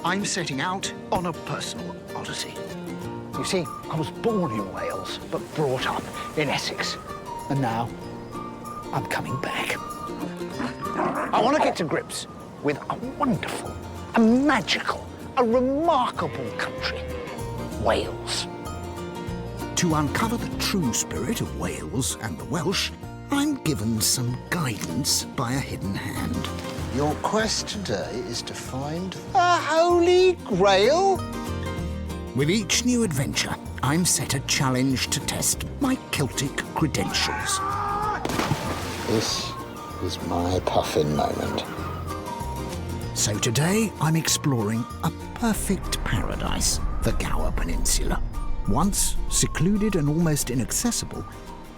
I'm setting out on a personal odyssey. You see, I was born in Wales, but brought up in Essex. And now, I'm coming back. I want to get to grips with a wonderful, a magical, a remarkable country, Wales. To uncover the true spirit of Wales and the Welsh, I'm given some guidance by a hidden hand. Your quest today is to find the Holy Grail? With each new adventure, I'm set a challenge to test my Celtic credentials. This is my puffin moment. So today, I'm exploring a perfect paradise, the Gower Peninsula. Once secluded and almost inaccessible,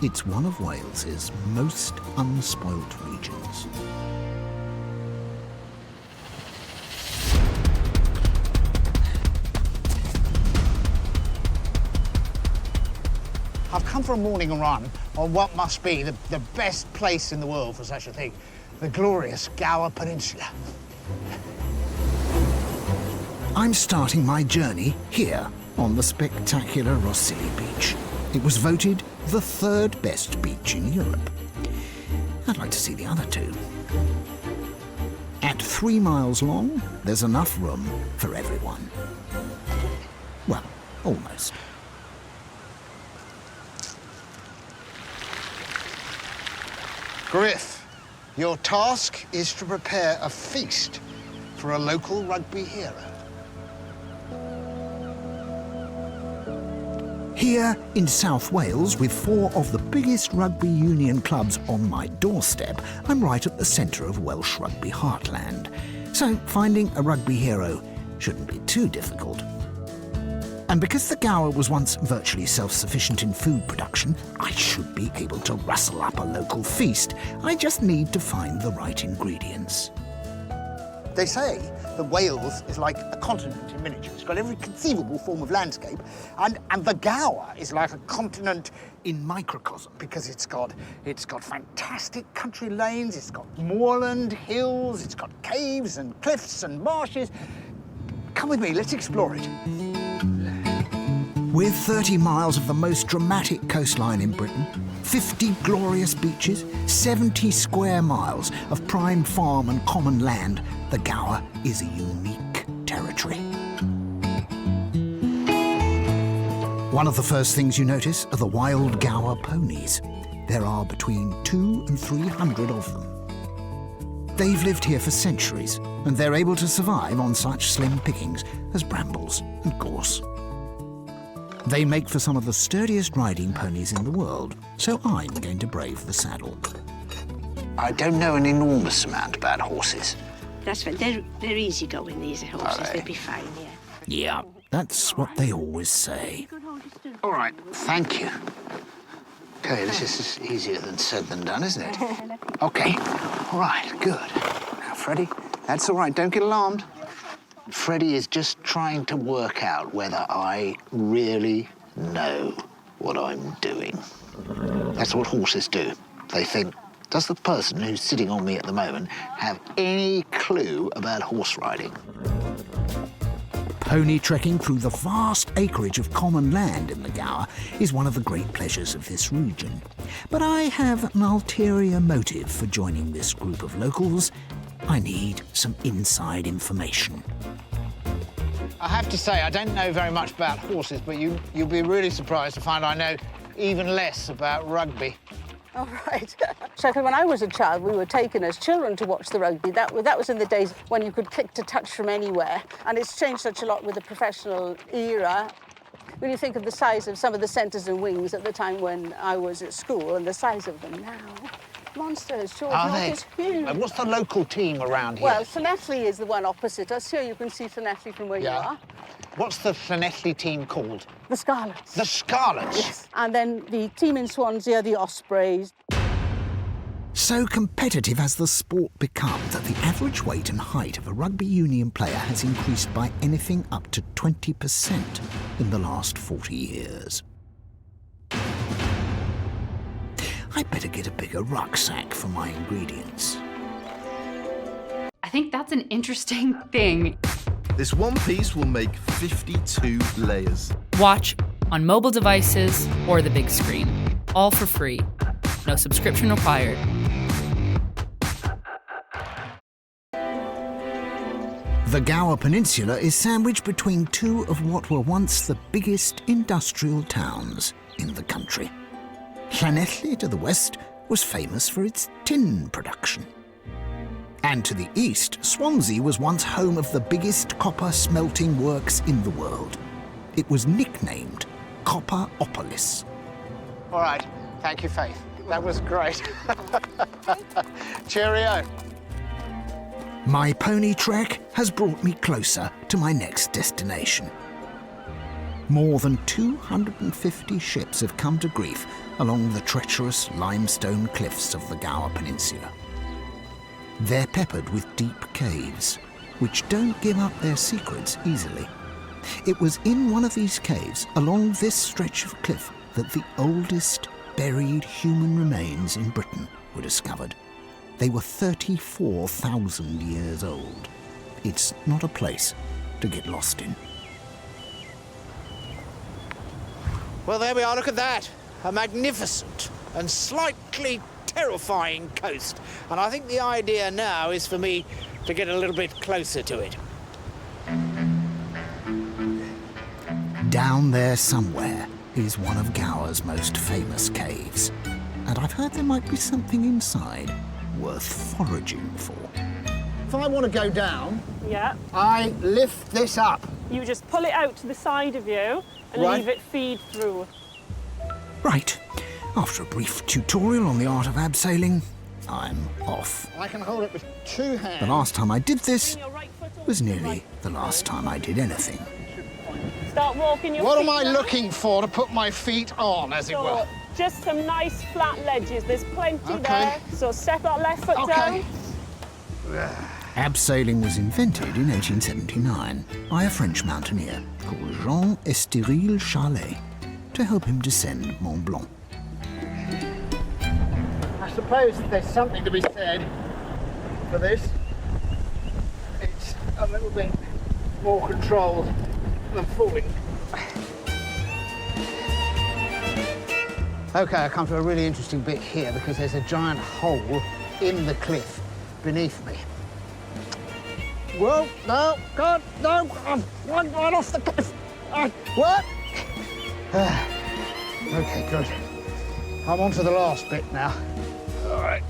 it's one of Wales's most unspoilt regions. I've come for a morning run on what must be the best place in the world for such a thing, the glorious Gower Peninsula. I'm starting my journey here on the spectacular Rossili Beach. It was voted the third best beach in Europe. I'd like to see the other two. At 3 miles long, there's enough room for everyone. Well, almost. Griff, your task is to prepare a feast for a local rugby hero. Here in South Wales, with 4 of the biggest rugby union clubs on my doorstep, I'm right at the centre of Welsh rugby heartland. So finding a rugby hero shouldn't be too difficult. And because the Gower was once virtually self-sufficient in food production, I should be able to rustle up a local feast. I just need to find the right ingredients. They say that Wales is like a continent in miniature. It's got every conceivable form of landscape, and the Gower is like a continent In microcosm. because it's got fantastic country lanes, it's got moorland, hills, it's got caves and cliffs and marshes. Come with me, let's explore it. With 30 miles of the most dramatic coastline in Britain, 50 glorious beaches, 70 square miles of prime farm and common land, the Gower is a unique territory. One of the first things you notice are the wild Gower ponies. There are between 200 and 300 of them. They've lived here for centuries, and they're able to survive on such slim pickings as brambles and gorse. They make for some of the sturdiest riding ponies in the world, so I'm going to brave the saddle. I don't know an enormous amount about horses. That's fine. They're easy going, these horses. They'll be fine, yeah. Yeah, that's what they always say. All right, thank you. OK, this is easier than said than done, isn't it? OK, all right, good. Now, Freddie, that's all right, don't get alarmed. Freddie is just trying to work out whether I really know what I'm doing. That's what horses do. They think, does the person who's sitting on me at the moment have any clue about horse riding? Pony trekking through the vast acreage of common land in the Gower is one of the great pleasures of this region. But I have an ulterior motive for joining this group of locals. I need some inside information. I have to say, I don't know very much about horses, but you'll be really surprised to find I know even less about rugby. Oh, right. So when I was a child, we were taken as children to watch the rugby. That was in the days when you could click to touch from anywhere. And it's changed such a lot with the professional era. When you think of the size of some of the centres and wings at the time when I was at school and the size of them now, monsters, George, Are they? is huge. And what's the local team around here? Well, Llanelli is the one opposite us. Here you can see Llanelli from where you are. What's the Llanelli team called? The Scarlets. The Scarlets? Yes. And then the team in Swansea, the Ospreys. So competitive has the sport become that the average weight and height of a rugby union player has increased by anything up to 20% in the last 40 years. I'd better get a bigger rucksack for my ingredients. I think that's an interesting thing. This one piece will make 52 layers. Watch on mobile devices or the big screen. All for free. No subscription required. The Gower Peninsula is sandwiched between two of what were once the biggest industrial towns in the country. Llanelli to the west was famous for its tin production. And to the east, Swansea was once home of the biggest copper smelting works in the world. It was nicknamed Copperopolis. All right, thank you, Faith. That was great. Cheerio. My pony trek has brought me closer to my next destination. More than 250 ships have come to grief along the treacherous limestone cliffs of the Gower Peninsula. They're peppered with deep caves, which don't give up their secrets easily. It was in one of these caves, along this stretch of cliff, that the oldest buried human remains in Britain were discovered. They were 34,000 years old. It's not a place to get lost in. Well, there we are, look at that. A magnificent and slightly terrifying coast. And I think the idea now is for me to get a little bit closer to it. Down there somewhere is one of Gower's most famous caves. And I've heard there might be something inside worth foraging for. If I want to go down, Yeah. I lift this up. You just pull it out to the side of you and Right. leave it feed through. Right, after a brief tutorial on the art of abseiling, I'm off. I can hold it with two hands. The last time I did this Your right foot on was the nearly right. the last time I did anything. Start walking your What feet am I now. looking for to put my feet on, as it So, were? just some nice flat ledges. There's plenty Okay. there. So step that left foot Okay. down. Abseiling was invented in 1879 by a French mountaineer called Jean Estoril Charlet to help him descend Mont Blanc. I suppose there's something to be said for this. It's a little bit more controlled than falling. OK, I come to a really interesting bit here because there's a giant hole in the cliff beneath me. Well, no, God, no, I'm right off the cliff. What? OK, good. I'm on to the last bit now. All right.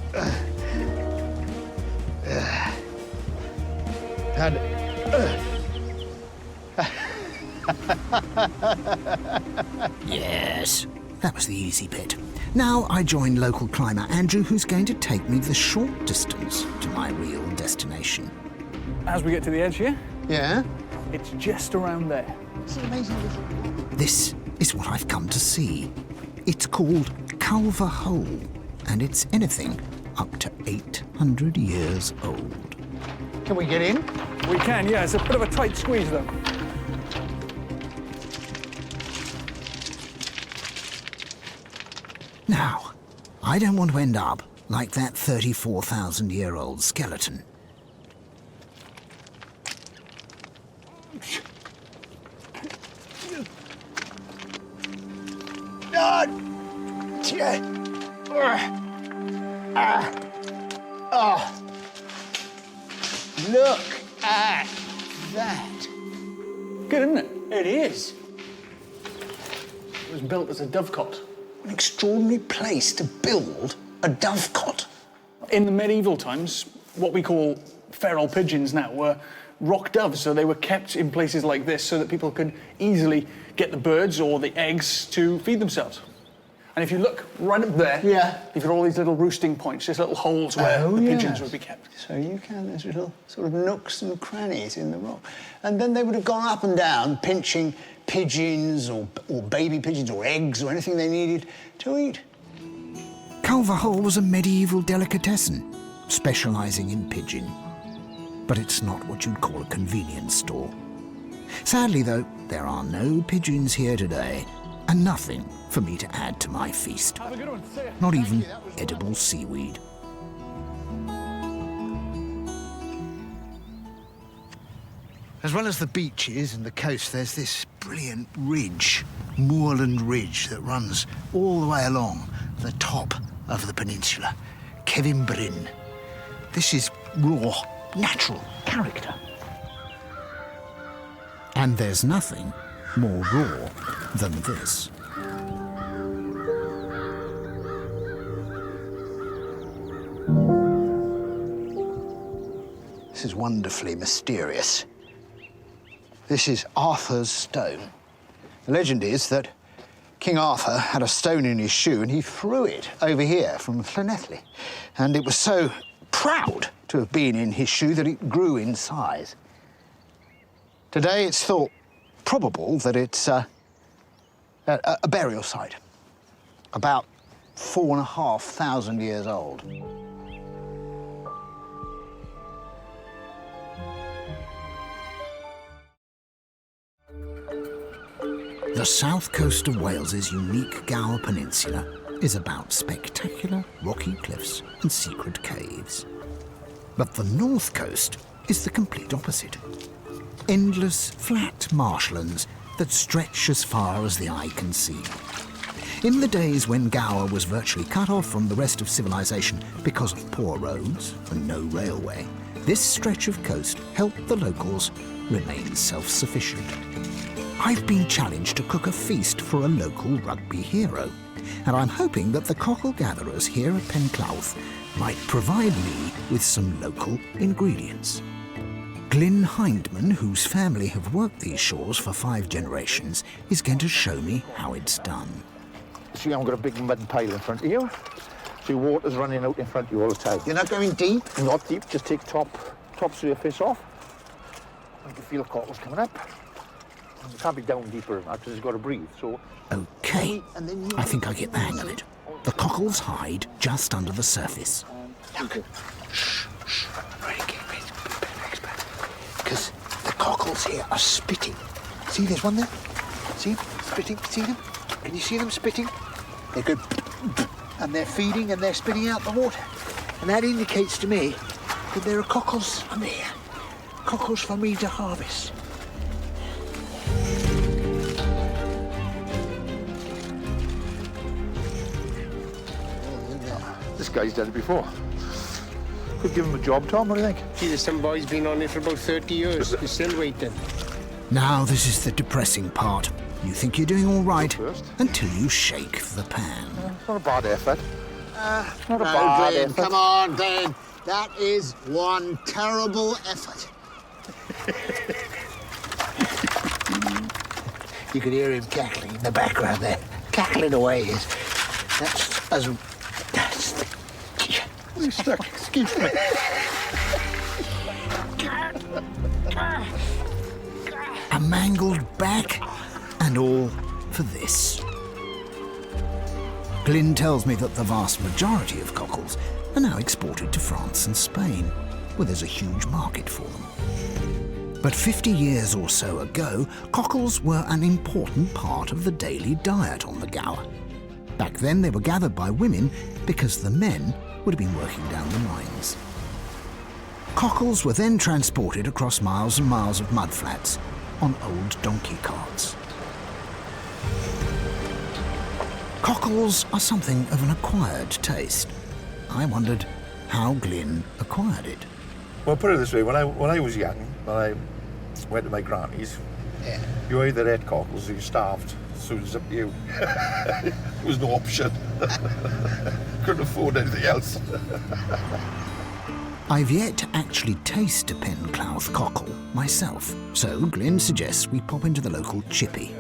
Yes, that was the easy bit. Now I join local climber Andrew, who's going to take me the short distance to my real destination. As we get to the edge here, Yeah? it's just around there. It's an amazing little... This is what I've come to see. It's called Culver Hole, and it's anything up to 800 years old. Can we get in? We can, yeah. It's a bit of a tight squeeze, though. Now, I don't want to end up like that 34,000-year-old skeleton. Look at that. Good, isn't it? It is. It was built as a dovecot. An extraordinary place to build a dovecot. In the medieval times, what we call feral pigeons now were rock doves, so they were kept in places like this so that people could easily get the birds or the eggs to feed themselves. And if you look right up there, Yeah. you've got all these little roosting points, just little holes where the pigeons would be kept. So you can, there's little sort of nooks and crannies in the rock. And then they would have gone up and down pinching pigeons or baby pigeons or eggs or anything they needed to eat. Culver Hole was a medieval delicatessen, specialising in pigeon. But it's not what you'd call a convenience store. Sadly, though, there are no pigeons here today, and nothing for me to add to my feast. Have a good one. See ya. Not even edible seaweed. As well as the beaches and the coast, there's this brilliant ridge, moorland ridge, that runs all the way along the top of the peninsula. Cefn Bryn. This is raw, natural character. And there's nothing more raw than this. This is wonderfully mysterious. This is Arthur's stone. The legend is that King Arthur had a stone in his shoe and he threw it over here from Llanelli. And it was so proud to have been in his shoe that it grew in size. Today it's thought probable that it's a burial site, about 4,500 years old. The south coast of Wales's unique Gower Peninsula is about spectacular rocky cliffs and secret caves. But the north coast is the complete opposite. Endless, flat marshlands that stretch as far as the eye can see. In the days when Gower was virtually cut off from the rest of civilization because of poor roads and no railway, this stretch of coast helped the locals remain self-sufficient. I've been challenged to cook a feast for a local rugby hero, and I'm hoping that the cockle gatherers here at Penclouth might provide me with some local ingredients. Glyn Hindman, whose family have worked these shores for 5 generations, is going to show me how it's done. See, I've got a big mud pile in front of you. See, water's running out in front of you all the time. You're not going deep? Not deep, just take top surface off. You can feel the cockles coming up. You can't be down deeper than that because it's got to breathe, so... OK, I think I get the hang of it. The cockles hide just under the surface. Look. Shh, shh. Really get ready to be an expert. Because the cockles here are spitting. See, there's one there? See? Spitting. See them? Can you see them spitting? They go... and they're feeding and they're spitting out the water. And that indicates to me that there are cockles under here. Cockles for me to harvest. This guy's done it before. Could give him a job, Tom, what do you think? Gee, some boy's been on it for about 30 years. He's still waiting. Now this is the depressing part. You think you're doing all right until you shake the pan. It's not a bad effort. It's not a No, bad Glyn, effort. come on, Glyn. That is one terrible effort. You could hear him cackling in the background there. Cackling away. That's as... He's stuck. Excuse me. A mangled back and all for this. Glyn tells me that the vast majority of cockles are now exported to France and Spain, where there's a huge market for them. But 50 years or so ago, cockles were an important part of the daily diet on the Gower. Back then, they were gathered by women because the men would have been working down the mines. Cockles were then transported across miles and miles of mudflats on old donkey carts. Cockles are something of an acquired taste. I wondered how Glyn acquired it. Well, put it this way, when I was young, when I went to my granny's, you either ate cockles or you starved. So it was up to you. There was no option. Couldn't afford anything else. I've yet to actually taste a Penclouth cockle myself, so Glyn suggests we pop into the local chippy,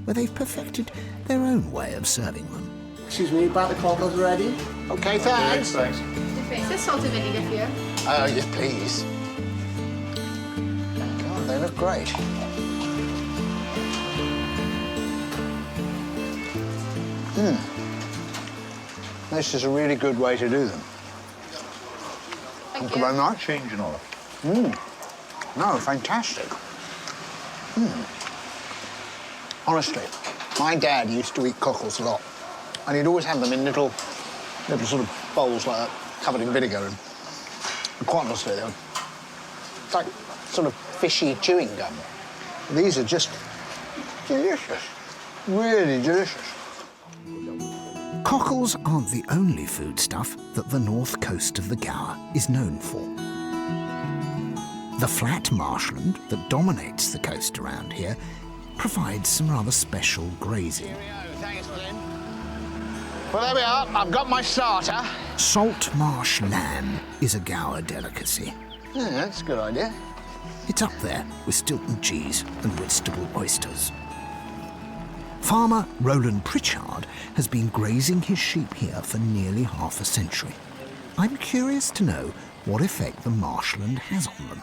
where they've perfected their own way of serving them. Excuse me, about the cockles ready? OK, thanks. Thanks. Is there salt and vinegar for you? Oh, yes, please. God, they look great. This is a really good way to do them. Thank you very much. Change and all. No, fantastic. Honestly, my dad used to eat cockles a lot, and he'd always have them in little sort of bowls like that, covered in vinegar. And quite honestly, they're like sort of fishy chewing gum. These are just delicious, really delicious. Cockles aren't the only foodstuff that the north coast of the Gower is known for. The flat marshland that dominates the coast around here provides some rather special grazing. Thanks, Flynn. Well, there we are. I've got my starter. Salt marsh lamb is a Gower delicacy. Yeah, that's a good idea. It's up there with Stilton cheese and Whitstable oysters. Farmer Roland Pritchard has been grazing his sheep here for nearly half a century. I'm curious to know what effect the marshland has on them.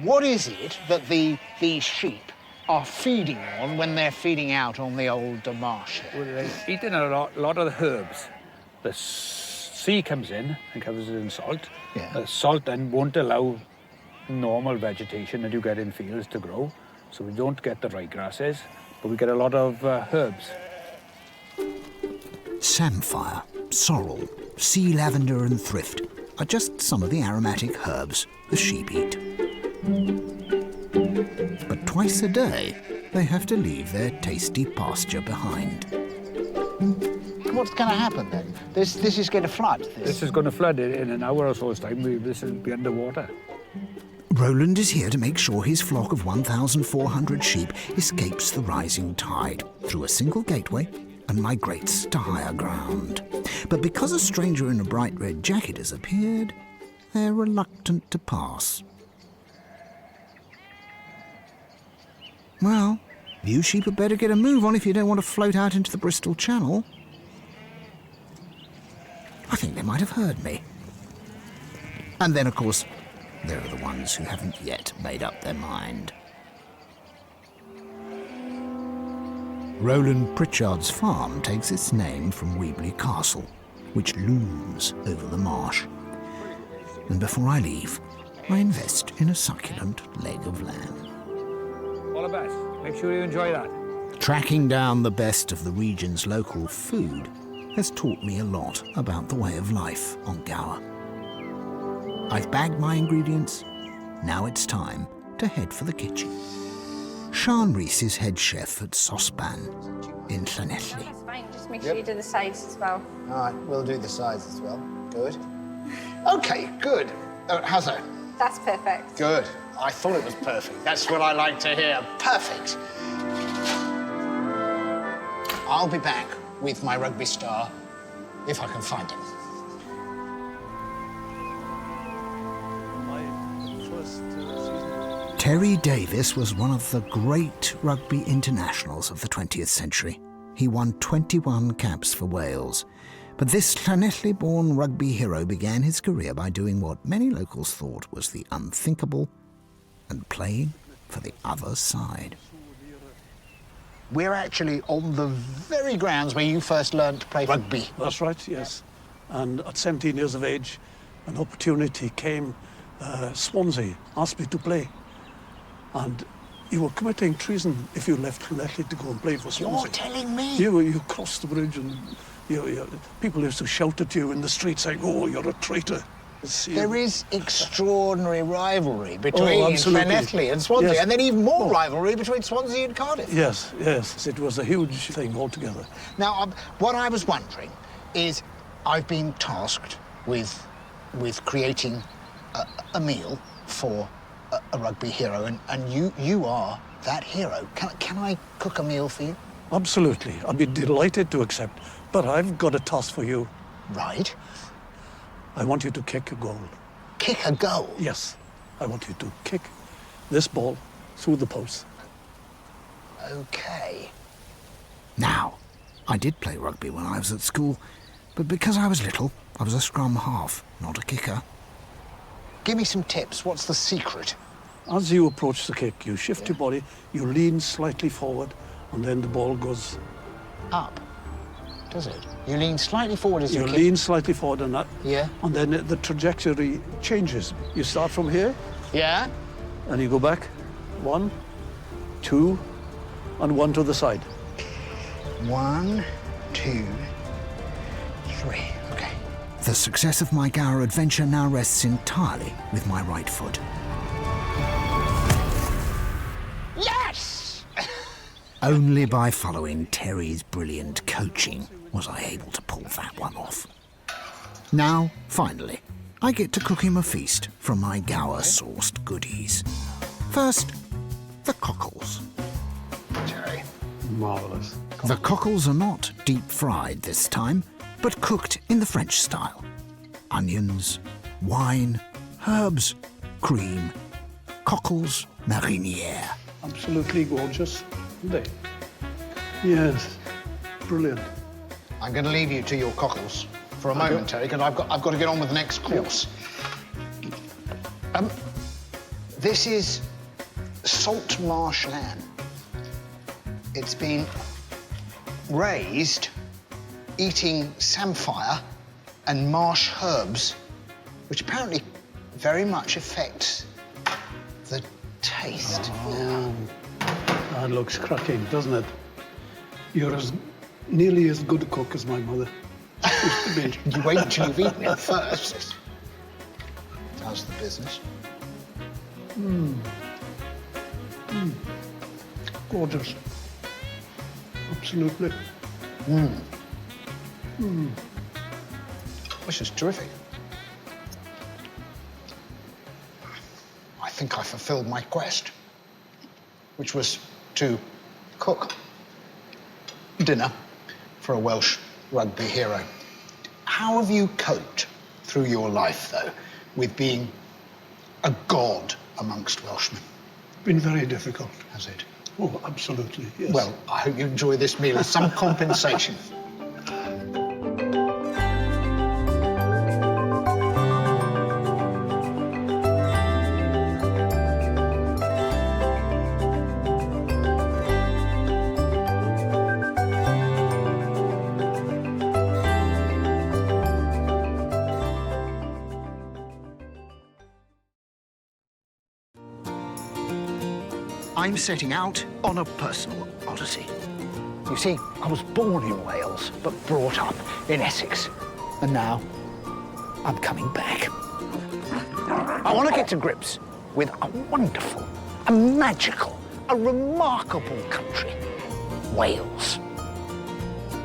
What is it that these sheep are feeding on when they're feeding out on the old marsh? Well, they're eating a lot of the herbs. The sea comes in and covers it in salt. Yeah. The salt then won't allow normal vegetation that you get in fields to grow, so we don't get the ryegrasses, but we get a lot of herbs. Samphire, sorrel, sea lavender and thrift are just some of the aromatic herbs the sheep eat. But twice a day, they have to leave their tasty pasture behind. What's going to happen then? This is going to flood. This is going to flood in an hour or so's time. This will be underwater. Roland is here to make sure his flock of 1,400 sheep escapes the rising tide through a single gateway and migrates to higher ground. But because a stranger in a bright red jacket has appeared, they're reluctant to pass. Well, you sheep had better get a move on if you don't want to float out into the Bristol Channel. I think they might have heard me. And then, of course, there are the ones who haven't yet made up their mind. Roland Pritchard's farm takes its name from Weebly Castle, which looms over the marsh. And before I leave, I invest in a succulent leg of lamb. All the best. Make sure you enjoy that. Tracking down the best of the region's local food has taught me a lot about the way of life on Gower. I've bagged my ingredients. Now it's time to head for the kitchen. Sian Rhys is head chef at Saucepan in Llanelli. That's fine. Just make sure you do the sides as well. All right, we'll do the sides as well. Good. OK, good. How's that? That's perfect. Good. I thought it was perfect. That's what I like to hear. Perfect. I'll be back with my rugby star if I can find him. Terry Davis was one of the great rugby internationals of the 20th century. He won 21 caps for Wales. But this Llanelli-born rugby hero began his career by doing what many locals thought was the unthinkable and playing for the other side. We're actually on the very grounds where you first learned to play rugby. That's right, yes. And at 17 years of age, an opportunity came. Swansea asked me to play. And you were committing treason if you left Llanelli to go and play for Swansea. You're telling me? You crossed the bridge and people used to shout at you in the street saying, "Oh, you're a traitor." There is extraordinary rivalry between Llanelli and Swansea, yes. and then even more rivalry between Swansea and Cardiff. Yes, yes, it was a huge thing altogether. Now, what I was wondering is, I've been tasked with creating a meal for a rugby hero, and you are that hero. Can I cook a meal for you? Absolutely, I'd be delighted to accept, but I've got a task for you. Right. I want you to kick a goal. Kick a goal? Yes. I want you to kick this ball through the post. OK. Now, I did play rugby when I was at school, but because I was little, I was a scrum half, not a kicker. Give me some tips. What's the secret? As you approach the kick, you shift your body, you lean slightly forward, and then the ball goes up. Does it? You lean slightly forward as you kick? You lean slightly forward and that. Yeah. And then the trajectory changes. You start from here. Yeah. And you go back. 1, 2, and 1 to the side. 1, 2, 3. OK. The success of my Gower adventure now rests entirely with my right foot. Only by following Terry's brilliant coaching was I able to pull that one off. Now, finally, I get to cook him a feast from my Gower-sourced goodies. First, the cockles. Terry. Marvellous. The cockles are not deep-fried this time, but cooked in the French style. Onions, wine, herbs, cream, cockles marinière. Absolutely gorgeous, aren't they? Yes, brilliant. I'm going to leave you to your cockles for a moment, Terry, because I've got to get on with the next course. This is salt marsh lamb. It's been raised eating samphire and marsh herbs, which apparently very much affects the taste. Oh, that looks cracking, doesn't it? You're nearly as good a cook as my mother used to be. You wait until you've eaten it first. How's the business? Gorgeous. Absolutely. This is terrific. I think I fulfilled my quest, which was to cook dinner for a Welsh rugby hero. How have you coped through your life, though, with being a god amongst Welshmen? Been very difficult. Has it? Oh, absolutely, yes. Well, I hope you enjoy this meal as some compensation. I'm setting out on a personal odyssey. You see, I was born in Wales, but brought up in Essex. And now, I'm coming back. I want to get to grips with a wonderful, a magical, a remarkable country, Wales.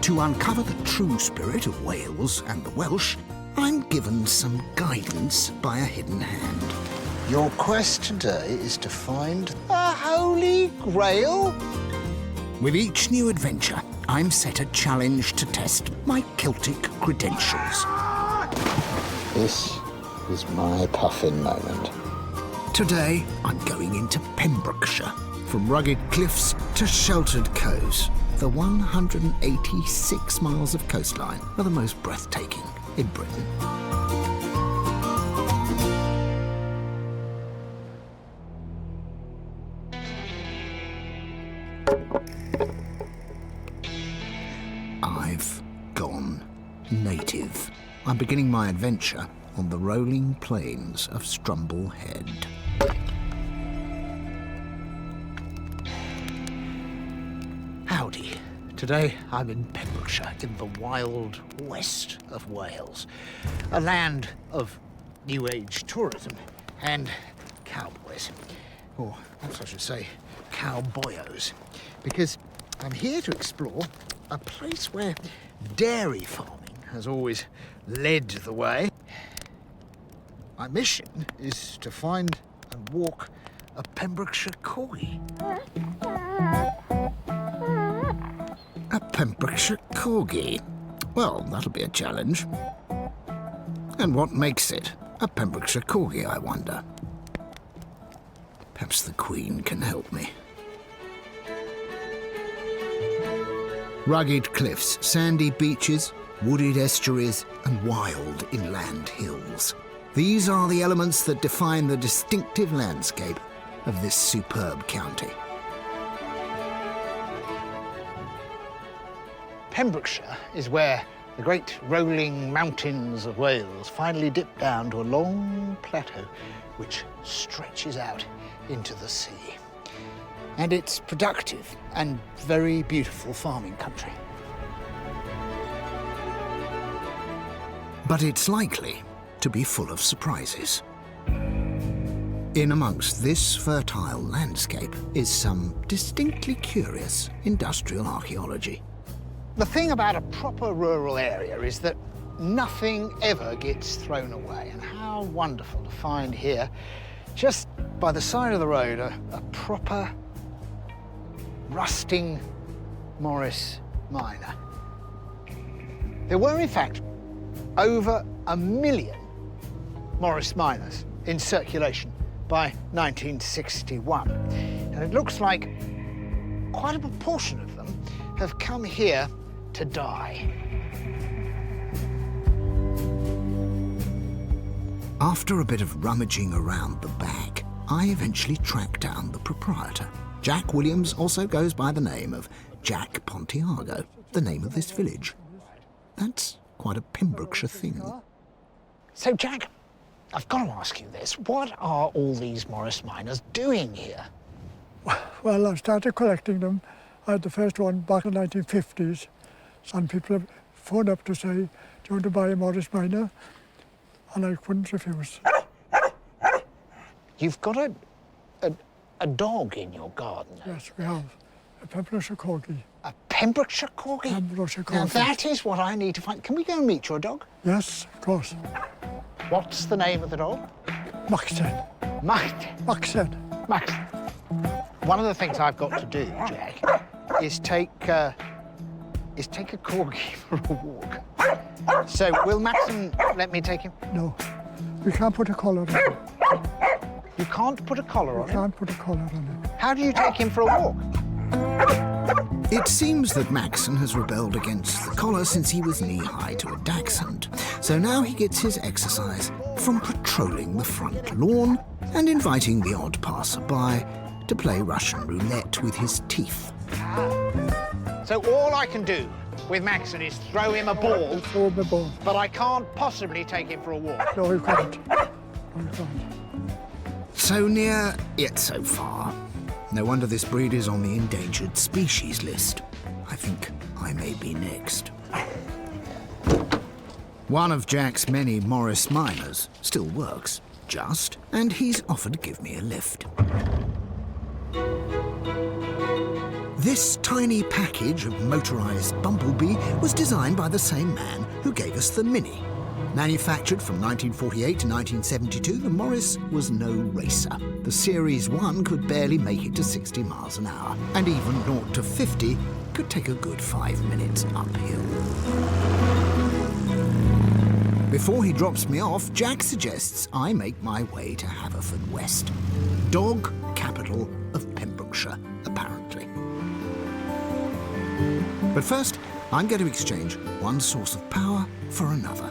To uncover the true spirit of Wales and the Welsh, I'm given some guidance by a hidden hand. Your quest today is to find a holy grail. With each new adventure, I'm set a challenge to test my Celtic credentials. This is my puffin moment. Today, I'm going into Pembrokeshire. From rugged cliffs to sheltered coves, the 186 miles of coastline are the most breathtaking in Britain. I've gone native. I'm beginning my adventure on the rolling plains of Strumble Head. Howdy. Today I'm in Pembrokeshire, in the wild west of Wales, a land of New Age tourism and cowboys. Or perhaps I should say cowboyos, because I'm here to explore a place where dairy farming has always led the way. My mission is to find and walk a Pembrokeshire corgi. A Pembrokeshire corgi? Well, that'll be a challenge. And what makes it a Pembrokeshire corgi, I wonder? Perhaps the Queen can help me. Rugged cliffs, sandy beaches, wooded estuaries, and wild inland hills. These are the elements that define the distinctive landscape of this superb county. Pembrokeshire is where the great rolling mountains of Wales finally dip down to a long plateau which stretches out into the sea. And it's productive and very beautiful farming country. But it's likely to be full of surprises. In amongst this fertile landscape is some distinctly curious industrial archaeology. The thing about a proper rural area is that nothing ever gets thrown away. And how wonderful to find here, just by the side of the road, a proper rusting Morris miner. There were, in fact, over 1 million Morris miners in circulation by 1961. And it looks like quite a proportion of them have come here to die. After a bit of rummaging around the back, I eventually tracked down the proprietor. Jack Williams also goes by the name of Jack Pontiago, the name of this village. That's quite a Pembrokeshire thing. So, Jack, I've got to ask you this. What are all these Morris miners doing here? Well, I started collecting them. I had the first one back in the 1950s. Some people have phoned up to say, do you want to buy a Morris miner? And I couldn't refuse. You've got a dog in your garden? Yes, we have. A Pembrokeshire Corgi. A Pembrokeshire Corgi? Pembrokeshire Corgi. Now, that is what I need to find. Can we go and meet your dog? Yes, of course. What's the name of the dog? Maxen. Maxen. One of the things I've got to do, Jack, is take a Corgi for a walk. So, will Maxen let me take him? No, we can't put a collar on him. You can't put a collar on him? We can't put a collar on him. How do you take him for a walk? It seems that Maxon has rebelled against the collar since he was knee-high to a dachshund. So now he gets his exercise from patrolling the front lawn and inviting the odd passer-by to play Russian roulette with his teeth. So all I can do with Maxon is throw him a ball. Throw him a ball. But I can't possibly take him for a walk. No, you can't. No, you can't. So near, yet so far. No wonder this breed is on the endangered species list. I think I may be next. One of Jack's many Morris miners still works, just, and he's offered to give me a lift. This tiny package of motorised bumblebee was designed by the same man who gave us the Mini. Manufactured from 1948 to 1972, the Morris was no racer. The Series 1 could barely make it to 60 miles an hour, and even 0 to 50 could take a good 5 minutes uphill. Before he drops me off, Jack suggests I make my way to Haverfordwest, dog capital of Pembrokeshire, apparently. But first, I'm going to exchange one source of power for another.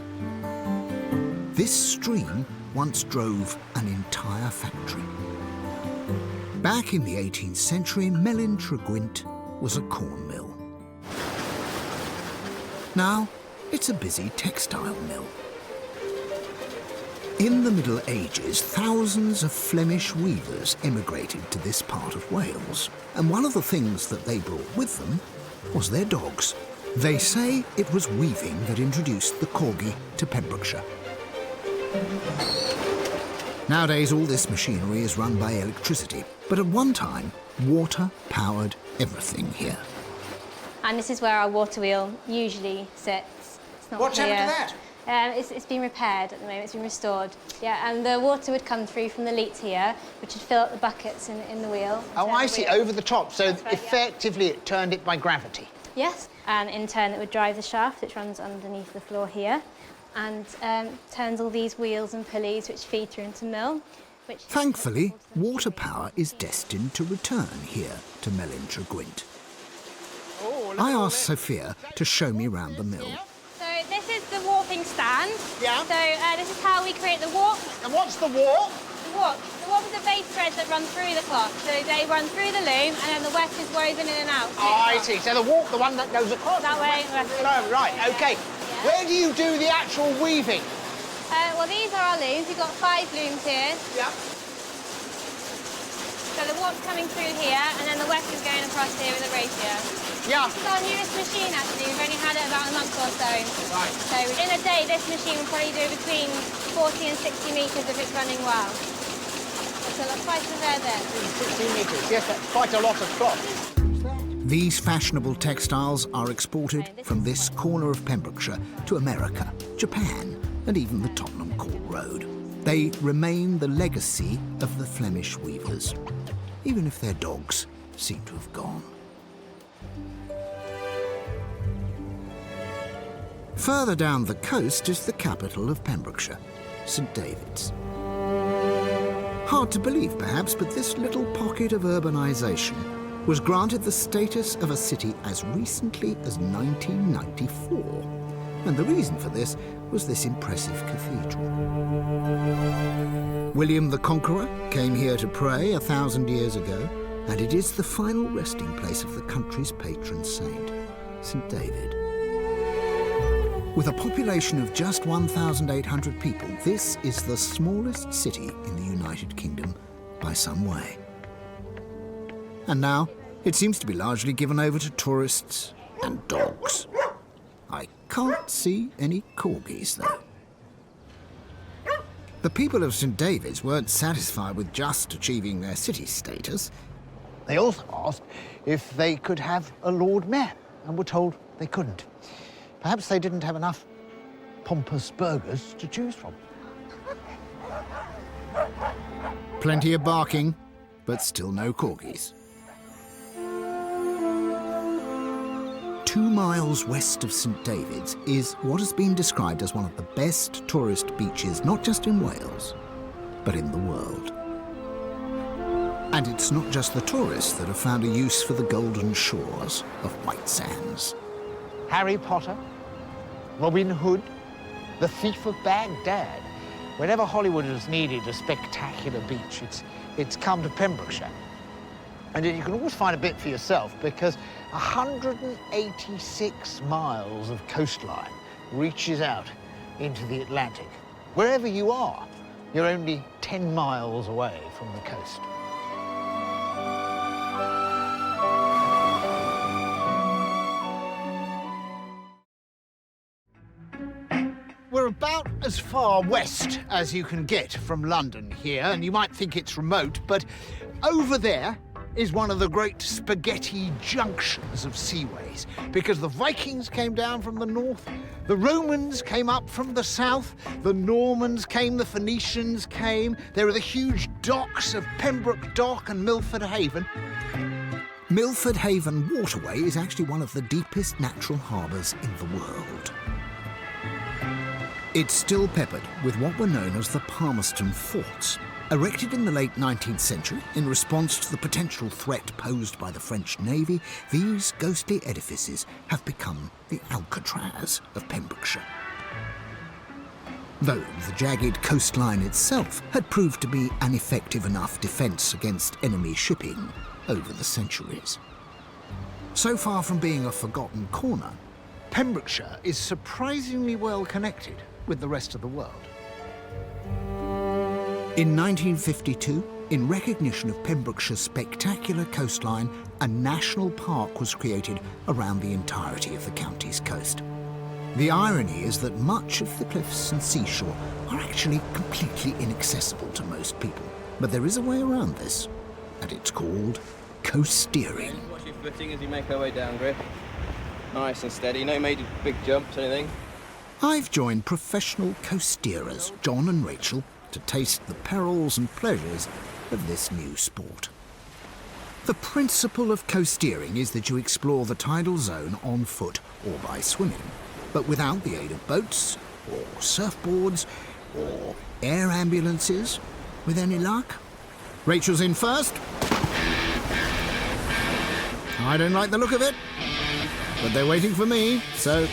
This stream once drove an entire factory. Back in the 18th century, Melin Tregwynt was a corn mill. Now, it's a busy textile mill. In the Middle Ages, thousands of Flemish weavers immigrated to this part of Wales, and one of the things that they brought with them was their dogs. They say it was weaving that introduced the Corgi to Pembrokeshire. Nowadays, all this machinery is run by electricity, but at one time, water powered everything here. And this is where our water wheel usually sits. It's not What's here. happened to that? It's been repaired at the moment, it's been restored. Yeah, and the water would come through from the leat here, which would fill up the buckets in the wheel. Oh, I see, over the top. So That's right, effectively it turned it by gravity. Yes, and in turn it would drive the shaft, which runs underneath the floor here, and turns all these wheels and pulleys which feed through into mill. Thankfully, water power is destined to return here to Melin Tregwynt. I asked Sophia to show me round the mill. So this is the warping stand. Yeah. So this is how we create the warp. And what's the warp? The warp. The warp is the base threads that run through the cloth. So they run through the loom, and then the weft is woven in and out. Oh, I see. So the warp, the one that goes across. That way. Oh, right, OK. Yeah. Where do you do the actual weaving? Well, these are our looms. We've got 5 looms here. Yeah. So the warp's coming through here, and then the weft is going across here with a rapier. Yeah. This is our newest machine, actually. We've only had it about a month or so. Right. So in a day, this machine will probably do between 40 and 60 metres if it's running well. So So that's quite a rare then. 16 metres, yes, that's quite a lot of cloth. These fashionable textiles are exported from this corner of Pembrokeshire to America, Japan, and even the Tottenham Court Road. They remain the legacy of the Flemish weavers, even if their dogs seem to have gone. Further down the coast is the capital of Pembrokeshire, St David's. Hard to believe, perhaps, but this little pocket of urbanisation was granted the status of a city as recently as 1994. And the reason for this was this impressive cathedral. William the Conqueror came here to pray 1,000 years ago, and it is the final resting place of the country's patron saint, St David. With a population of just 1,800 people, this is the smallest city in the United Kingdom by some way. And now, it seems to be largely given over to tourists and dogs. I can't see any corgis, though. The people of St David's weren't satisfied with just achieving their city status. They also asked if they could have a Lord Mayor, and were told they couldn't. Perhaps they didn't have enough pompous burgers to choose from. Plenty of barking, but still no corgis. 2 miles west of St David's is what has been described as one of the best tourist beaches, not just in Wales, but in the world. And it's not just the tourists that have found a use for the golden shores of White Sands. Harry Potter, Robin Hood, the Thief of Baghdad. Whenever Hollywood has needed a spectacular beach, it's come to Pembrokeshire. And you can always find a bit for yourself, because 186 miles of coastline reaches out into the Atlantic. Wherever you are, you're only 10 miles away from the coast. We're about as far west as you can get from London here, and you might think it's remote, but over there is one of the great spaghetti junctions of seaways, because the Vikings came down from the north, the Romans came up from the south, the Normans came, the Phoenicians came. There are the huge docks of Pembroke Dock and Milford Haven. Milford Haven Waterway is actually one of the deepest natural harbours in the world. It's still peppered with what were known as the Palmerston Forts. Erected in the late 19th century in response to the potential threat posed by the French Navy, these ghostly edifices have become the Alcatraz of Pembrokeshire. Though the jagged coastline itself had proved to be an effective enough defence against enemy shipping over the centuries. So far from being a forgotten corner, Pembrokeshire is surprisingly well connected with the rest of the world. In 1952, in recognition of Pembrokeshire's spectacular coastline, a national park was created around the entirety of the county's coast. The irony is that much of the cliffs and seashore are actually completely inaccessible to most people. But there is a way around this, and it's called coasteering. Watch your footing as you make our way down, Griff. Nice and steady, no major big jumps or anything. I've joined professional coasteerers, John and Rachel, to taste the perils and pleasures of this new sport. The principle of coasteering is that you explore the tidal zone on foot or by swimming, but without the aid of boats or surfboards or air ambulances, with any luck. Rachel's in first. I don't like the look of it, but they're waiting for me, so...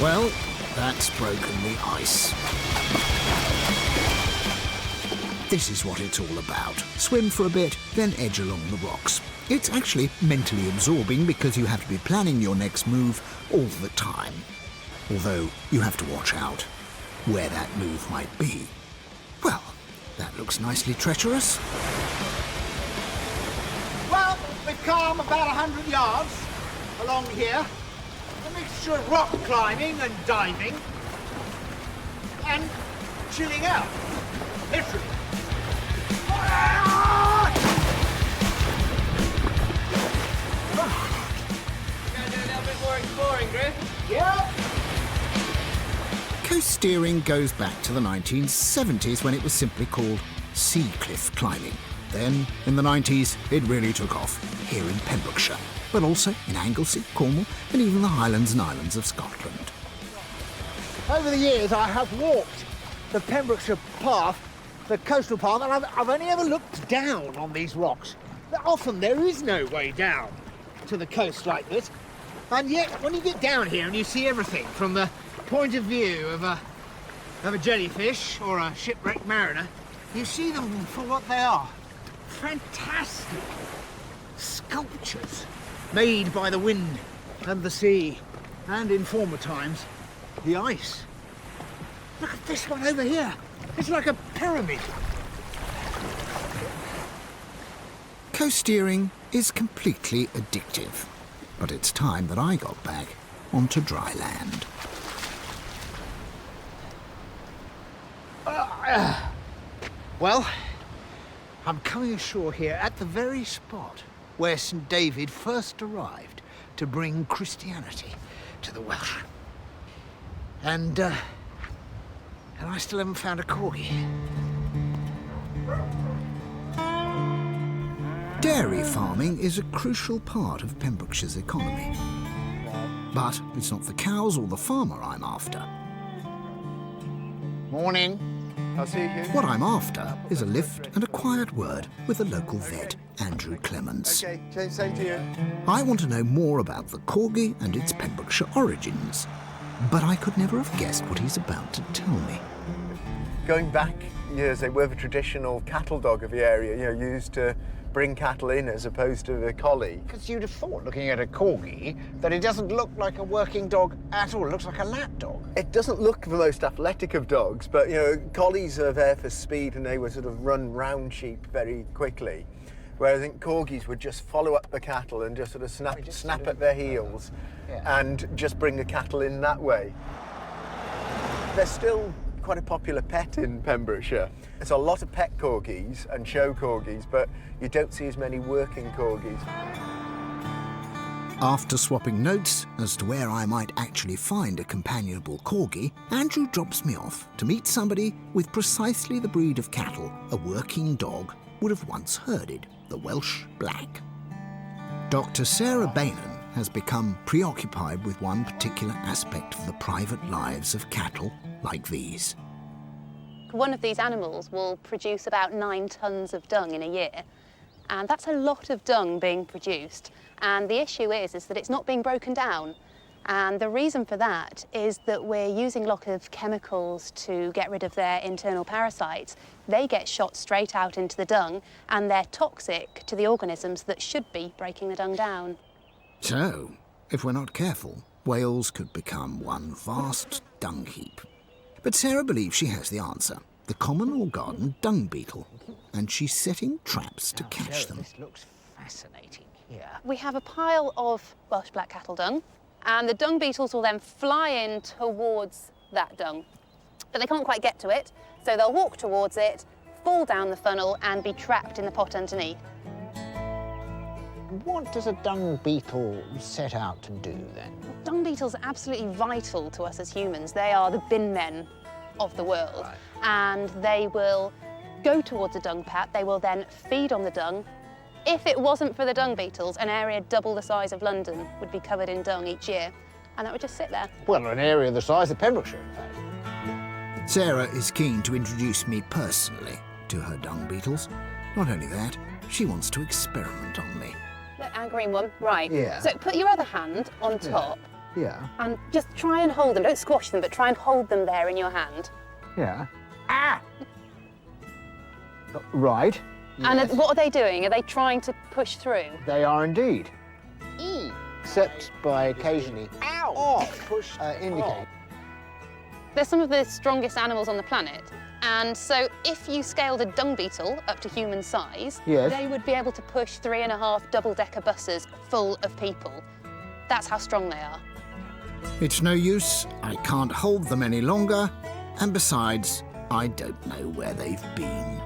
Well, that's broken the ice. This is what it's all about. Swim for a bit, then edge along the rocks. It's actually mentally absorbing because you have to be planning your next move all the time. Although you have to watch out where that move might be. Well, that looks nicely treacherous. Well, we've come about 100 yards along here. A mixture of rock climbing and diving and chilling out, literally. Gonna do a little bit more exploring, Griff? Yeah. Coast steering goes back to the 1970s when it was simply called sea cliff climbing. Then, in the 90s, it really took off here in Pembrokeshire, but also in Anglesey, Cornwall, and even the Highlands and Islands of Scotland. Over the years, I have walked the Pembrokeshire path, the coastal path, and I've only ever looked down on these rocks. Often there is no way down to the coast like this, and yet when you get down here and you see everything from the point of view of a jellyfish or a shipwrecked mariner, you see them for what they are. Fantastic sculptures made by the wind and the sea, and in former times, the ice. Look at this one over here. It's like a pyramid. Coast steering is completely addictive, but it's time that I got back onto dry land. Well, I'm coming ashore here at the very spot where St. David first arrived to bring Christianity to the Welsh. And I still haven't found a corgi. Dairy farming is a crucial part of Pembrokeshire's economy. But it's not the cows or the farmer I'm after. Morning. I'll see you. What I'm after is a lift and a quiet word with the local vet, Andrew Clements. Okay, same to you. I want to know more about the corgi and its Pembrokeshire origins, but I could never have guessed what he's about to tell me. Going back years, they were the traditional cattle dog of the area, used to bring cattle in as opposed to the collie. Because you'd have thought, looking at a corgi, that it doesn't look like a working dog at all. It looks like a lap dog. It doesn't look the most athletic of dogs, but, collies are there for speed and they would sort of run round sheep very quickly. Whereas I think corgis would just follow up the cattle and just sort of snap at their heels and just bring the cattle in that way. They're still quite a popular pet in Pembrokeshire. There's a lot of pet corgis and show corgis, but you don't see as many working corgis. After swapping notes as to where I might actually find a companionable corgi, Andrew drops me off to meet somebody with precisely the breed of cattle a working dog would have once herded, the Welsh Black. Dr. Sarah Bainan has become preoccupied with one particular aspect of the private lives of cattle like these. One of these animals will produce about 9 tons of dung in a year, and that's a lot of dung being produced. And the issue is that it's not being broken down. And the reason for that is that we're using a lot of chemicals to get rid of their internal parasites. They get shot straight out into the dung, and they're toxic to the organisms that should be breaking the dung down. So, if we're not careful, Wales could become one vast dung heap. But Sarah believes she has the answer, the common or garden dung beetle, and she's setting traps to catch them. This looks fascinating here. We have a pile of Welsh black cattle dung, and the dung beetles will then fly in towards that dung. But they can't quite get to it, so they'll walk towards it, fall down the funnel, and be trapped in the pot underneath. What does a dung beetle set out to do, then? Dung beetles are absolutely vital to us as humans. They are the bin men of the world. Right. And they will go towards a dung pat. They will then feed on the dung. If it wasn't for the dung beetles, an area double the size of London would be covered in dung each year, and that would just sit there. Well, an area the size of Pembrokeshire, in fact. Sarah is keen to introduce me personally to her dung beetles. Not only that, she wants to experiment on me. Look, our green one, right. Yeah. So put your other hand on top. Yeah. And just try and hold them. Don't squash them, but try and hold them there in your hand. Yeah. Ah! Right. And Yes. what are they doing? Are they trying to push through? They are indeed. Except by occasionally indicate. They're some of the strongest animals on the planet. And so if you scaled a dung beetle up to human size, Yes. they would be able to push 3.5 double-decker buses full of people. That's how strong they are. It's no use, I can't hold them any longer, and besides, I don't know where they've been.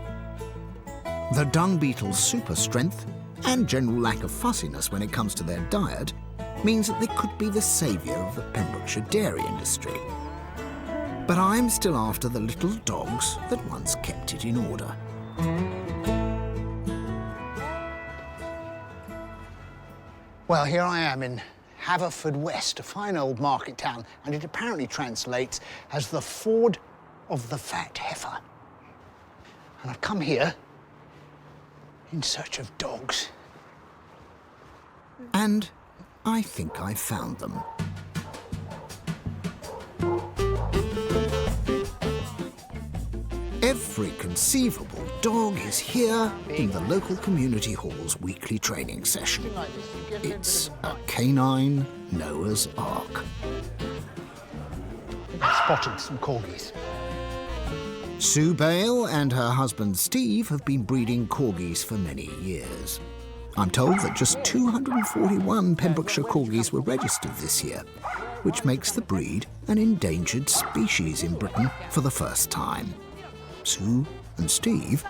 The dung beetle's super strength and general lack of fussiness when it comes to their diet means that they could be the saviour of the Pembrokeshire dairy industry. But I'm still after the little dogs that once kept it in order. Well, here I am in Haverfordwest, a fine old market town, and it apparently translates as the Ford of the Fat Heifer. And I've come here in search of dogs. And I think I found them. Every conceivable dog is here in the local community hall's weekly training session. It's a canine Noah's Ark. I spotted some corgis. Sue Bale and her husband Steve have been breeding corgis for many years. I'm told that just 241 Pembrokeshire corgis were registered this year, which makes the breed an endangered species in Britain for the first time. Sue and Steve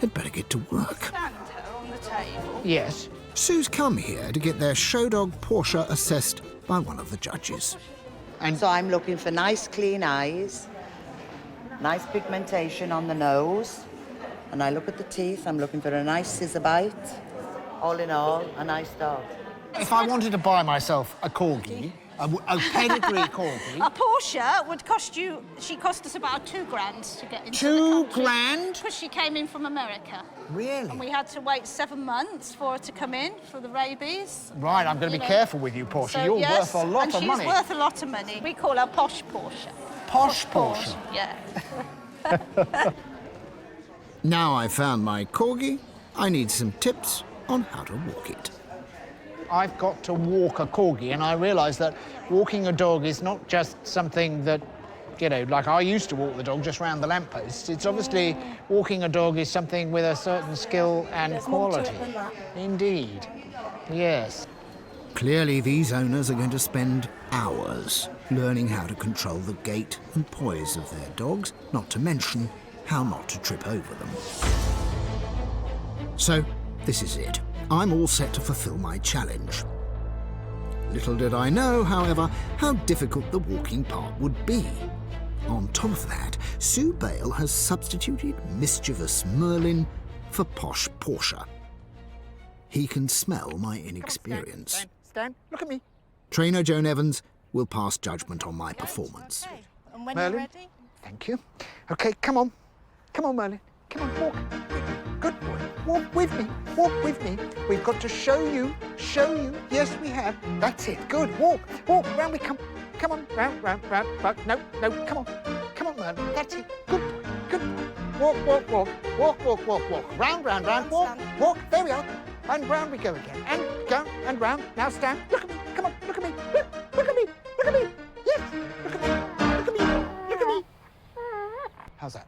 had better get to work. Yes. Sue's come here to get their show dog Portia assessed by one of the judges. And so I'm looking for nice clean eyes, nice pigmentation on the nose, and I look at the teeth, I'm looking for a nice scissor bite. All in all, a nice dog. If I wanted to buy myself a corgi, a pedigree corgi... A Portia would cost you... She cost us about £2,000 to get into £2,000? the country. Because she came in from America. Really? And we had to wait 7 months for her to come in for the rabies. Right, I'm going to be careful with you, Portia. So, You're yes, worth a lot of money. And she's worth a lot of money. We call her Posh Portia. Posh Portia? Yeah. Now I've found my corgi, I need some tips on how to walk it. I've got to walk a corgi, and I realise that walking a dog is not just something that, you know, like I used to walk the dog just round the lampposts. It's obviously walking a dog is something with a certain skill and quality. Indeed. Yes. Clearly, these owners are going to spend hours learning how to control the gait and poise of their dogs, not to mention how not to trip over them. So, this is it. I'm all set to fulfill my challenge. Little did I know, however, how difficult the walking part would be. On top of that, Sue Bale has substituted mischievous Merlin for posh Portia. He can smell my inexperience. Stan, look at me. Trainer Joan Evans will pass judgment on my performance. Okay. And when Merlin? you're ready? Thank you. OK, come on. Come on, Merlin. Come on, walk. Good boy. Walk with me. Walk with me. We've got to show you. Show you. Yes, we have. That's it. Good. Walk. Walk. Round we come. Come on. Round, round, round. No, no. Come on. Come on, Merlin. That's it. Good boy. Good boy. Walk, walk, walk. Walk, walk, walk, walk. Round, round, round. Walk. Walk. There we are. And round we go again. And go and round. Now stand. Look at me. Come on. Look at me. Look at me. Look at me. Yes. Look at me. Look at me. Look at me. How's that?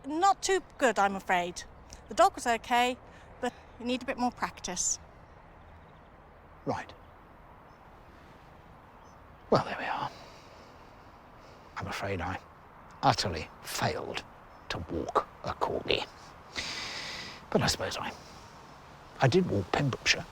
Not too good, I'm afraid. The dog was OK, but you need a bit more practice. Right. Well, there we are. I'm afraid I utterly failed to walk a corgi. But I suppose I did walk Pembrokeshire.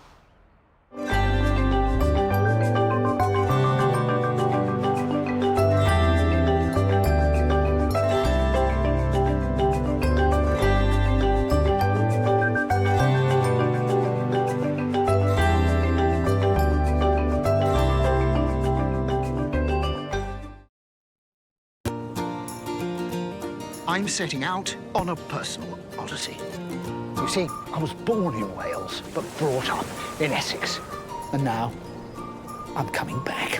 I'm setting out on a personal odyssey. You see, I was born in Wales, but brought up in Essex. And now, I'm coming back.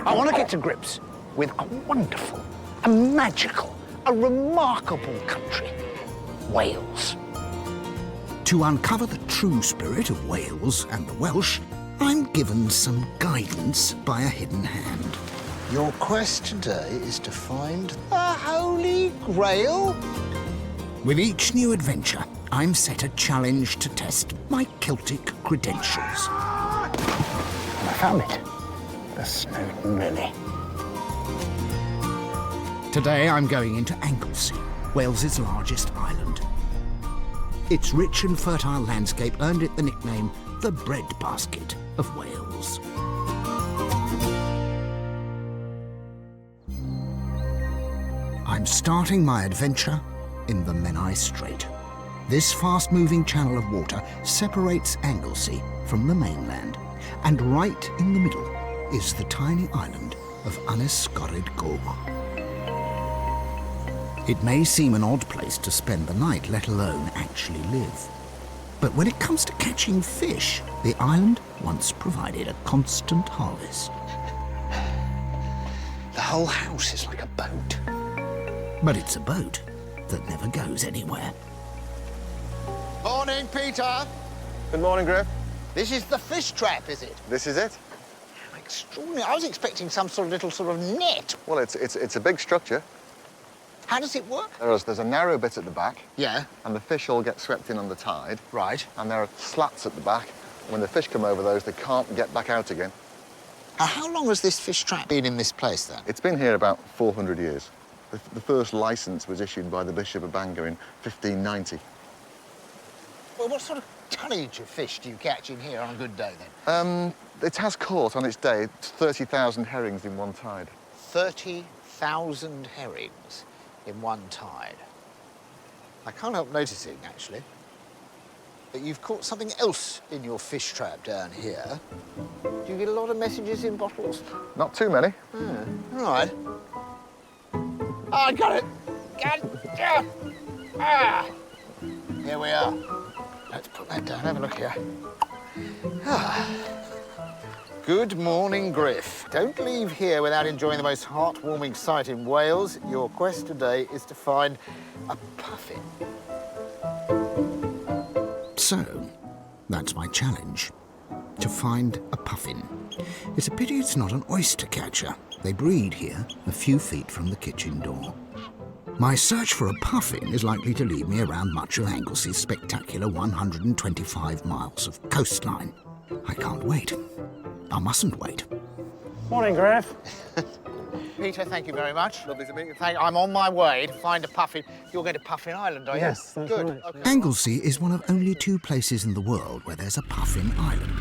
I want to get to grips with a wonderful, a magical, a remarkable country, Wales. To uncover the true spirit of Wales and the Welsh, I'm given some guidance by a hidden hand. Your quest today is to find the Holy Grail? With each new adventure, I'm set a challenge to test my Celtic credentials. And I found it. The Snowdon, really. Today I'm going into Anglesey, Wales's largest island. Its rich and fertile landscape earned it the nickname the breadbasket of Wales. I'm starting my adventure in the Menai Strait. This fast-moving channel of water separates Anglesey from the mainland, and right in the middle is the tiny island of Gower. It may seem an odd place to spend the night, let alone actually live. But when it comes to catching fish, the island once provided a constant harvest. The whole house is like a boat. But it's a boat that never goes anywhere. Morning, Peter. Good morning, Griff. This is the fish trap, is it? This is it. Extraordinary. I was expecting some sort of little net. Well, it's a big structure. How does it work? There's a narrow bit at the back. Yeah. And the fish all get swept in on the tide. Right. And there are slats at the back. When the fish come over those, they can't get back out again. How long has this fish trap been in this place, then? It's been here about 400 years. The first licence was issued by the Bishop of Bangor in 1590. Well, what sort of tonnage of fish do you catch in here on a good day, then? It has caught on its day 30,000 herrings in one tide. 30,000 herrings in one tide. I can't help noticing, actually, that you've caught something else in your fish trap down here. Do you get a lot of messages in bottles? Not too many. All right. Oh, I got it. Got it. Yeah. Ah. Here we are. Let's put that down. Have a look here. Ah. Good morning, Griff. Don't leave here without enjoying the most heartwarming sight in Wales. Your quest today is to find a puffin. So, that's my challenge. To find a puffin. It's a pity it's not an oyster catcher. They breed here, a few feet from the kitchen door. My search for a puffin is likely to lead me around much of Anglesey's spectacular 125 miles of coastline. I can't wait. I mustn't wait. Morning, Griff. Peter, thank you very much. Lovely to meet you. I'm on my way to find a puffin. You're going to Puffin Island, are you? Yes, that's Good. right. Okay. Anglesey is one of only 2 places in the world where there's a puffin island.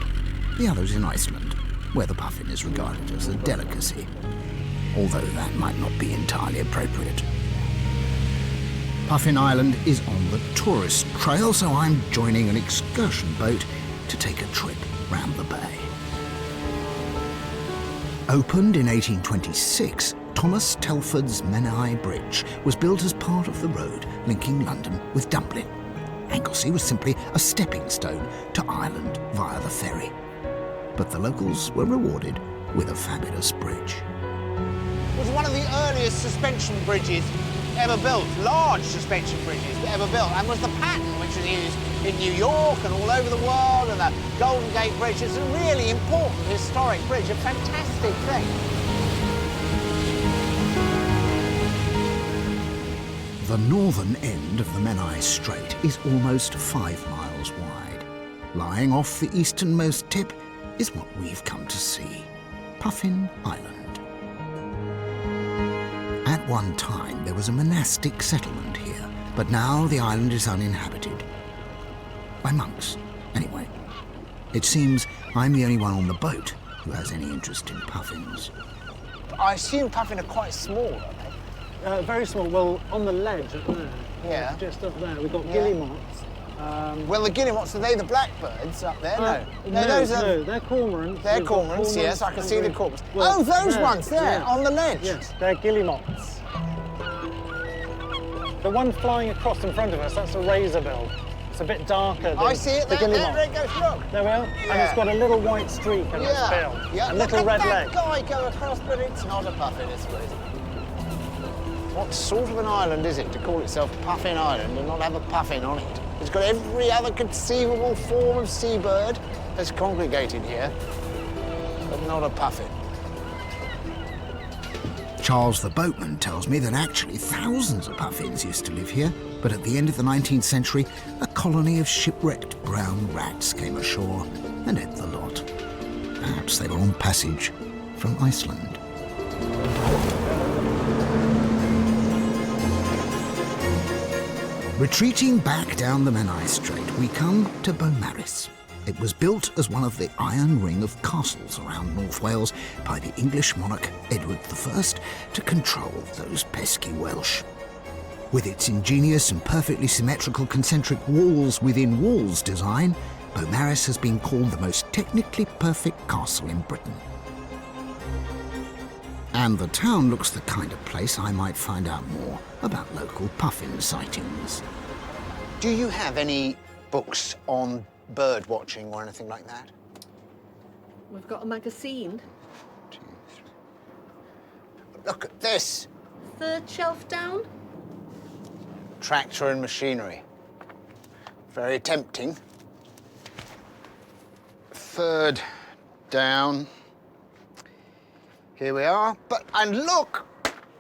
The other's in Iceland, where the puffin is regarded as a delicacy. Although that might not be entirely appropriate. Puffin Island is on the tourist trail, so I'm joining an excursion boat to take a trip round the bay. Opened in 1826, Thomas Telford's Menai Bridge was built as part of the road linking London with Dublin. Anglesey was simply a stepping stone to Ireland via the ferry. But the locals were rewarded with a fabulous bridge. It was one of the earliest suspension bridges ever built, large suspension bridges ever built, and was the pattern which was used in New York and all over the world, and the Golden Gate Bridge. It's a really important historic bridge, a fantastic thing. The northern end of the Menai Strait is almost 5 miles wide. Lying off the easternmost tip is what we've come to see, Puffin Island. At one time, there was a monastic settlement here, but now the island is uninhabited. By monks, anyway. It seems I'm the only one on the boat who has any interest in puffins. I assume puffin are quite small, are they? Very small. Well, on the ledge up there. Yeah. Just up there, we've got guillemots. Well, the guillemots, are they the blackbirds up there? No, they're cormorants. They're cormorants, yes, I can see the cormorants. Well, oh, those ones there, on the ledge. Yes, they're guillemots. The one flying across in front of us, that's a razorbill. It's a bit darker than I see it, the guillemot. there it goes, look. There we are. Yeah. And it's got a little white streak on its bill. Yeah, a look little at red that leg. guy go across, but it's not a puffin, is it? What sort of an island is it to call itself Puffin Island and not have a puffin on it? It's got every other conceivable form of seabird that's congregated here, but not a puffin. Charles the boatman tells me that actually thousands of puffins used to live here, but at the end of the 19th century, a colony of shipwrecked brown rats came ashore and ate the lot. Perhaps they were on passage from Iceland. Retreating back down the Menai Strait, we come to Beaumaris. It was built as one of the iron ring of castles around North Wales by the English monarch Edward I to control those pesky Welsh. With its ingenious and perfectly symmetrical concentric walls within walls design, Beaumaris has been called the most technically perfect castle in Britain. And the town looks the kind of place I might find out more about local puffin sightings. Do you have any books on bird watching or anything like that? We've got a magazine. Look at this. Third shelf down. Tractor and machinery. Very tempting. Third down. Here we are. And look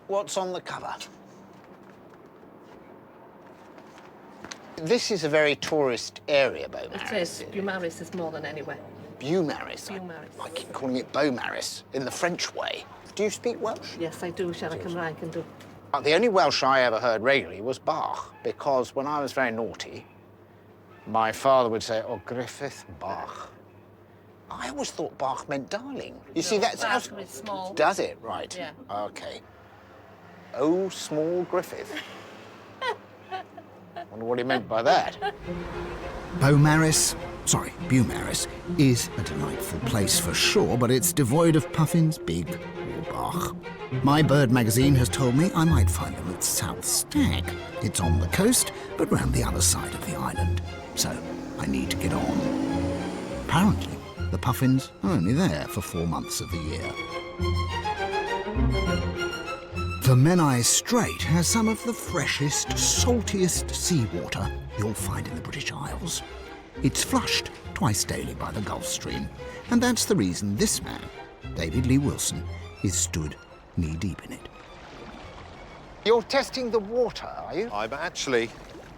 what's on the cover. This is a very tourist area, Beaumaris. It is. Beaumaris is more than anywhere. Beaumaris? Beaumaris. I keep calling it Beaumaris in the French way. Do you speak Welsh? Yes, I do. Siarad Cymraeg and do. The only Welsh I ever heard regularly was Bach, because when I was very naughty, my father would say, "Oh, Griffith Bach." I always thought Bach meant darling. You see, that's how... Bach is small. Does it? Right. Yeah. OK. Oh, small Griffith. Wonder what he meant by that. Beaumaris is a delightful place for sure, but it's devoid of puffins, big or Bach. My bird magazine has told me I might find them at South Stag. It's on the coast, but round the other side of the island. So I need to get on. Apparently, the puffins are only there for 4 months of the year. The Menai Strait has some of the freshest, saltiest seawater you'll find in the British Isles. It's flushed twice daily by the Gulf Stream, and that's the reason this man, David Lee Wilson, is stood knee-deep in it. You're testing the water, are you? I'm actually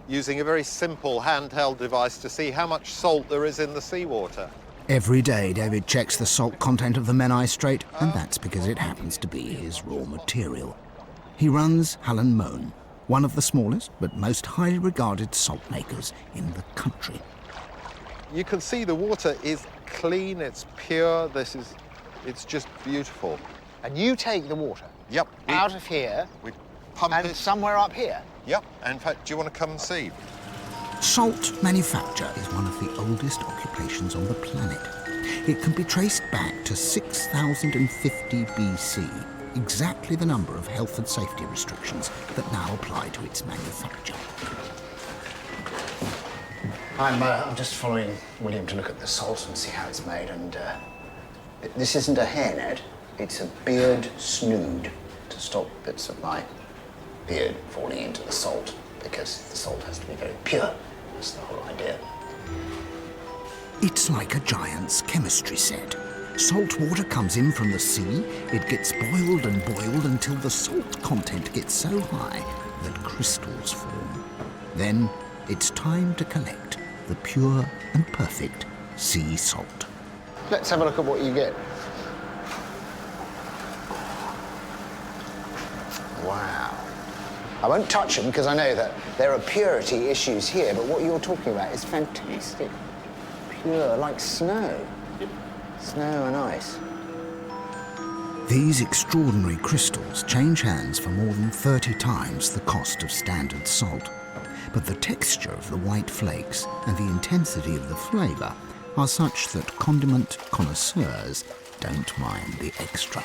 using a very simple handheld device to see how much salt there is in the seawater. Every day, David checks the salt content of the Menai Strait, and that's because it happens to be his raw material. He runs Hallen Moan, one of the smallest but most highly regarded salt makers in the country. You can see the water is clean, it's pure, it's just beautiful. And you take the water? Yep. Out of here? We pump and it somewhere up here? Yep. And in fact, do you want to come and see? Salt manufacture is one of the oldest occupations on the planet. It can be traced back to 6050 BC, exactly the number of health and safety restrictions that now apply to its manufacture. I'm just following William to look at the salt and see how it's made, and this isn't a hairnet, it's a beard snood to stop bits of my beard falling into the salt, because the salt has to be very pure. That's the whole idea. It's like a giant's chemistry set. Salt water comes in from the sea, it gets boiled and boiled until the salt content gets so high that crystals form. Then it's time to collect the pure and perfect sea salt. Let's have a look at what you get. Wow. I won't touch them because I know that there are purity issues here, but what you're talking about is fantastic. Pure, like snow. Snow and ice. These extraordinary crystals change hands for more than 30 times the cost of standard salt. But the texture of the white flakes and the intensity of the flavour are such that condiment connoisseurs don't mind the extra.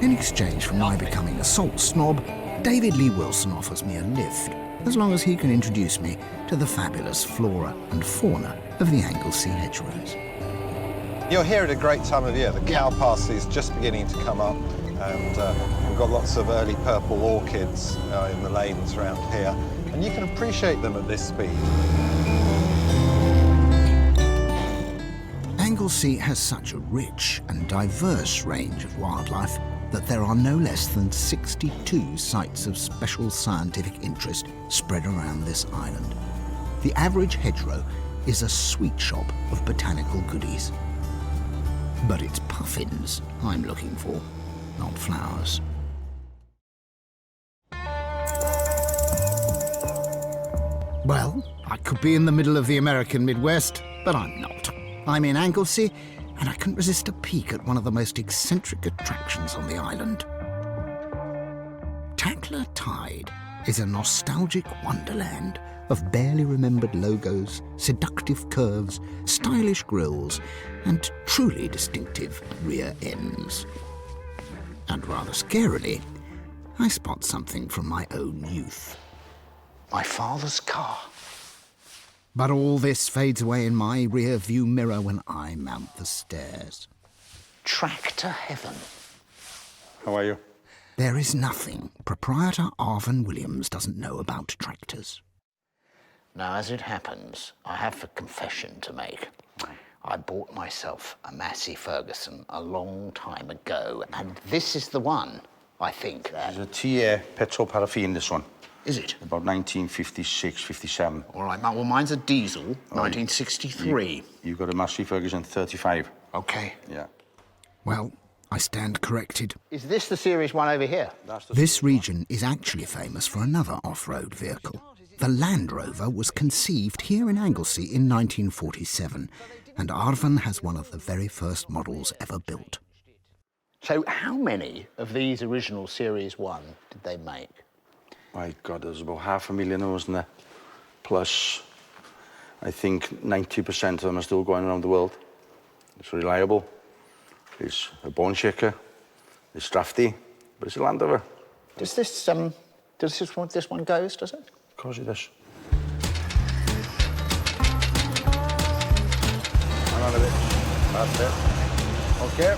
In exchange for my becoming a salt snob, David Lee Wilson offers me a lift, as long as he can introduce me to the fabulous flora and fauna of the Anglesey hedgerows. You're here at a great time of year. The cow parsley is just beginning to come up, and we've got lots of early purple orchids in the lanes around here, and you can appreciate them at this speed. Anglesey has such a rich and diverse range of wildlife that there are no less than 62 sites of special scientific interest spread around this island. The average hedgerow is a sweet shop of botanical goodies. But it's puffins I'm looking for, not flowers. Well, I could be in the middle of the American Midwest, but I'm not. I'm in Anglesey, and I couldn't resist a peek at one of the most eccentric attractions on the island. Tackler Tide is a nostalgic wonderland of barely remembered logos, seductive curves, stylish grills, and truly distinctive rear ends. And rather scarily, I spot something from my own youth. My father's car. But all this fades away in my rear view mirror when I mount the stairs. Tractor heaven. How are you? There is nothing proprietor Arvin Williams doesn't know about tractors. Now, as it happens, I have a confession to make. I bought myself a Massey Ferguson a long time ago, and this is the one, I think. It's a TA petrol paraffin, this one. Is it? About 1956, 57. All right, well, mine's a diesel, 1963. You've got a Massey Ferguson 35. OK. Yeah. Well, I stand corrected. Is this the Series 1 over here? This region is actually famous for another off-road vehicle. The Land Rover was conceived here in Anglesey in 1947, and Arvin has one of the very first models ever built. So how many of these original Series 1 did they make? My God, there's about 500,000, wasn't there? Plus, I think 90% of them are still going around the world. It's reliable. It's a bone shaker. It's drafty, but it's a Land Rover. Does this one goes, does it? Of course it does. Hang on a bit. That's it. OK.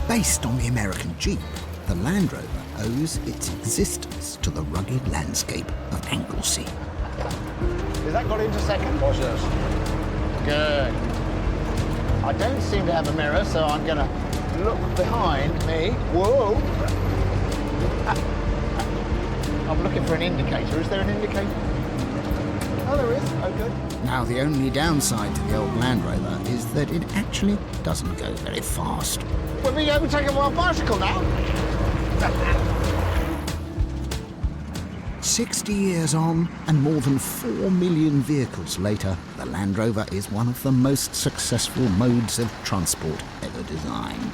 Based on the American Jeep, the Land Rover owes its existence to the rugged landscape of Anglesey. Has that got into second? Of course it does. Good. I don't seem to have a mirror, so I'm going to look behind me. Whoa! I'm looking for an indicator. Is there an indicator? Oh, there is. Oh, good. Now, the only downside to the old Land Rover is that it actually doesn't go very fast. We'll be overtaken by a bicycle now. 60 years on, and more than 4 million vehicles later, the Land Rover is one of the most successful modes of transport ever designed.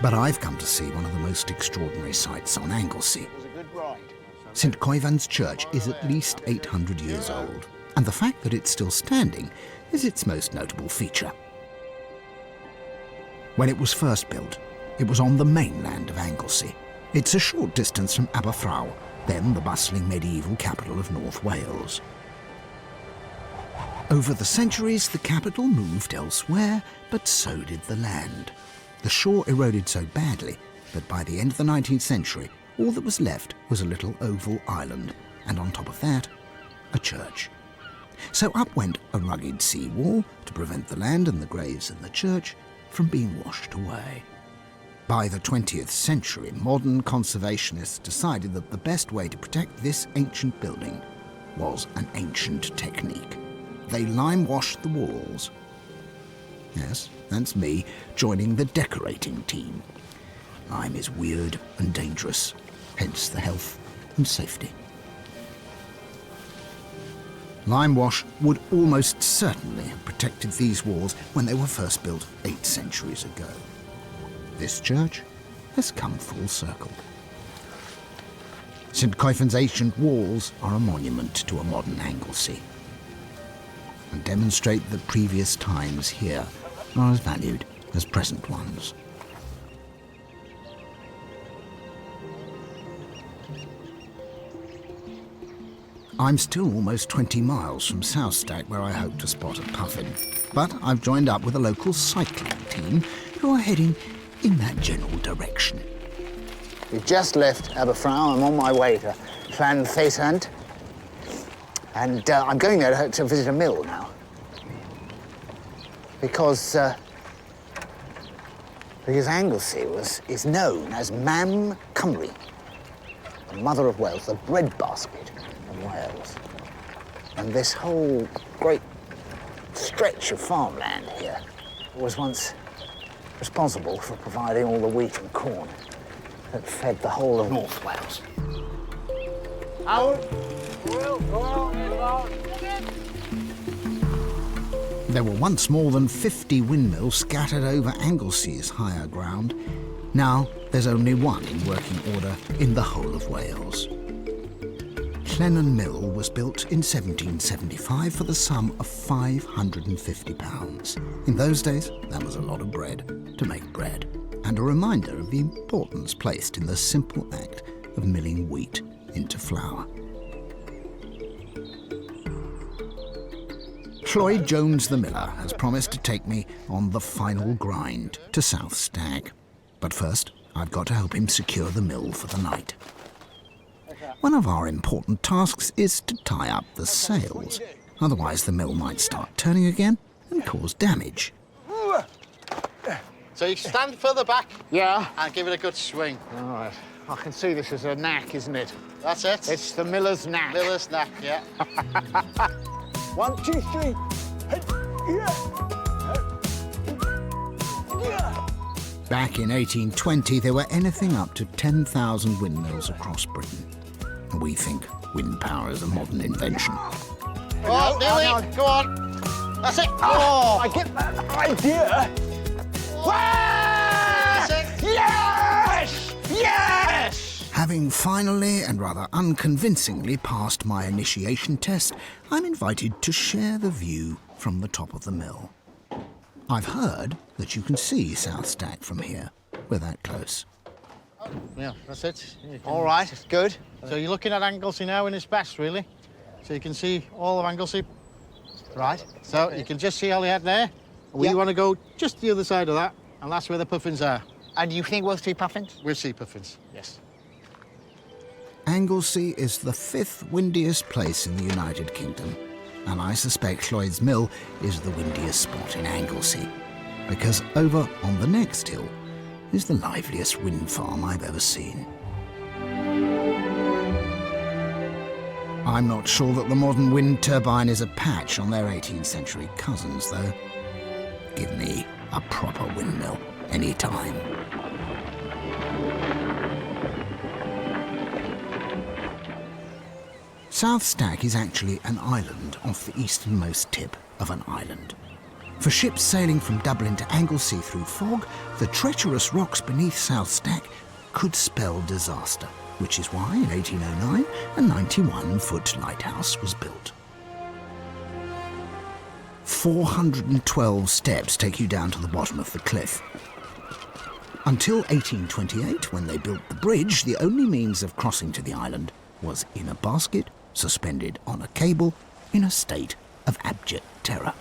But I've come to see one of the most extraordinary sights on Anglesey. St Coivan's Church is at least 800 years old, and the fact that it's still standing is its most notable feature. When it was first built, it was on the mainland of Anglesey. It's a short distance from Aberfraw, then the bustling medieval capital of North Wales. Over the centuries, the capital moved elsewhere, but so did the land. The shore eroded so badly that by the end of the 19th century, all that was left was a little oval island, and on top of that, a church. So up went a rugged sea wall to prevent the land and the graves in the church from being washed away. By the 20th century, modern conservationists decided that the best way to protect this ancient building was an ancient technique. They lime-washed the walls. Yes, that's me joining the decorating team. Lime is weird and dangerous, hence the health and safety. Lime wash would almost certainly have protected these walls when they were first built 8 centuries ago. This church has come full circle. St Coifan's ancient walls are a monument to a modern Anglesey and demonstrate that previous times here are as valued as present ones. I'm still almost 20 miles from Southstack, where I hope to spot a puffin, but I've joined up with a local cycling team who are heading in that general direction. We've just left Aberfraw. I'm on my way to Llanfeusant, and I'm going there to visit a mill now, because Anglesey is known as Mam Cymru, the mother of Wales, the breadbasket of Wales. And this whole great stretch of farmland here was once responsible for providing all the wheat and corn that fed the whole of North Wales. There were once more than 50 windmills scattered over Anglesea's higher ground. Now there's only one in working order in the whole of Wales. Llennon Mill was built in 1775 for the sum of £550. In those days, that was a lot of bread to make bread, and a reminder of the importance placed in the simple act of milling wheat into flour. Floyd Jones the miller has promised to take me on the final grind to South Stag. But first, I've got to help him secure the mill for the night. One of our important tasks is to tie up the sails. Otherwise, the mill might start turning again and cause damage. So you stand further back. Yeah. And give it a good swing. All right. I can see this is a knack, isn't it? That's it. It's the miller's knack. Miller's knack, yeah. 1, 2, 3. Back in 1820, there were anything up to 10,000 windmills across Britain. We think wind power is a modern invention. Oh, nearly. Go on. That's it. Oh, I get that idea. That's it. Yes! Yes! Having finally and rather unconvincingly passed my initiation test, I'm invited to share the view from the top of the mill. I've heard that you can see South Stag from here. We're that close. Yeah, that's it. All right, good. So you're looking at Anglesey now in its best, really. So you can see all of Anglesey. Right. So you can just see Holyhead there. We want to go just the other side of that, and that's where the puffins are. And you think we'll see puffins? We'll see puffins, yes. Anglesey is the 5th windiest place in the United Kingdom, and I suspect Lloyd's Mill is the windiest spot in Anglesey, because over on the next hill is the liveliest wind farm I've ever seen. I'm not sure that the modern wind turbine is a patch on their 18th century cousins, though. Give me a proper windmill any time. South Stag is actually an island off the easternmost tip of an island. For ships sailing from Dublin to Anglesey through fog, the treacherous rocks beneath South Stag could spell disaster, which is why in 1809 a 91-foot lighthouse was built. 412 steps take you down to the bottom of the cliff. Until 1828, when they built the bridge, the only means of crossing to the island was in a basket suspended on a cable in a state of abject terror.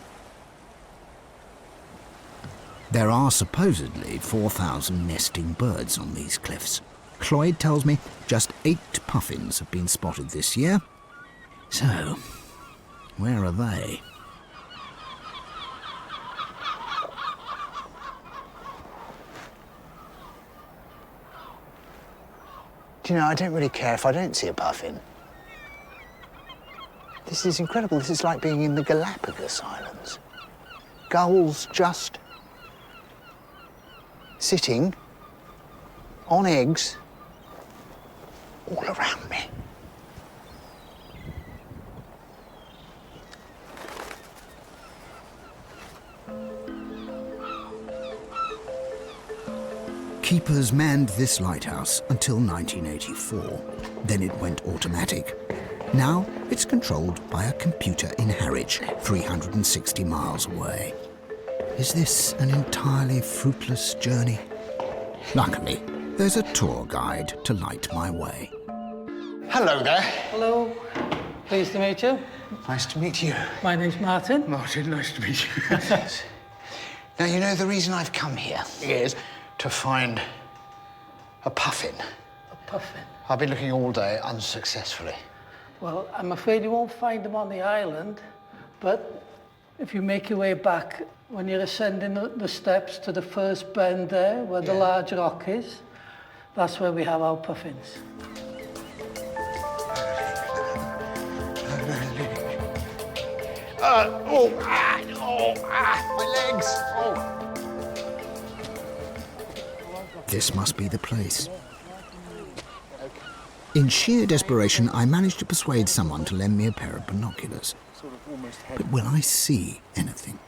There are supposedly 4,000 nesting birds on these cliffs. Cloyd tells me just 8 puffins have been spotted this year. So, where are they? Do you know, I don't really care if I don't see a puffin. This is incredible. This is like being in the Galapagos Islands. Gulls just sitting on eggs all around me. Keepers manned this lighthouse until 1984. Then it went automatic. Now it's controlled by a computer in Harwich, 360 miles away. Is this an entirely fruitless journey? Luckily, there's a tour guide to light my way. Hello there. Hello. Pleased to meet you. Nice to meet you. My name's Martin. Martin, nice to meet you. Now, you know, the reason I've come here is to find a puffin. A puffin? I've been looking all day unsuccessfully. Well, I'm afraid you won't find them on the island, but if you make your way back, when you're ascending the steps to the first bend there, where the large rock is, that's where we have our puffins. My legs. Oh. This must be the place. In sheer desperation, I managed to persuade someone to lend me a pair of binoculars. But will I see anything?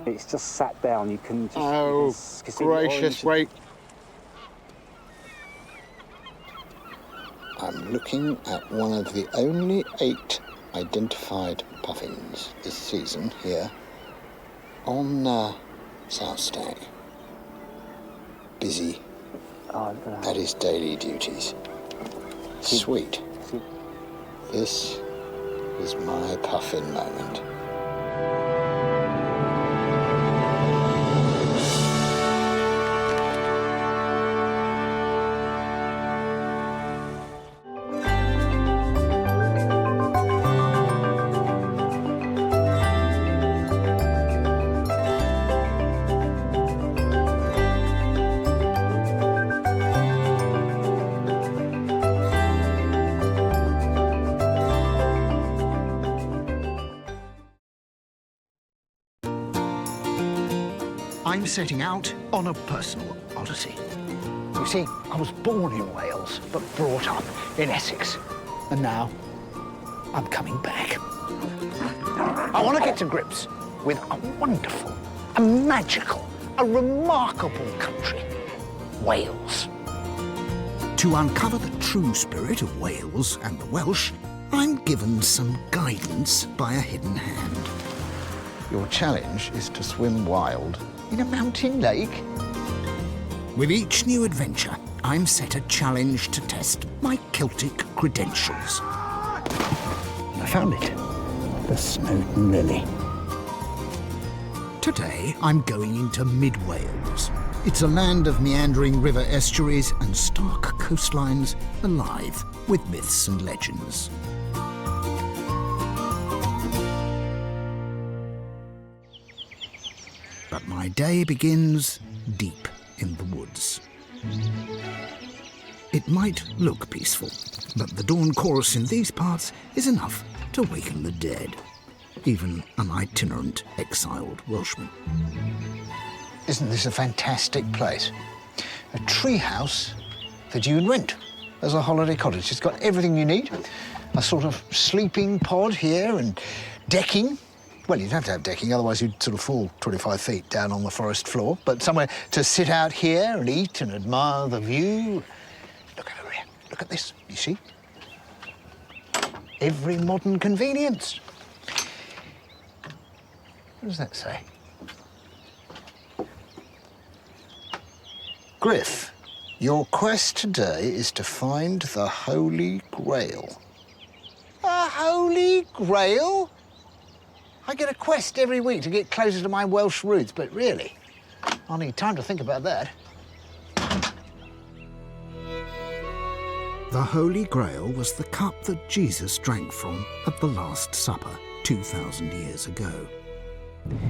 It's just sat down. You can just... Oh, gracious, wait. I'm looking at one of the only 8 identified puffins this season here on South Stag. Busy at his daily duties. Sweet. This is my puffin moment. I'm setting out on a personal odyssey. You see, I was born in Wales, but brought up in Essex. And now, I'm coming back. I want to get to grips with a wonderful, a magical, a remarkable country, Wales. To uncover the true spirit of Wales and the Welsh, I'm given some guidance by a hidden hand. Your challenge is to swim wild in a mountain lake. With each new adventure, I'm set a challenge to test my Celtic credentials. I found it. The Snowdon Lily. Today, I'm going into mid-Wales. It's a land of meandering river estuaries and stark coastlines alive with myths and legends. But my day begins deep in the woods. It might look peaceful, but the dawn chorus in these parts is enough to waken the dead, even an itinerant, exiled Welshman. Isn't this a fantastic place? A tree house that you would rent as a holiday cottage. It's got everything you need. A sort of sleeping pod here and decking. Well, you'd have to have decking, otherwise you'd sort of fall 25 feet down on the forest floor. But somewhere to sit out here and eat and admire the view. Look over here. Look at this. You see? Every modern convenience. What does that say? Griff, your quest today is to find the Holy Grail. A Holy Grail? I get a quest every week to get closer to my Welsh roots, but really, I'll need time to think about that. The Holy Grail was the cup that Jesus drank from at the Last Supper 2,000 years ago.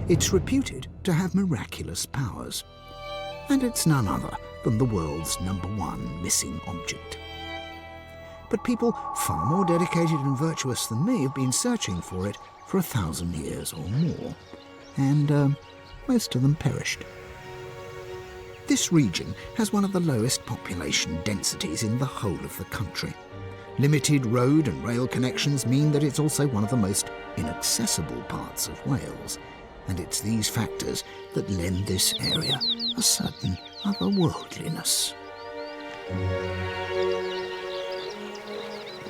It's reputed to have miraculous powers, and it's none other than the world's #1 missing object. But people far more dedicated and virtuous than me have been searching for it for 1,000 years or more, and most of them perished. This region has one of the lowest population densities in the whole of the country. Limited road and rail connections mean that it's also one of the most inaccessible parts of Wales, and it's these factors that lend this area a certain otherworldliness.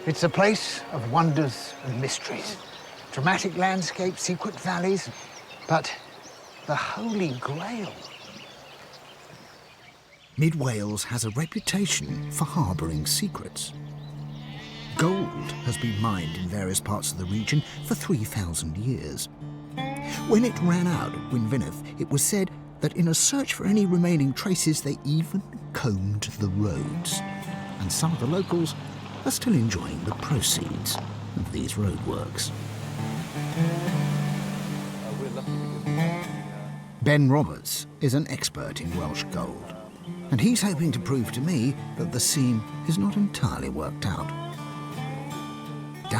It's a place of wonders and mysteries. Dramatic landscapes, secret valleys, but the Holy Grail. Mid-Wales has a reputation for harbouring secrets. Gold has been mined in various parts of the region for 3,000 years. When it ran out at Gwynfineth, it was said that in a search for any remaining traces, they even combed the roads. And some of the locals are still enjoying the proceeds of these roadworks. Ben Roberts is an expert in Welsh gold, and he's hoping to prove to me that the scene is not entirely worked out.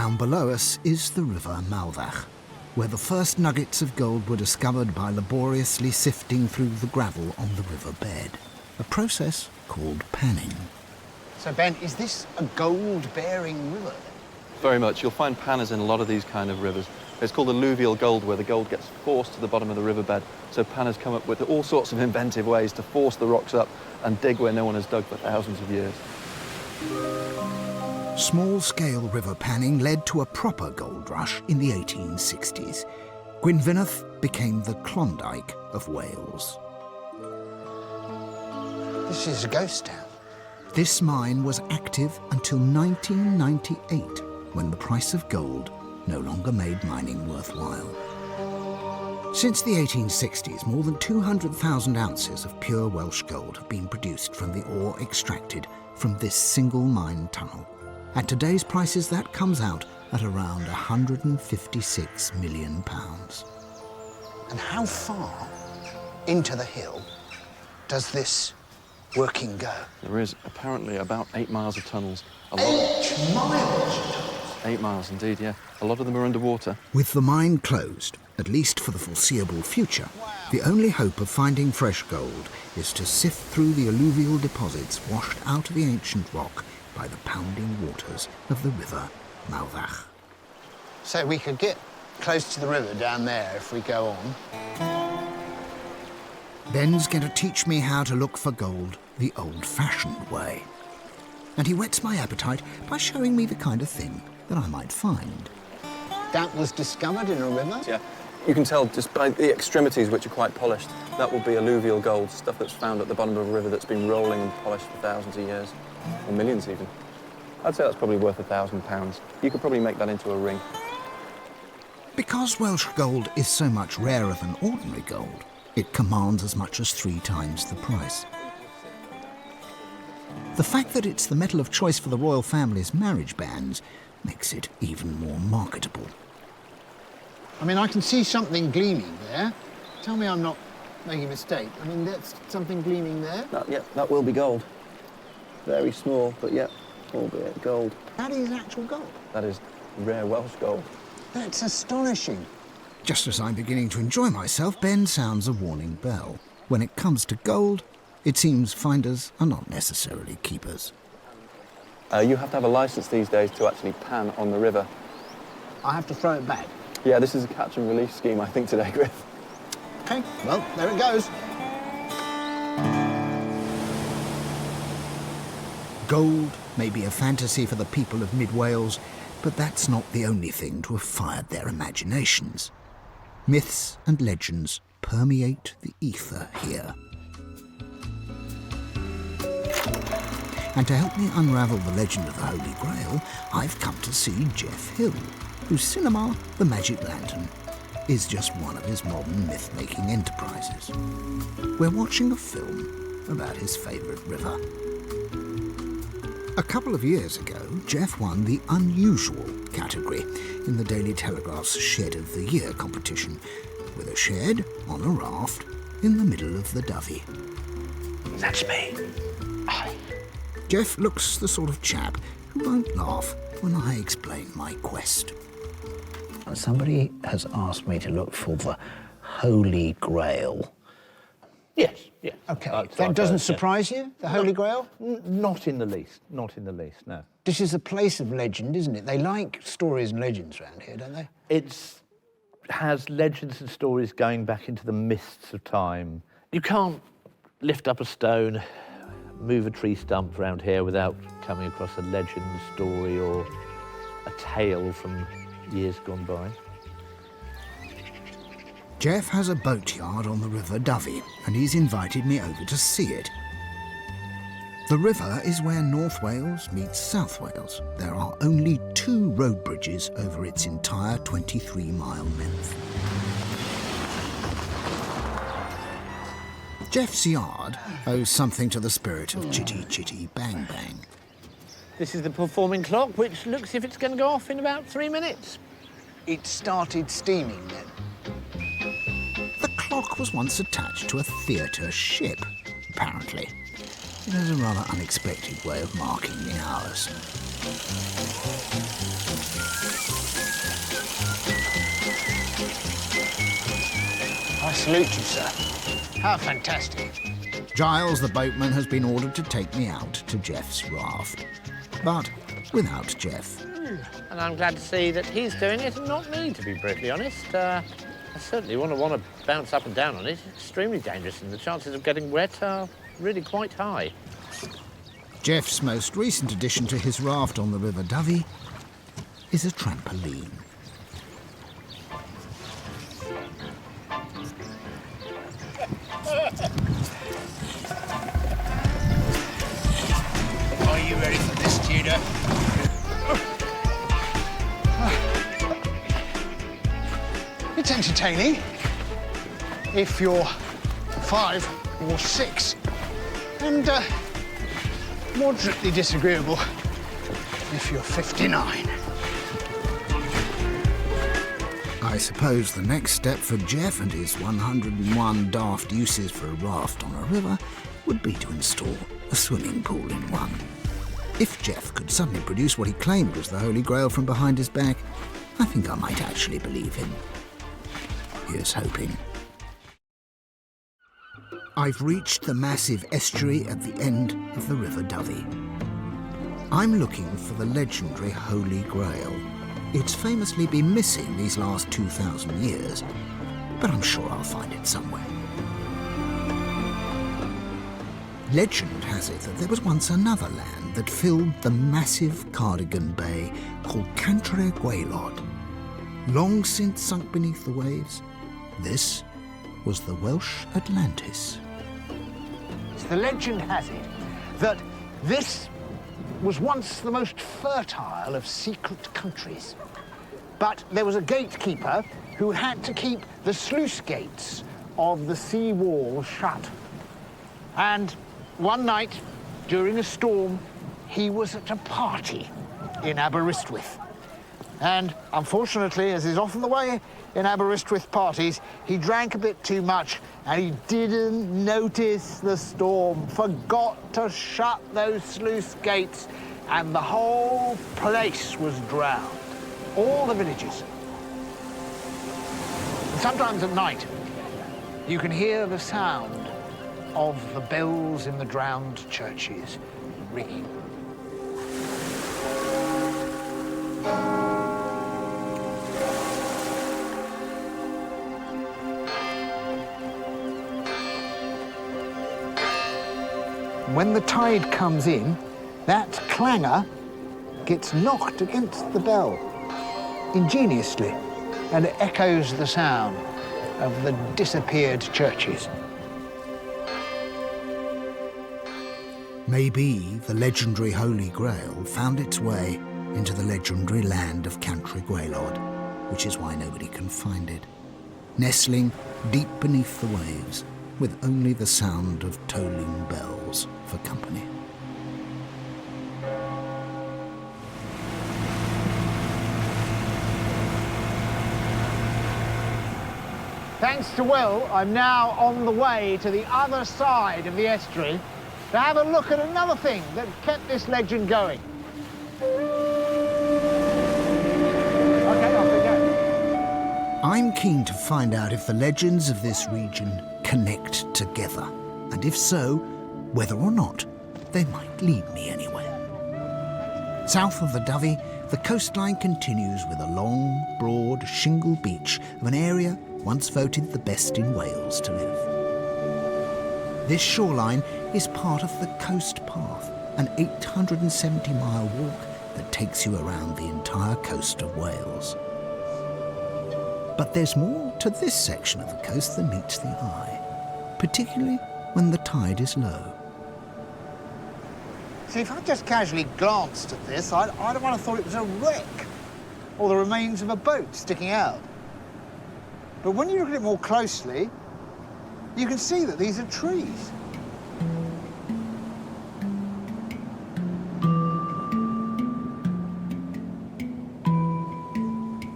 Down below us is the River Malvach, where the first nuggets of gold were discovered by laboriously sifting through the gravel on the riverbed, a process called panning. So, Ben, is this a gold-bearing river? Very much. You'll find panners in a lot of these kind of rivers. It's called alluvial gold, where the gold gets forced to the bottom of the riverbed. So panners come up with all sorts of inventive ways to force the rocks up and dig where no one has dug for thousands of years. Small-scale river panning led to a proper gold rush in the 1860s. Gwynfineth became the Klondike of Wales. This is a ghost town. This mine was active until 1998, when the price of gold no longer made mining worthwhile. Since the 1860s, more than 200,000 ounces of pure Welsh gold have been produced from the ore extracted from this single mine tunnel. At today's prices, that comes out at around £156 million. And how far into the hill does this working go? There is apparently about 8 miles of tunnels. 8 miles? 8 miles, indeed, yeah. A lot of them are underwater. With the mine closed, at least for the foreseeable future, the only hope of finding fresh gold is to sift through the alluvial deposits washed out of the ancient rock by the pounding waters of the River Malvach. So we could get close to the river down there if we go on. Ben's going to teach me how to look for gold the old-fashioned way. And he whets my appetite by showing me the kind of thing that I might find. That was discovered in a river? Yeah. You can tell just by the extremities, which are quite polished. That will be alluvial gold, stuff that's found at the bottom of a river that's been rolling and polished for thousands of years, or millions even. I'd say that's probably worth £1,000. You could probably make that into a ring. Because Welsh gold is so much rarer than ordinary gold, it commands as much as 3 times the price. The fact that it's the metal of choice for the royal family's marriage bands makes it even more marketable. I mean, I can see something gleaming there. Tell me I'm not making a mistake. I mean, that's something gleaming there. That will be gold. Very small, but yeah, albeit gold. That is actual gold. That is rare Welsh gold. That's astonishing. Just as I'm beginning to enjoy myself, Ben sounds a warning bell. When it comes to gold, it seems finders are not necessarily keepers. You have to have a licence these days to actually pan on the river. I have to throw it back? Yeah, this is a catch and release scheme, I think, today, Griff. OK, well, there it goes. Gold may be a fantasy for the people of mid-Wales, but that's not the only thing to have fired their imaginations. Myths and legends permeate the ether here. And to help me unravel the legend of the Holy Grail, I've come to see Jeff Hill, whose cinema, The Magic Lantern, is just one of his modern myth-making enterprises. We're watching a film about his favourite river. A couple of years ago, Jeff won the unusual category in the Daily Telegraph's Shed of the Year competition, with a shed on a raft in the middle of the Dovey. That's me. Jeff looks the sort of chap who won't laugh when I explain my quest. Somebody has asked me to look for the Holy Grail. Yes, yes. OK, That's that right, doesn't yeah. surprise you, the Holy Grail? Not in the least, not in the least, no. This is a place of legend, isn't it? They like stories and legends around here, don't they? It has legends and stories going back into the mists of time. You can't lift up a stone, move a tree stump around here without coming across a legend, story, or a tale from years gone by. Jeff has a boatyard on the River Dovey, and he's invited me over to see it. The river is where North Wales meets South Wales. There are only 2 road bridges over its entire 23-mile length. Jeff's yard owes something to the spirit of Chitty Chitty Bang Bang. This is the performing clock, which looks as if it's going to go off in about 3 minutes. It started steaming then? The clock was once attached to a theatre ship, apparently. It has a rather unexpected way of marking the hours. I salute you, sir. How fantastic. Giles, the boatman, has been ordered to take me out to Jeff's raft. But without Jeff. And I'm glad to see that he's doing it and not me, to be brutally honest. I certainly want to bounce up and down on it. It's extremely dangerous, and the chances of getting wet are really quite high. Jeff's most recent addition to his raft on the River Dovey is a trampoline. Are you ready for this, Tudor? It's entertaining if you're 5 or 6, and moderately disagreeable if you're 59. I suppose the next step for Jeff and his 101 daft uses for a raft on a river would be to install a swimming pool in one. If Jeff could suddenly produce what he claimed was the Holy Grail from behind his back, I think I might actually believe him. Here's hoping. I've reached the massive estuary at the end of the River Dovey. I'm looking for the legendary Holy Grail. It's famously been missing these last 2,000 years, but I'm sure I'll find it somewhere. Legend has it that there was once another land that filled the massive Cardigan Bay called Cantre Gwaelod. Long since sunk beneath the waves, this was the Welsh Atlantis. The legend has it that this was once the most fertile of secret countries. But there was a gatekeeper who had to keep the sluice gates of the sea wall shut. And one night, during a storm, he was at a party in Aberystwyth. And unfortunately, as is often the way in Aberystwyth parties, he drank a bit too much and he didn't notice the storm, forgot to shut those sluice gates, and the whole place was drowned. All the villages. And sometimes at night, you can hear the sound of the bells in the drowned churches ringing. When the tide comes in, that clangor gets knocked against the bell ingeniously, and it echoes the sound of the disappeared churches. Maybe the legendary Holy Grail found its way into the legendary land of Cantre Gwaelod, which is why nobody can find it. Nestling deep beneath the waves, with only the sound of tolling bells for company. Thanks to Will, I'm now on the way to the other side of the estuary to have a look at another thing that kept this legend going. Okay, off we go. I'm keen to find out if the legends of this region connect together, and if so, whether or not they might lead me anywhere. South of the Dovey, the coastline continues with a long, broad, shingle beach of an area once voted the best in Wales to live. This shoreline is part of the Coast Path, an 870-mile walk that takes you around the entire coast of Wales. But there's more to this section of the coast than meets the eye, particularly when the tide is low. See, if I just casually glanced at this, I'd have thought it was a wreck or the remains of a boat sticking out. But when you look at it more closely, you can see that these are trees.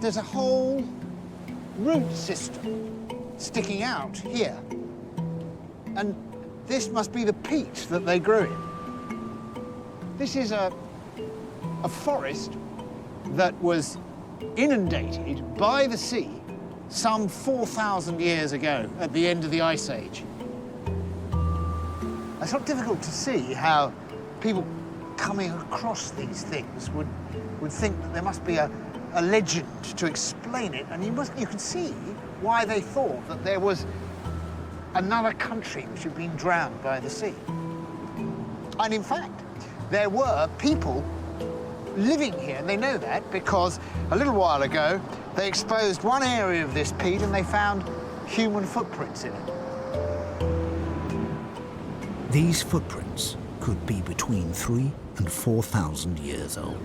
There's a whole root system sticking out here. And this must be the peat that they grew in. This is a a forest that was inundated by the sea some 4,000 years ago at the end of the Ice Age. It's not difficult to see how people coming across these things would think that there must be a legend to explain it, and you can see why they thought that there was another country which had been drowned by the sea. And in fact, there were people living here, and they know that because a little while ago they exposed one area of this peat and they found human footprints in it. These footprints could be between 3,000 and 4,000 years old.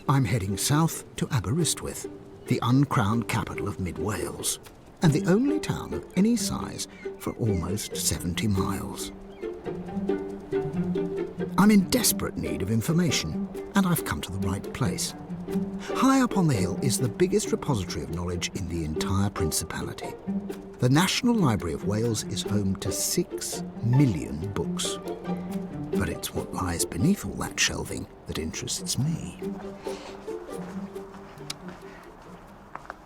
I'm heading south to Aberystwyth, the uncrowned capital of mid-Wales, and the only town of any size for almost 70 miles. I'm in desperate need of information, and I've come to the right place. High up on the hill is the biggest repository of knowledge in the entire Principality. The National Library of Wales is home to 6 million books. But it's what lies beneath all that shelving that interests me.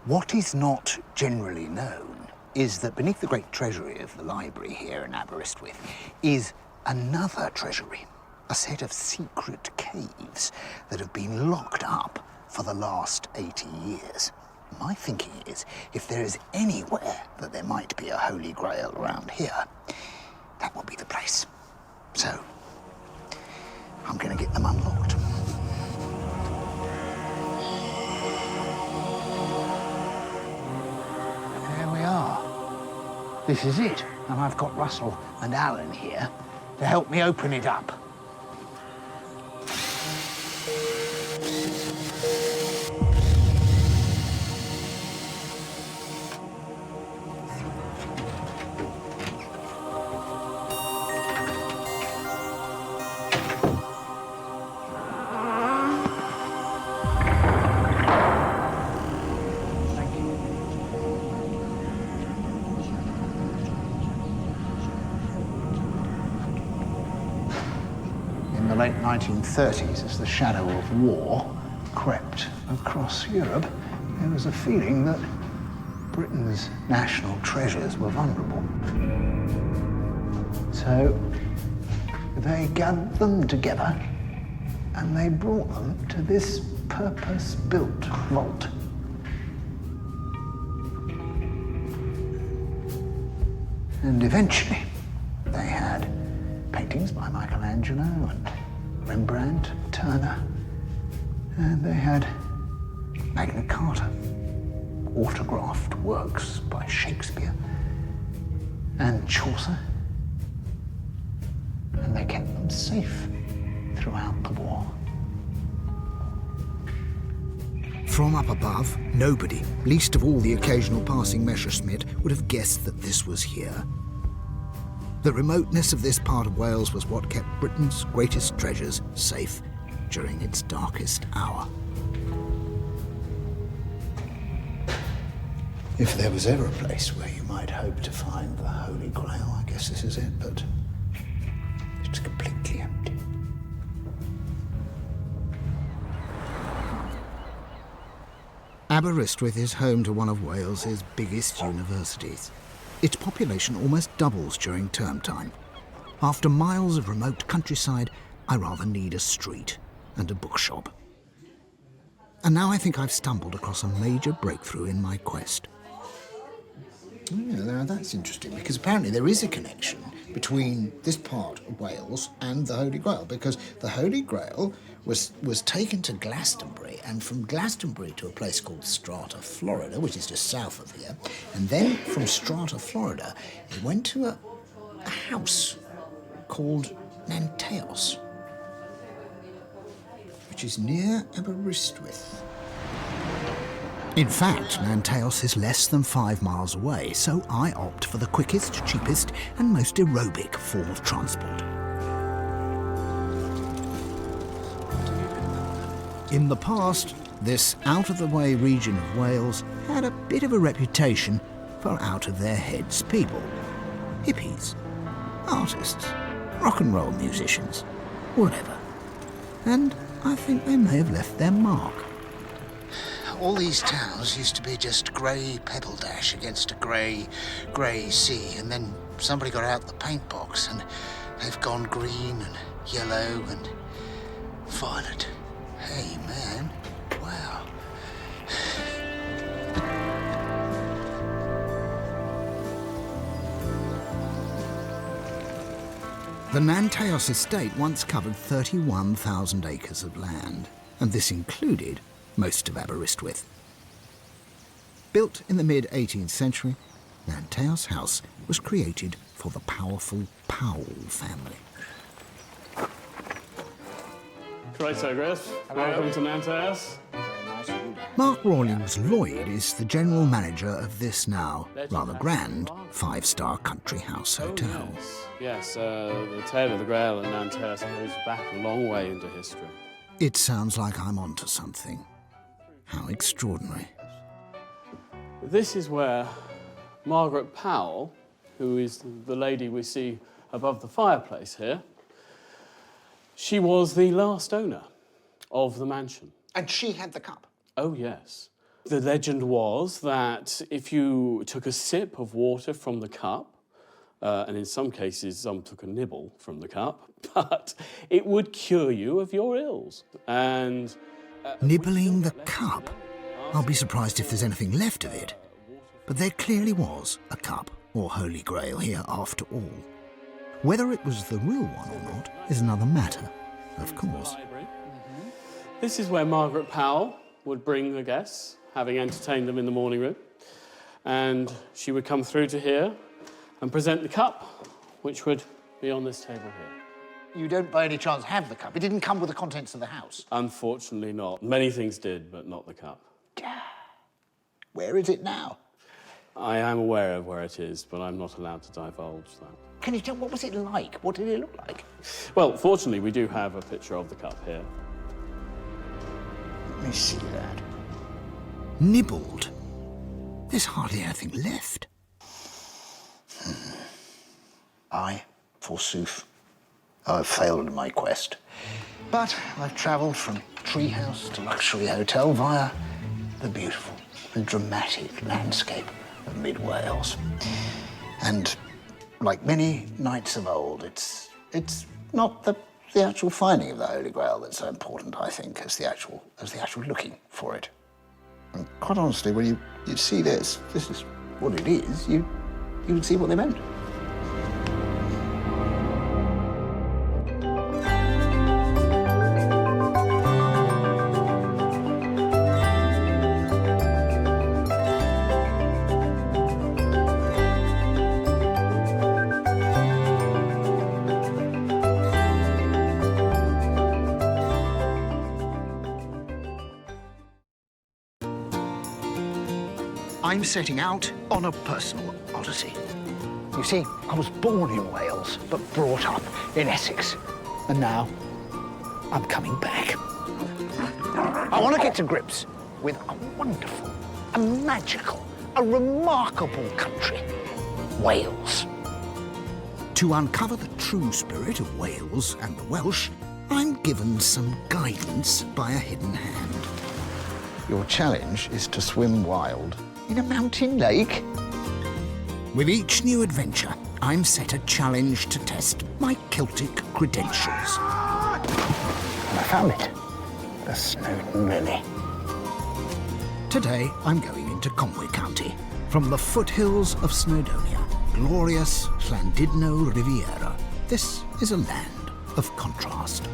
What is not generally known is that beneath the great treasury of the library here in Aberystwyth is another treasury, a set of secret caves that have been locked up for the last 80 years. My thinking is, if there is anywhere that there might be a Holy Grail around here, that will be the place. So, I'm going to get them unlocked. There we are. This is it. And I've got Russell and Alan here to help me open it up. In the late 1930s, as the shadow of war crept across Europe, there was a feeling that Britain's national treasures were vulnerable. So they gathered them together and they brought them to this purpose-built vault. And eventually, they had paintings by Michelangelo and Rembrandt, Turner, and they had Magna Carta, autographed works by Shakespeare and Chaucer, and they kept them safe throughout the war. From up above, nobody, least of all the occasional passing Messerschmitt, would have guessed that this was here. The remoteness of this part of Wales was what kept Britain's greatest treasures safe during its darkest hour. If there was ever a place where you might hope to find the Holy Grail, I guess this is it, but it's completely empty. Aberystwyth is home to one of Wales's biggest universities. Its population almost doubles during term time. After miles of remote countryside, I rather need a street and a bookshop. And now I think I've stumbled across a major breakthrough in my quest. Yeah, now that's interesting, because apparently there is a connection between this part of Wales and the Holy Grail, because the Holy Grail was taken to Glastonbury, and from Glastonbury to a place called Strata, Florida, which is just south of here, and then from Strata, Florida, it went to a house called Nanteos, which is near Aberystwyth. In fact, Nanteos is less than 5 miles away, so I opt for the quickest, cheapest, and most aerobic form of transport. In the past, this out-of-the-way region of Wales had a bit of a reputation for out-of-their-heads people. Hippies, artists, rock and roll musicians. whatever. And I think they may have left their mark. All these towns used to be just grey pebble dash against a grey sea, and then somebody got out the paint box and they've gone green and yellow and violet. Hey, man, wow. The Nanteos estate once covered 31,000 acres of land, and this included most of Aberystwyth. Built in the mid-18th century, Nanteos House was created for the powerful Powell family. Righto, Griff. Welcome to Nanteos. Mark Rawlings-Lloyd is the general manager of this now rather grand five-star country house hotel. Yes, the tale of the Grail at Nanteos goes back a long way into history. It sounds like I'm onto something. How extraordinary. This is where Margaret Powell, who is the lady we see above the fireplace here, she was the last owner of the mansion. And she had the cup? Oh, yes. The legend was that if you took a sip of water from the cup, and in some cases some took a nibble from the cup, but it would cure you of your ills. And nibbling the cup? I'll be surprised if there's anything left of it. But there clearly was a cup, or Holy Grail, here after all. Whether it was the real one or not is another matter, of course. This is where Margaret Powell would bring the guests, having entertained them in the morning room, and she would come through to here and present the cup, which would be on this table here. You don't by any chance have the cup? It didn't come with the contents of the house? Unfortunately not. Many things did, but not the cup. Where is it now? I am aware of where it is, but I'm not allowed to divulge that. Can you tell, what was it like? What did it look like? Well, fortunately, we do have a picture of the cup here. Let me see that. Nibbled? There's hardly anything left. I, forsooth, have failed in my quest. But I've travelled from treehouse to luxury hotel via the beautiful and dramatic landscape of mid-Wales. And like many knights of old, it's not the actual finding of the Holy Grail that's so important, I think, as the actual looking for it. And quite honestly, when you see this is what it is, you can see what they meant. I'm setting out on a personal odyssey. You see, I was born in Wales, but brought up in Essex. And now, I'm coming back. I want to get to grips with a wonderful, a magical, a remarkable country, Wales. To uncover the true spirit of Wales and the Welsh, I'm given some guidance by a hidden hand. Your challenge is to swim wild in a mountain lake. With each new adventure, I'm set a challenge to test my Celtic credentials. And I found it, the Snowdon Lily. Today, I'm going into Conwy County, from the foothills of Snowdonia, glorious Llandudno Riviera. This is a land of contrast.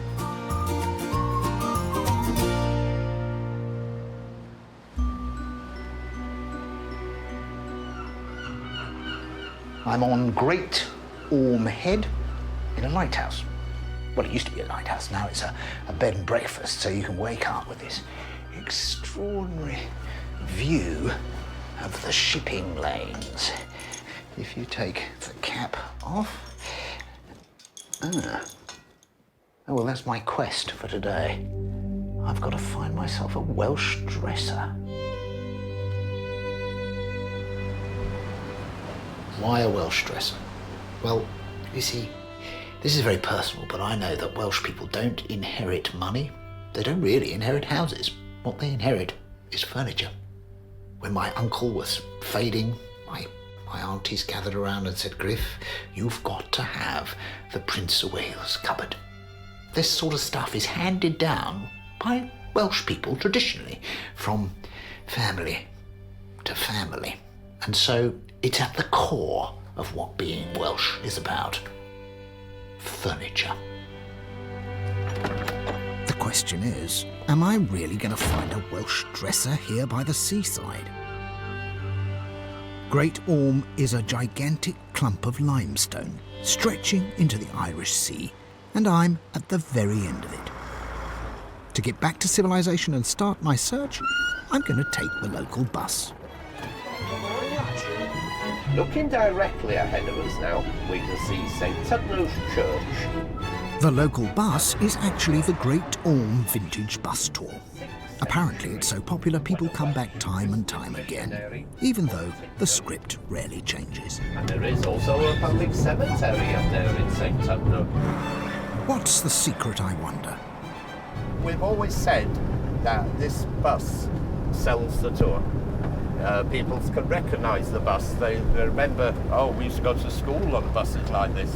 I'm on Great Orme Head in a lighthouse. Well, it used to be a lighthouse, now it's a bed and breakfast, so you can wake up with this extraordinary view of the shipping lanes. If you take the cap off. Oh, well, that's my quest for today. I've got to find myself a Welsh dresser. Why a Welsh dresser? Well, you see, This is very personal, but I know that Welsh people don't inherit money. They don't really inherit houses. What they inherit is furniture. When my uncle was fading, my aunties gathered around and said, Griff, you've got to have the Prince of Wales cupboard. This sort of stuff is handed down by Welsh people traditionally, from family to family. And so it's at the core of what being Welsh is about. Furniture. The question is, am I really going to find a Welsh dresser here by the seaside? Great Orme is a gigantic clump of limestone stretching into the Irish Sea, and I'm at the very end of it. To get back to civilization and start my search, I'm going to take the local bus. Looking directly ahead of us now, we can see St Tudnow's Church. The local bus is actually the Great Orme Vintage Bus Tour. Apparently it's so popular people come back time and time again, even though the script rarely changes. And there is also a public cemetery up there in St Tudnow. What's the secret, I wonder? We've always said that this bus sells the tour. People can recognise the bus. They remember, oh, we used to go to school on buses like this.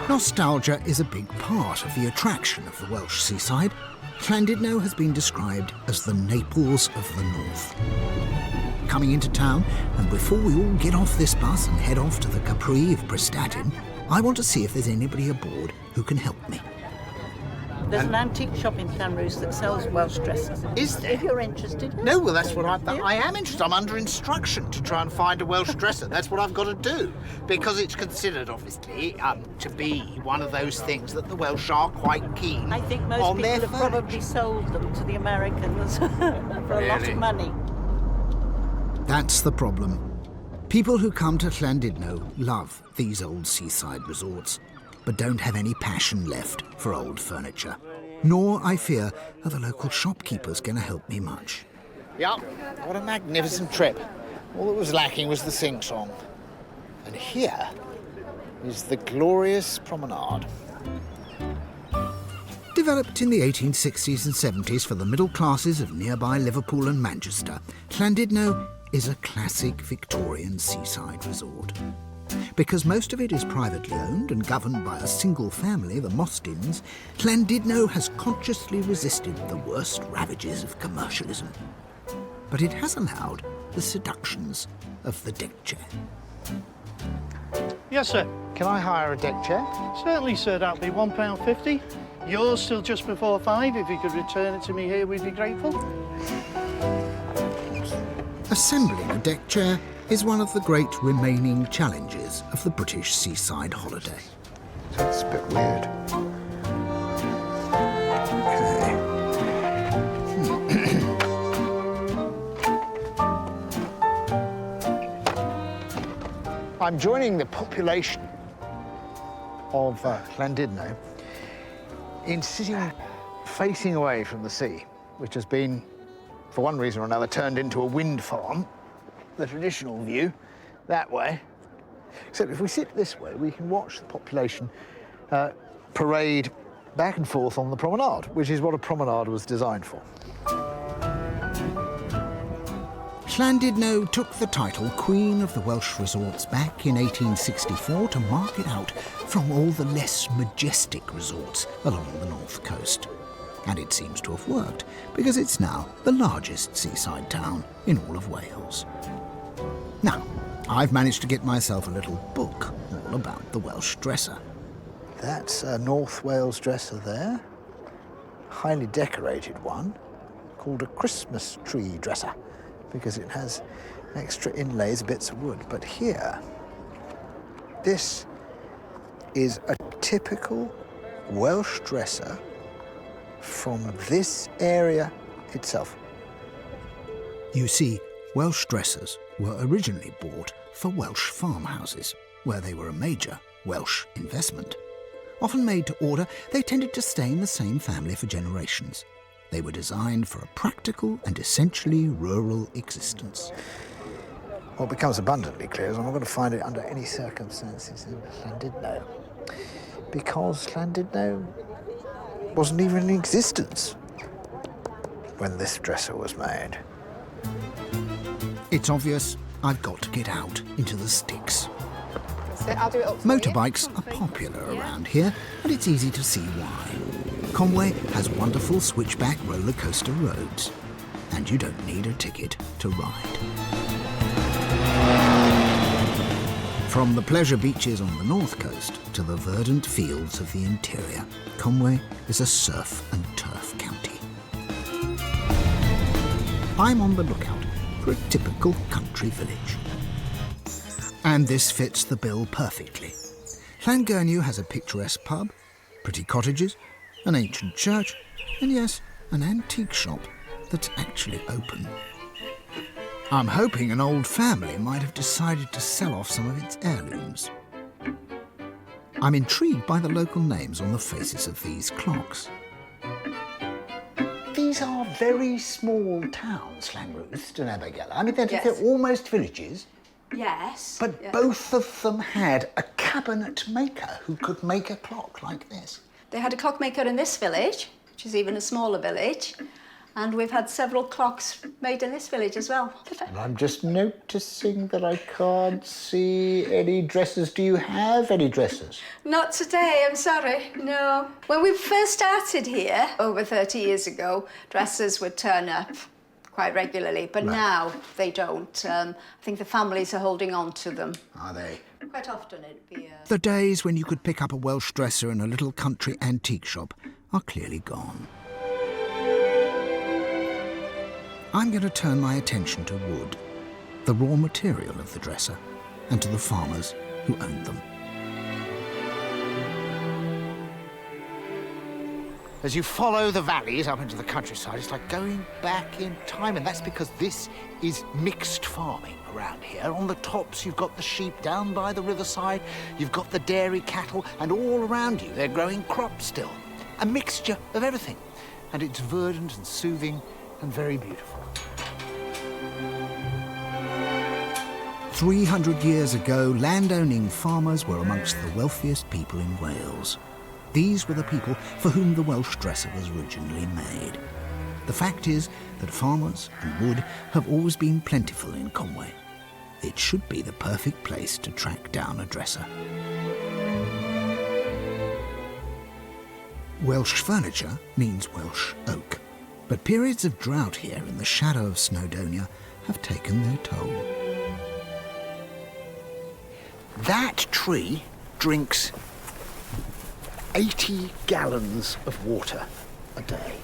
Nostalgia is a big part of the attraction of the Welsh seaside. Llandudno has been described as the Naples of the North. Coming into town, and before we all get off this bus and head off to the Capri of Prestatyn, I want to see if there's anybody aboard who can help me. There's an antique shop in Llanrwst that sells Welsh dresses. Is there? If you're interested. No, well, that's what I am interested. I'm under instruction to try and find a Welsh dresser. That's what I've got to do. Because it's considered, obviously, to be one of those things that the Welsh are quite keen I think most on people their have probably sold them to the Americans for a lot Really? of money. That's the problem. People who come to Llandudno love these old seaside resorts, but don't have any passion left for old furniture. Nor, I fear, are the local shopkeepers going to help me much. Yep, what a magnificent trip. All that was lacking was the sing-song. And here is the glorious promenade. Developed in the 1860s and 70s for the middle classes of nearby Liverpool and Manchester, Llandudno is a classic Victorian seaside resort. Because most of it is privately owned and governed by a single family, the Mostins, Llandudno has consciously resisted the worst ravages of commercialism. But it has allowed the seductions of the deck chair. Yes, sir. Can I hire a deck chair? Certainly, sir. That'll be £1.50. Yours still just before 5. If you could return it to me here, we'd be grateful. Assembling a deck chair is one of the great remaining challenges of the British seaside holiday. That's a bit weird. I'm joining the population of Llandudno in sitting facing away from the sea, which has been, for one reason or another, turned into a wind farm. The traditional view, that way. Except if we sit this way, we can watch the population parade back and forth on the promenade, which is what a promenade was designed for. Llandudno took the title Queen of the Welsh Resorts back in 1864 to mark it out from all the less majestic resorts along the north coast. And it seems to have worked, because it's now the largest seaside town in all of Wales. Now, I've managed to get myself a little book all about the Welsh dresser. That's a North Wales dresser there. A highly decorated one called a Christmas tree dresser, because it has extra inlays, bits of wood. But here, this is a typical Welsh dresser from this area itself. You see, Welsh dressers were originally bought for Welsh farmhouses, where they were a major Welsh investment. Often made to order, they tended to stay in the same family for generations. They were designed for a practical and essentially rural existence. What becomes abundantly clear is I'm not going to find it under any circumstances in Llandudno, because Llandudno wasn't even in existence when this dresser was made. It's obvious I've got to get out into the sticks. So I'll do it up for you. Motorbikes are popular around here, and it's easy to see why. Conway has wonderful switchback roller coaster roads, and you don't need a ticket to ride. From the pleasure beaches on the north coast to the verdant fields of the interior, Conway is a surf and turf county. I'm on the lookout for a typical country village. And this fits the bill perfectly. Llangorniw has a picturesque pub, pretty cottages, an ancient church, and yes, an antique shop that's actually open. I'm hoping an old family might have decided to sell off some of its heirlooms. I'm intrigued by the local names on the faces of these clocks. These are very small towns, Llanrwst and Abergele. I mean, they're Yes. almost villages. Yes. But yeah. both of them had a cabinet maker who could make a clock like this. They had a clockmaker in this village, which is even a smaller village, and we've had several clocks made in this village as well. And I'm just noticing that I can't see any dressers. Do you have any dressers? Not today, I'm sorry, no. When we first started here, over 30 years ago, dressers would turn up quite regularly, but now they don't. I think the families are holding on to them. Are they? Quite often it'd be The days when you could pick up a Welsh dresser in a little country antique shop are clearly gone. I'm going to turn my attention to wood, the raw material of the dresser, and to the farmers who owned them. As you follow the valleys up into the countryside, it's like going back in time, and that's because this is mixed farming around here. On the tops, you've got the sheep. Down by the riverside, you've got the dairy cattle, and all around you, they're growing crops still. A mixture of everything. And it's verdant and soothing and very beautiful. 300 years ago, land-owning farmers were amongst the wealthiest people in Wales. These were the people for whom the Welsh dresser was originally made. The fact is that farmers and wood have always been plentiful in Conway. It should be the perfect place to track down a dresser. Welsh furniture means Welsh oak, but periods of drought here in the shadow of Snowdonia have taken their toll. That tree drinks 80 gallons of water a day.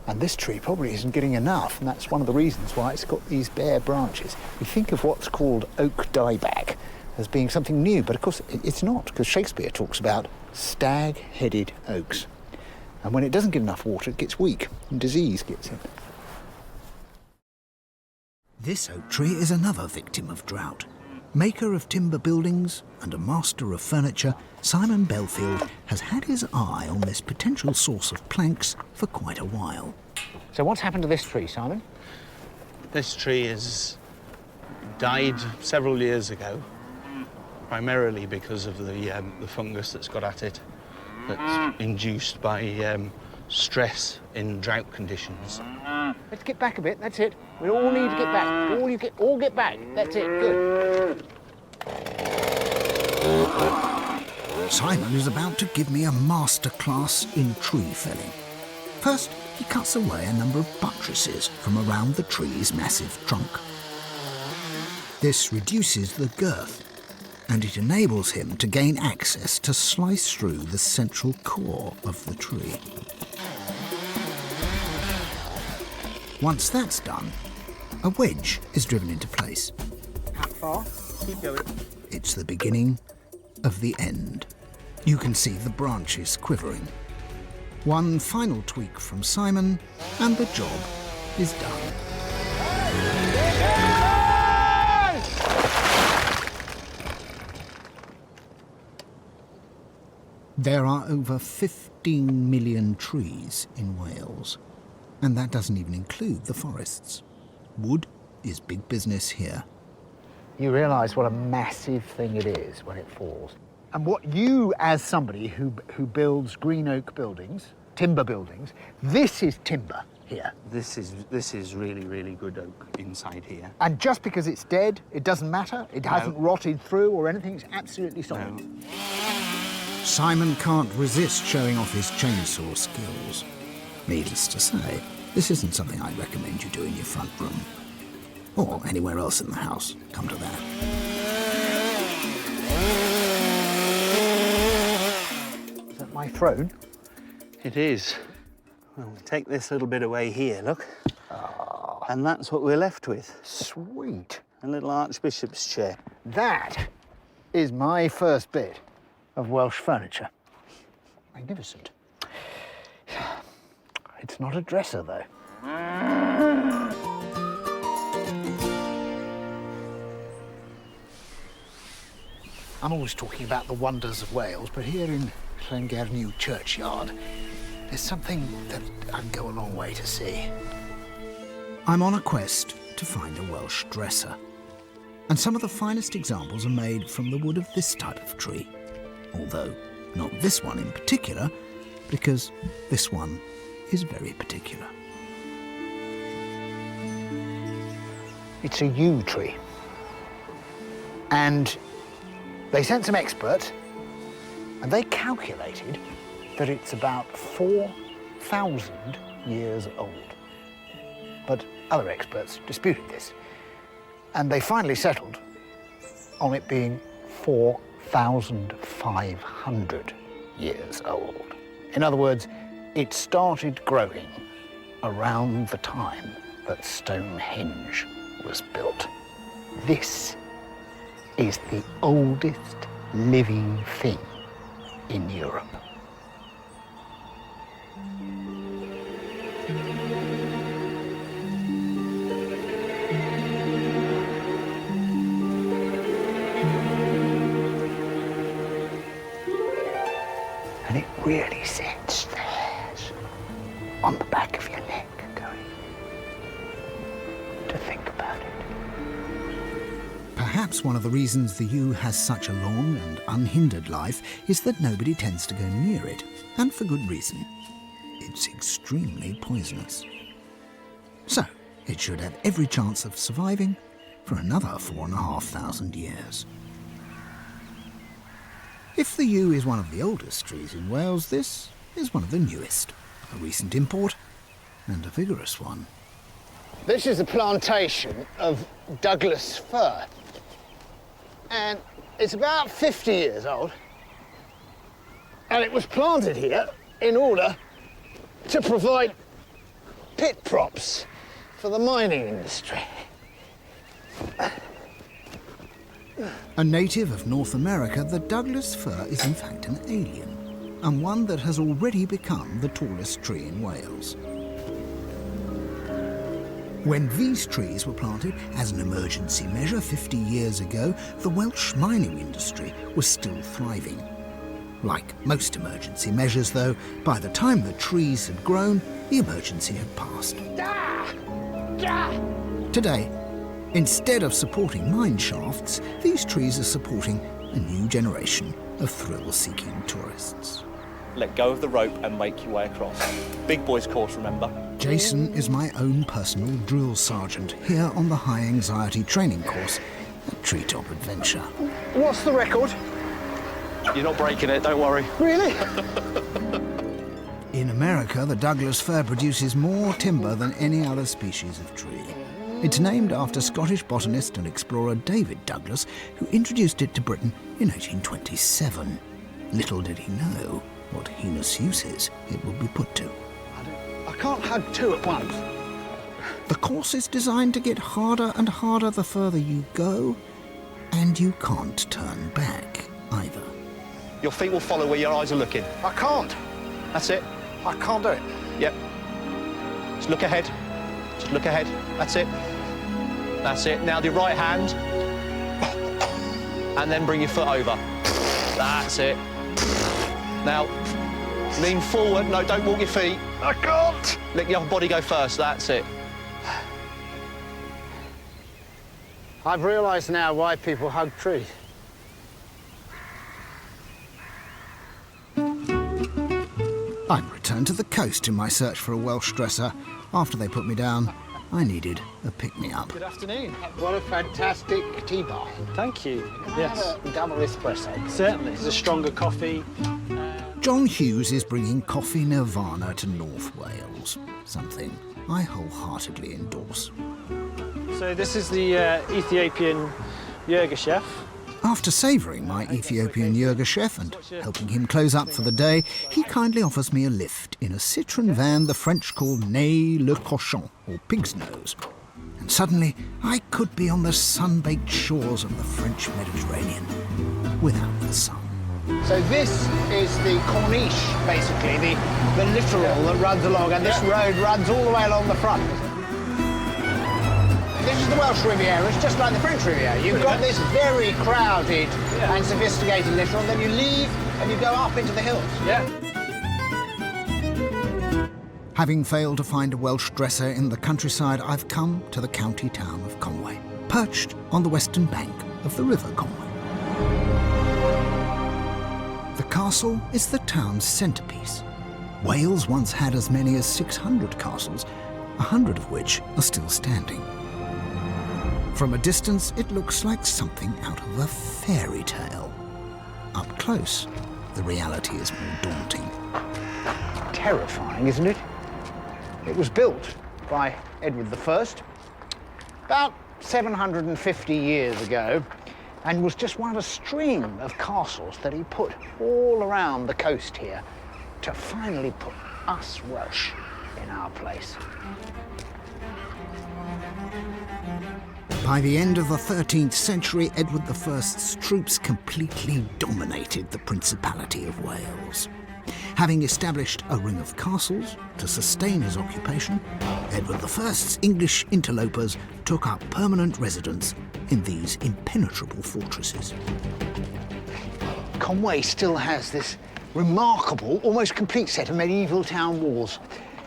And this tree probably isn't getting enough, and that's one of the reasons why it's got these bare branches. We think of what's called oak dieback as being something new, but of course it's not, because Shakespeare talks about stag-headed oaks. And when it doesn't get enough water, it gets weak, and disease gets in. This oak tree is another victim of drought. Maker of timber buildings and a master of furniture, Simon Belfield has had his eye on this potential source of planks for quite a while. So what's happened to this tree, Simon? This tree has died several years ago, primarily because of the fungus that's got at it, that's induced by stress in drought conditions. Let's get back a bit, that's it. We all need to get back. All get back. That's it, good. Simon is about to give me a masterclass in tree felling. First, he cuts away a number of buttresses from around the tree's massive trunk. This reduces the girth, and it enables him to gain access to slice through the central core of the tree. Once that's done, a wedge is driven into place. How far? Keep going. It's the beginning of the end. You can see the branches quivering. One final tweak from Simon, and the job is done. There are over 15 million trees in Wales, and that doesn't even include the forests. Wood is big business here. You realise what a massive thing it is when it falls. And what you, as somebody who builds green oak buildings, timber buildings, this is timber here. This is really, really good oak inside here. And just because it's dead, it doesn't matter? It hasn't rotted through or anything? It's absolutely solid? No. Simon can't resist showing off his chainsaw skills. Needless to say, this isn't something I'd recommend you do in your front room. Or anywhere else in the house, come to that. Is that my throne? It is. Well, we take this little bit away here, look. Oh. And that's what we're left with. Sweet. A little archbishop's chair. That is my first bit of Welsh furniture. Magnificent. It's not a dresser, though. I'm always talking about the wonders of Wales, but here in Llangefni churchyard, there's something that I'd go a long way to see. I'm on a quest to find a Welsh dresser. And some of the finest examples are made from the wood of this type of tree. Although not this one in particular, because this one is very particular. It's a yew tree. And they sent some experts, and they calculated that it's about 4,000 years old. But other experts disputed this, and they finally settled on it being 4,500 years old. In other words, it started growing around the time that Stonehenge was built. This is the oldest living thing in Europe. And it really sets the hairs on the back of your neck going to think about it. Perhaps one of the reasons the yew has such a long and unhindered life is that nobody tends to go near it, and for good reason. It's extremely poisonous. So, it should have every chance of surviving for another 4,500 years. If the yew is one of the oldest trees in Wales, this is one of the newest, a recent import and a vigorous one. This is a plantation of Douglas fir, and it's about 50 years old, and it was planted here in order to provide pit props for the mining industry. A native of North America, the Douglas fir is in fact an alien, and one that has already become the tallest tree in Wales. When these trees were planted as an emergency measure 50 years ago, the Welsh mining industry was still thriving. Like most emergency measures, though, by the time the trees had grown, the emergency had passed. Today, instead of supporting mine shafts, these trees are supporting a new generation of thrill-seeking tourists. Let go of the rope and make your way across. Big boys course, remember? Jason is my own personal drill sergeant here on the high-anxiety training course at Treetop Adventure. What's the record? You're not breaking it, don't worry. Really? In America, the Douglas fir produces more timber than any other species of tree. It's named after Scottish botanist and explorer David Douglas, who introduced it to Britain in 1827. Little did he know what heinous uses it would be put to. I can't hug two at once. The course is designed to get harder and harder the further you go, and you can't turn back either. Your feet will follow where your eyes are looking. I can't. That's it. I can't do it. Yep. Just look ahead. Just look ahead. That's it. That's it. Now the right hand. And then bring your foot over. That's it. Now, lean forward. No, don't walk your feet. I can't. Let your body go first. That's it. I've realised now why people hug trees. I've returned to the coast in my search for a Welsh dresser. After they put me down, I needed a pick-me-up. Good afternoon. What a fantastic tea bar. Thank you. Can I Yes. have a double espresso? Certainly. It's a stronger coffee. John Hughes is bringing coffee nirvana to North Wales, something I wholeheartedly endorse. So this is the Ethiopian Yirgacheffe. After savouring my Ethiopian Yirgacheffe and helping him close up for the day, he kindly offers me a lift in a Citroën van the French call Nez le Cochon, or Pig's Nose. And suddenly, I could be on the sun-baked shores of the French Mediterranean without the sun. So this is the Corniche, basically, the littoral that runs along, and this road runs all the way along the front. This is the Welsh Riviera. It's just like the French Riviera. You've got this very crowded and sophisticated littoral, then you leave and you go up into the hills. Yeah. Having failed to find a Welsh dresser in the countryside, I've come to the county town of Conway, perched on the western bank of the River Conway. The castle is the town's centrepiece. Wales once had as many as 600 castles, 100 of which are still standing. From a distance, it looks like something out of a fairy tale. Up close, the reality is more daunting. Terrifying, isn't it? It was built by Edward I about 750 years ago, and was just one of a stream of castles that he put all around the coast here to finally put us Welsh in our place. By the end of the 13th century, Edward I's troops completely dominated the Principality of Wales. Having established a ring of castles to sustain his occupation, Edward I's English interlopers took up permanent residence in these impenetrable fortresses. Conway still has this remarkable, almost complete set of medieval town walls.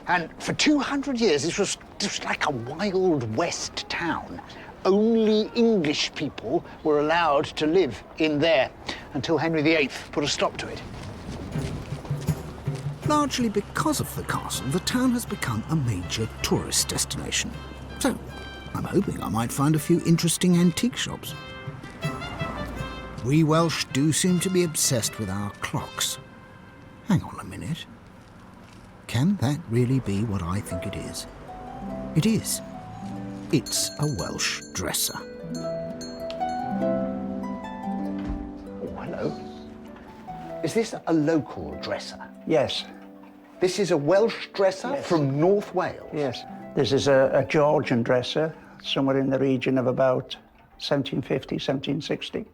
And for 200 years, this was just like a Wild West town. Only English people were allowed to live in there until Henry VIII put a stop to it. Largely because of the castle, the town has become a major tourist destination. So, I'm hoping I might find a few interesting antique shops. We Welsh do seem to be obsessed with our clocks. Hang on a minute. Can that really be what I think it is? It is. It's a Welsh dresser. Oh, hello. Is this a local dresser? Yes. This is a Welsh dresser Yes. from North Wales? Yes. This is a Georgian dresser, somewhere in the region of about 1750, 1760.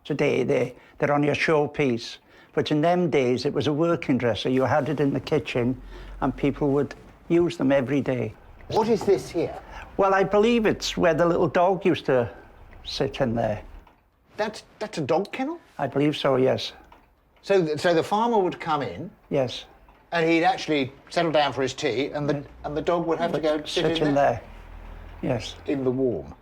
Today, they're only a showpiece. But in them days, it was a working dresser. You had it in the kitchen, and people would use them every day. What is this here? Well, I believe it's where the little dog used to sit in there. That's a dog kennel? I believe so, yes. So the farmer would come in? Yes. And he'd actually settle down for his tea, and the dog would have to go sit in there? Yes. In the warm?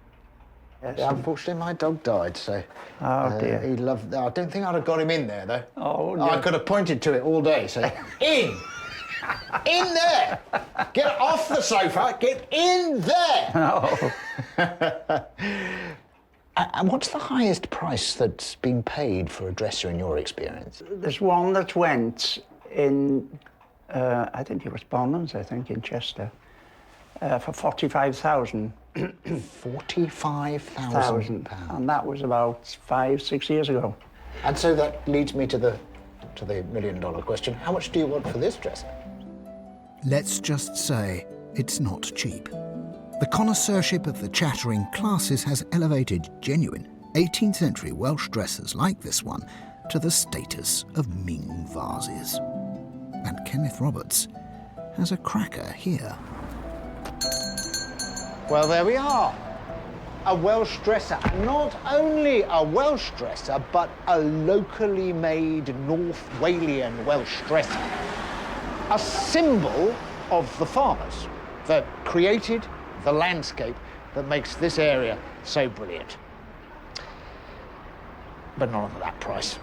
Yes. Yeah, unfortunately, my dog died, so... Oh, dear. He loved... I don't think I'd have got him in there, though. Oh, no. I could have pointed to it all day, so... In! In there! Get off the sofa! Get in there! Oh. And what's the highest price that's been paid for a dresser in your experience? There's one that went in, I think it was Bonhams, in Chester, for 45,000. 45,000 pounds. And that was about 5-6 years ago. And so that leads me to the million-dollar question. How much do you want for this dresser? Let's just say it's not cheap. The connoisseurship of the chattering classes has elevated genuine 18th century Welsh dressers like this one to the status of Ming vases. And Kenneth Roberts has a cracker here. Well, there we are. A Welsh dresser. And not only a Welsh dresser, but a locally made North Walian Welsh dresser. A symbol of the farmers that created the landscape that makes this area so brilliant. but not at that price.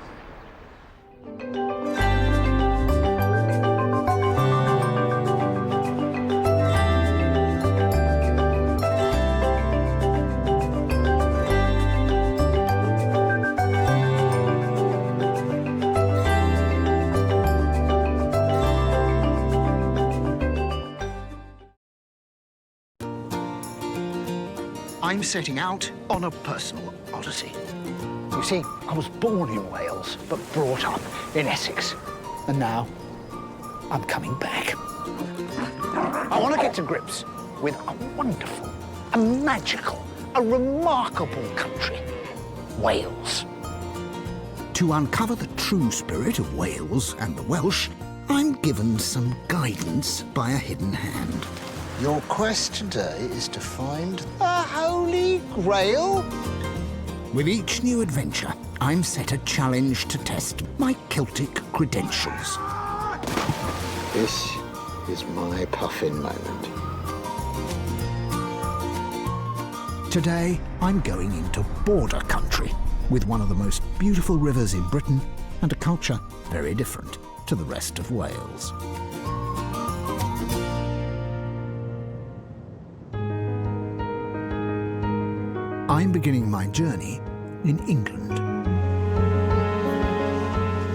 I'm setting out on a personal odyssey. You see, I was born in Wales, but brought up in Essex. And now, I'm coming back. I want to get to grips with a wonderful, a magical, a remarkable country, Wales. To uncover the true spirit of Wales and the Welsh, I'm given some guidance by a hidden hand. Your quest today is to find the Holy Grail. With each new adventure, I'm set a challenge to test my Celtic credentials. This is my puffin moment. Today, I'm going into border country with one of the most beautiful rivers in Britain and a culture very different to the rest of Wales. I'm beginning my journey in England.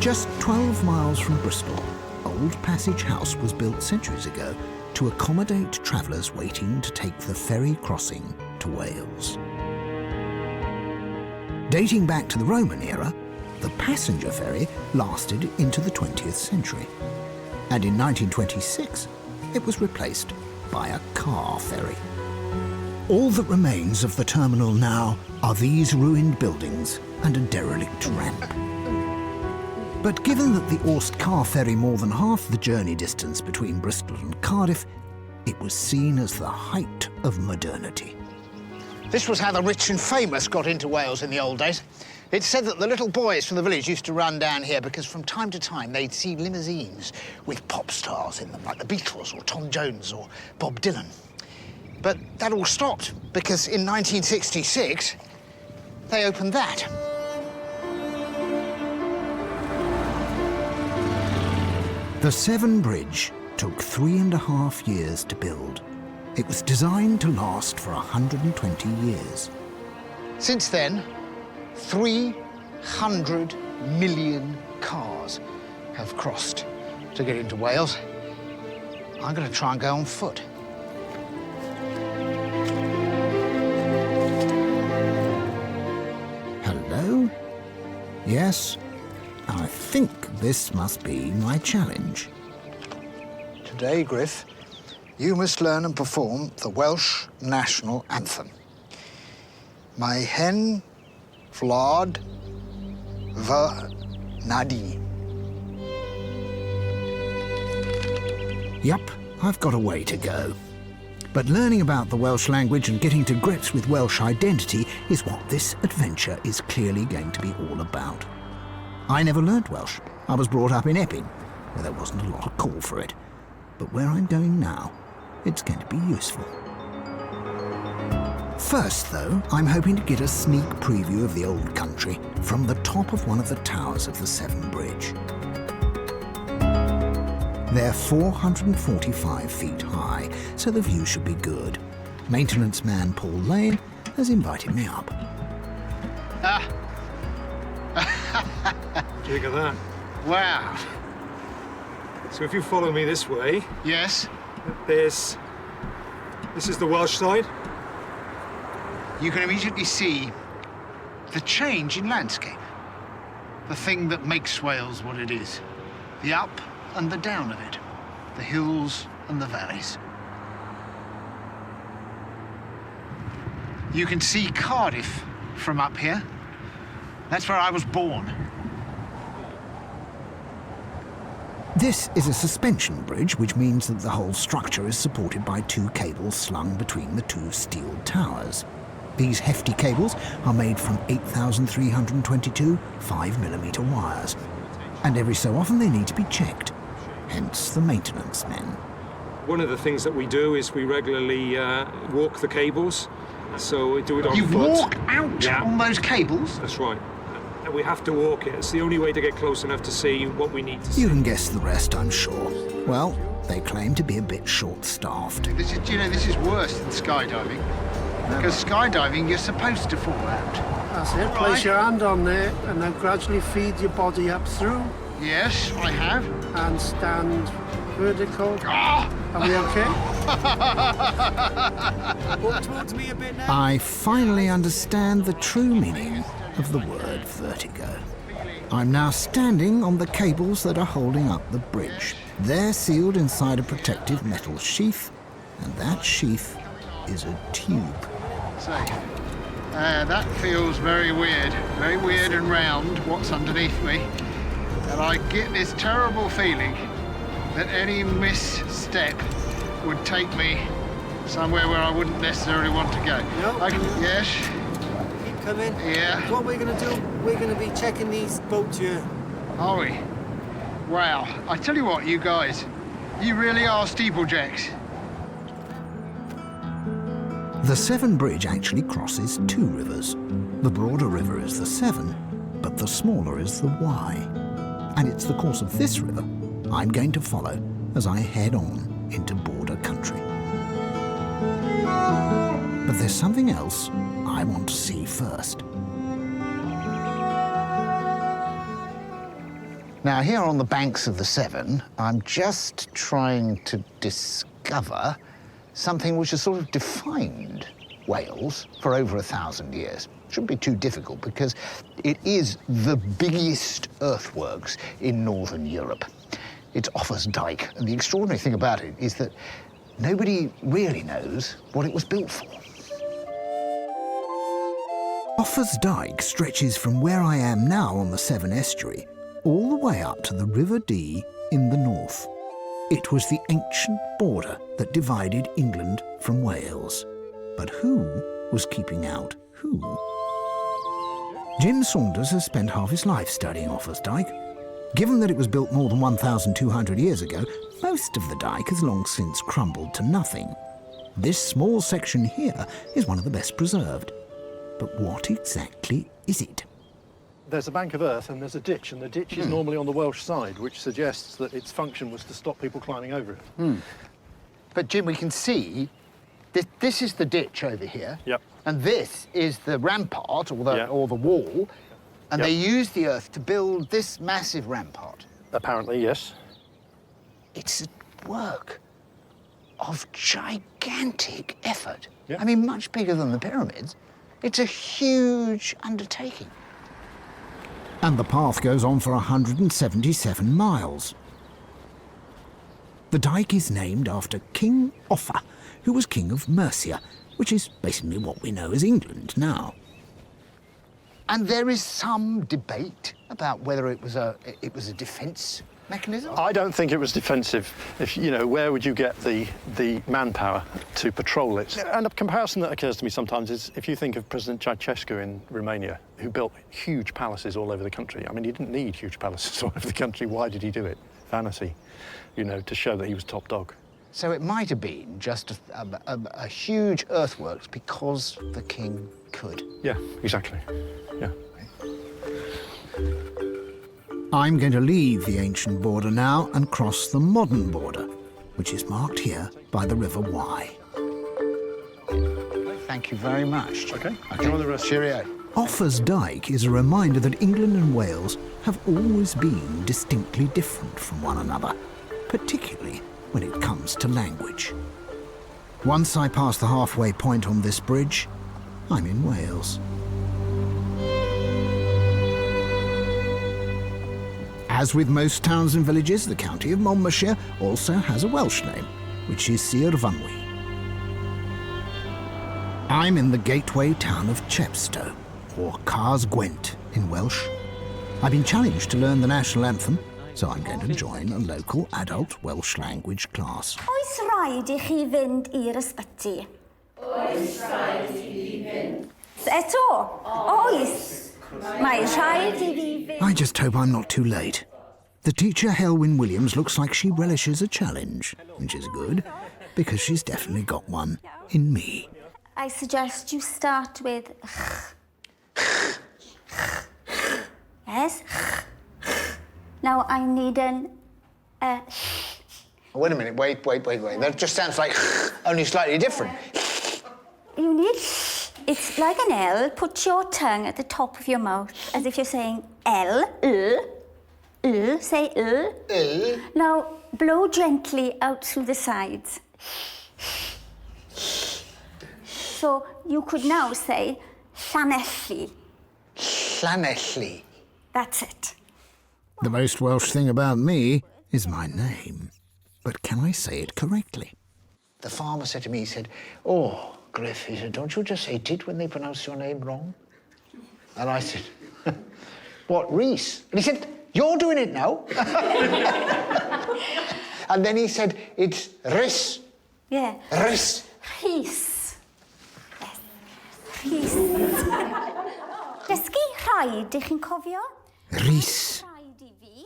Just 12 miles from Bristol, Old Passage House was built centuries ago to accommodate travellers waiting to take the ferry crossing to Wales. Dating back to the Roman era, the passenger ferry lasted into the 20th century. And in 1926, it was replaced by a car ferry. All that remains of the terminal now are these ruined buildings and a derelict ramp. But given that the Orst car ferry more than half the journey distance between Bristol and Cardiff, it was seen as the height of modernity. This was how the rich and famous got into Wales in the old days. It's said that the little boys from the village used to run down here because from time to time they'd see limousines with pop stars in them, like the Beatles or Tom Jones or Bob Dylan. But that all stopped because in 1966, they opened that. The Severn Bridge took 3.5 years to build. It was designed to last for 120 years. Since then, 300 million cars have crossed to get into Wales. I'm going to try and go on foot. Hello? Yes, I think this must be my challenge. Today, Griff, you must learn and perform the Welsh national anthem. Mae hen Vlad fy nadi. Yup, I've got a way to go. But learning about the Welsh language and getting to grips with Welsh identity is what this adventure is clearly going to be all about. I never learnt Welsh. I was brought up in Epping, where there wasn't a lot of call for it. But where I'm going now, it's going to be useful. First, though, I'm hoping to get a sneak preview of the old country from the top of one of the towers of the Severn Bridge. They're 445 feet high, so the view should be good. Maintenance man Paul Lane has invited me up. Look at that. Wow. So if you follow me this way... Yes? This is the Welsh side. You can immediately see the change in landscape. The thing that makes Wales what it is. The up and the down of it. The hills and the valleys. You can see Cardiff from up here. That's where I was born. This is a suspension bridge, which means that the whole structure is supported by 2 cables slung between the 2 steel towers. These hefty cables are made from 8,322 5mm wires, and every so often they need to be checked, hence the maintenance men. One of the things that we do is we regularly walk the cables, so we do it on foot. You walk out on those cables? That's right. We have to walk it. It's the only way to get close enough to see what we need to see. You can guess the rest, I'm sure. Well, they claim to be a bit short-staffed. This is worse than skydiving. Because skydiving, you're supposed to fall out. That's it. Place your hand on there and then gradually feed your body up through. Yes, I have. And stand vertical. Are we okay? Walk towards me a bit now. I finally understand the true meaning of the word vertigo. I'm now standing on the cables that are holding up the bridge. They're sealed inside a protective metal sheath, and that sheath is a tube. So, that feels very weird and round, what's underneath me. And I get this terrible feeling that any misstep would take me somewhere where I wouldn't necessarily want to go. Yes? Keep coming. Yeah. What we're going to do, we're going to be checking these boats here. Are we? Wow. I tell you what, you guys, you really are steeplejacks. The Severn Bridge actually crosses two rivers. The broader river is the Severn, but the smaller is the Wye. And it's the course of this river I'm going to follow as I head on into border country. But there's something else I want to see first. Now, here on the banks of the Severn, I'm just trying to discover something which has sort of defined Wales for over 1,000 years. Shouldn't be too difficult because it is the biggest earthworks in Northern Europe. It's Offa's Dyke, and the extraordinary thing about it is that nobody really knows what it was built for. Offa's Dyke stretches from where I am now on the Severn estuary all the way up to the River Dee in the north. It was the ancient border that divided England from Wales. But who was keeping out who? Jim Saunders has spent half his life studying Offa's Dyke. Given that it was built more than 1,200 years ago, most of the dyke has long since crumbled to nothing. This small section here is one of the best preserved. But what exactly is it? There's a bank of earth and there's a ditch, and the ditch is normally on the Welsh side, which suggests that its function was to stop people climbing over it. But Jim, we can see this is the ditch over here. Yep. And this is the rampart, or the wall. And they used the earth to build this massive rampart. Apparently, yes. It's a work of gigantic effort. I mean, much bigger than the pyramids. It's a huge undertaking. And the path goes on for 177 miles. The dyke is named after King Offa, who was king of Mercia, which is basically what we know as England now. And there is some debate about whether it was a defence mechanism. I don't think it was defensive. If you know, where would you get the manpower to patrol it? And a comparison that occurs to me sometimes is if you think of President Ceausescu in Romania, who built huge palaces all over the country. I mean, he didn't need huge palaces all over the country. Why did he do it? Vanity, you know, to show that he was top dog. So it might have been just a huge earthworks because the king could. Yeah, exactly. Yeah. I'm going to leave the ancient border now and cross the modern border, which is marked here by the River Wye. Thank you very much. Okay. Enjoy the rest. Cheerio. Offa's Dyke is a reminder that England and Wales have always been distinctly different from one another, particularly when it comes to language. Once I pass the halfway point on this bridge, I'm in Wales. As with most towns and villages, the county of Monmouthshire also has a Welsh name, which is Sir Fynwy. I'm in the gateway town of Chepstow, or Cars Gwent in Welsh. I've been challenged to learn the national anthem, so I'm going to join a local adult Welsh language class. Oes rhaid I chi fynd i'r ysbyty? Oes rhaid I chi fynd. Eto? Oes. Mae rhaid I fi fynd. I just hope I'm not too late. The teacher, Helwyn Williams, looks like she relishes a challenge, which is good, because she's definitely got one in me. I suggest you start with Yes. Now I need an... Wait a minute, wait. That just sounds like only slightly different. You need... It's like an L. Put your tongue at the top of your mouth as if you're saying L. Say L. Now blow gently out through the sides. So you could now say Llanelli. Llanelli. That's it. The most Welsh thing about me is my name. But can I say it correctly? The farmer said to me, he said, "Oh, Griff," he said, "don't you just hate it when they pronounce your name wrong?" And I said, "What, Rhys?" And he said, "You're doing it now." And then he said, "It's Rhys." Yeah. Rhys. Rhys. Yes. Rhys. Dysgu rhaid, ych chi'n cofio? Rhys.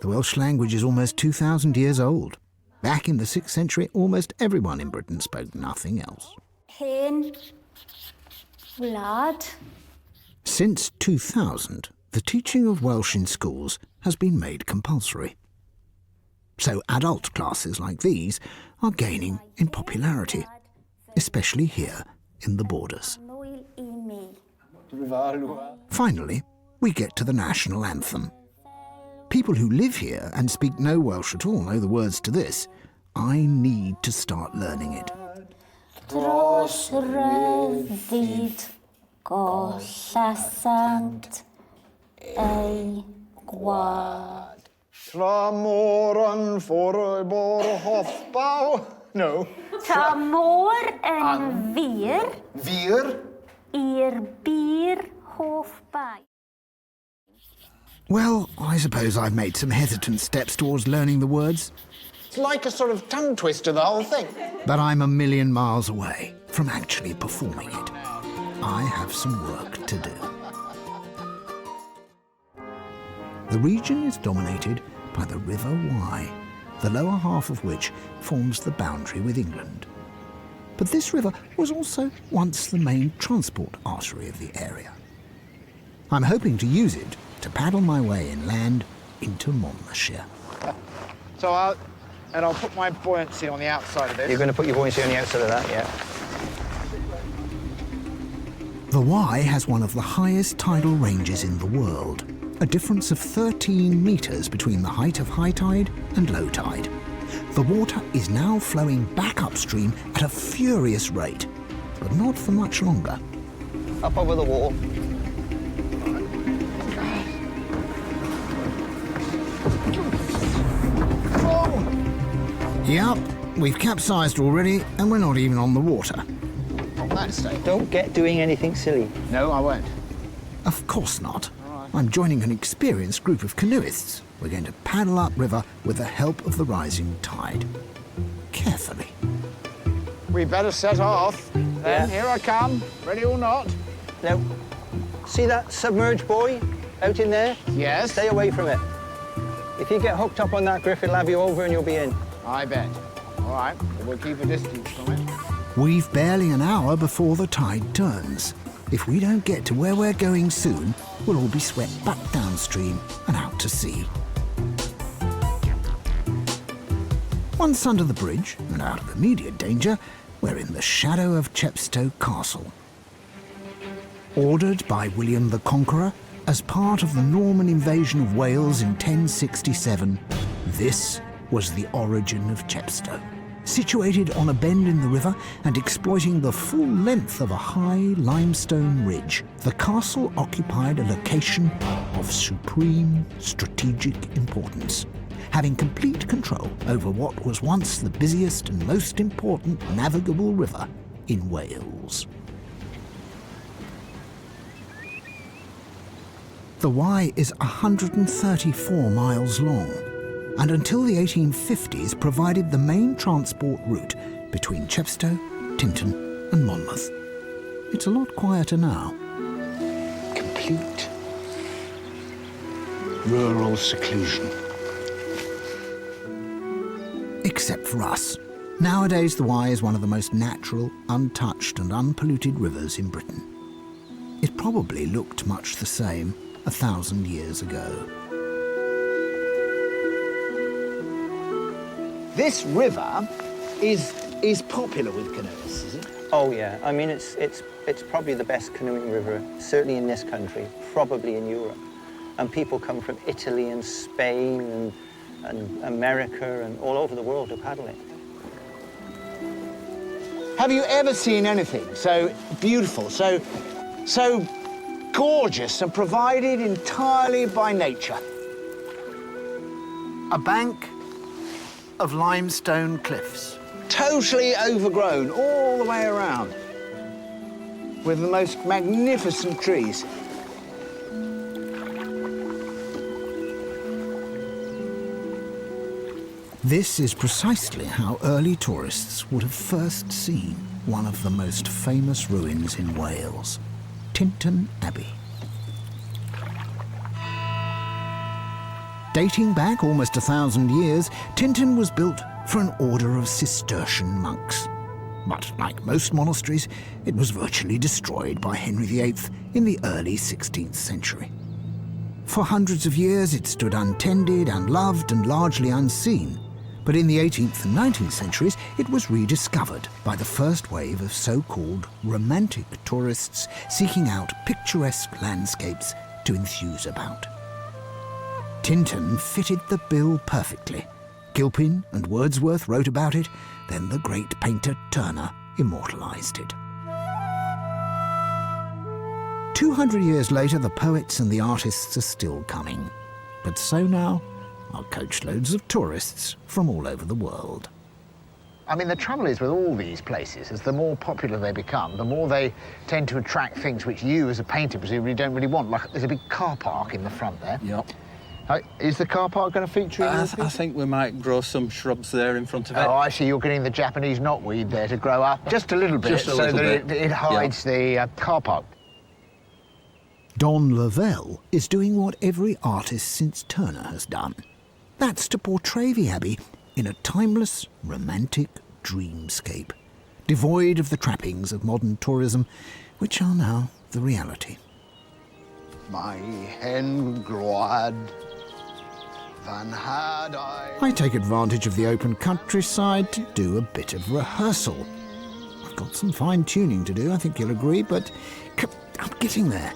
The Welsh language is almost 2,000 years old. Back in the 6th century, almost everyone in Britain spoke nothing else. Hen. Wlad. Since 2000, the teaching of Welsh in schools has been made compulsory. So adult classes like these are gaining in popularity, especially here in the borders. Finally, we get to the national anthem. People who live here and speak no Welsh at all know the words to this. I need to start learning it. Dros ryddid gollasant ei gwad. Tra môr yn ffwrdd bor hoffbaw. No. Tra môr yn fyr. Fyr? I'r bir hoffbau. Well, I suppose I've made some hesitant steps towards learning the words. It's like a sort of tongue twister, the whole thing. But I'm a million miles away from actually performing it. I have some work to do. The region is dominated by the River Wye, the lower half of which forms the boundary with England. But this river was also once the main transport artery of the area. I'm hoping to use it to paddle my way inland into Monmouthshire. So I'll put my buoyancy on the outside of this. You're going to put your buoyancy on the outside of that, yeah? The Wye has one of the highest tidal ranges in the world, a difference of 13 metres between the height of high tide and low tide. The water is now flowing back upstream at a furious rate, but not for much longer. Up over the wall. Yep, we've capsized already, and we're not even on the water. On that stage. Don't get doing anything silly. No, I won't. Of course not. I'm joining an experienced group of canoeists. We're going to paddle upriver with the help of the rising tide. Carefully. We better set off. Then here I come, ready or not. Now, see that submerged buoy out in there? Yes. Stay away from it. If you get hooked up on that, Griff, it'll have you over and you'll be in. I bet. All right, we'll keep a distance from it. We've barely an hour before the tide turns. If we don't get to where we're going soon, we'll all be swept back downstream and out to sea. Once under the bridge and out of immediate danger, we're in the shadow of Chepstow Castle. Ordered by William the Conqueror as part of the Norman invasion of Wales in 1067, this was the origin of Chepstow. Situated on a bend in the river and exploiting the full length of a high limestone ridge, the castle occupied a location of supreme strategic importance, having complete control over what was once the busiest and most important navigable river in Wales. The Wye is 134 miles long, and until the 1850s provided the main transport route between Chepstow, Tintern and Monmouth. It's a lot quieter now. Complete rural seclusion. Except for us. Nowadays, the Wye is one of the most natural, untouched and unpolluted rivers in Britain. It probably looked much the same 1,000 years ago. This river is popular with canoeists, is it? Oh yeah, I mean it's probably the best canoeing river, certainly in this country, probably in Europe. And people come from Italy and Spain and America and all over the world to paddle it. Have you ever seen anything so beautiful, so gorgeous and provided entirely by nature? A bank of limestone cliffs, totally overgrown all the way around, with the most magnificent trees. This is precisely how early tourists would have first seen one of the most famous ruins in Wales, Tintern Abbey. Dating back almost 1,000 years, Tintern was built for an order of Cistercian monks. But like most monasteries, it was virtually destroyed by Henry VIII in the early 16th century. For hundreds of years, it stood untended, unloved, and largely unseen. But in the 18th and 19th centuries, it was rediscovered by the first wave of so-called romantic tourists seeking out picturesque landscapes to enthuse about. Tintern fitted the bill perfectly. Gilpin and Wordsworth wrote about it, then the great painter Turner immortalised it. 200 years later, the poets and the artists are still coming. But so now are coachloads of tourists from all over the world. I mean, the trouble is with all these places, is the more popular they become, the more they tend to attract things which you, as a painter, presumably don't really want. Like, there's a big car park in the front there. Yep. Is the car park going to feature in this? I think we might grow some shrubs there in front of it. Oh, actually, you're getting the Japanese knotweed there to grow up just a little bit, Just a little bit. It hides the car park. Don Lavelle is doing what every artist since Turner has done. That's to portray the Abbey in a timeless, romantic dreamscape, devoid of the trappings of modern tourism, which are now the reality. My hen glad. I take advantage of the open countryside to do a bit of rehearsal. I've got some fine tuning to do, I think you'll agree, but I'm getting there.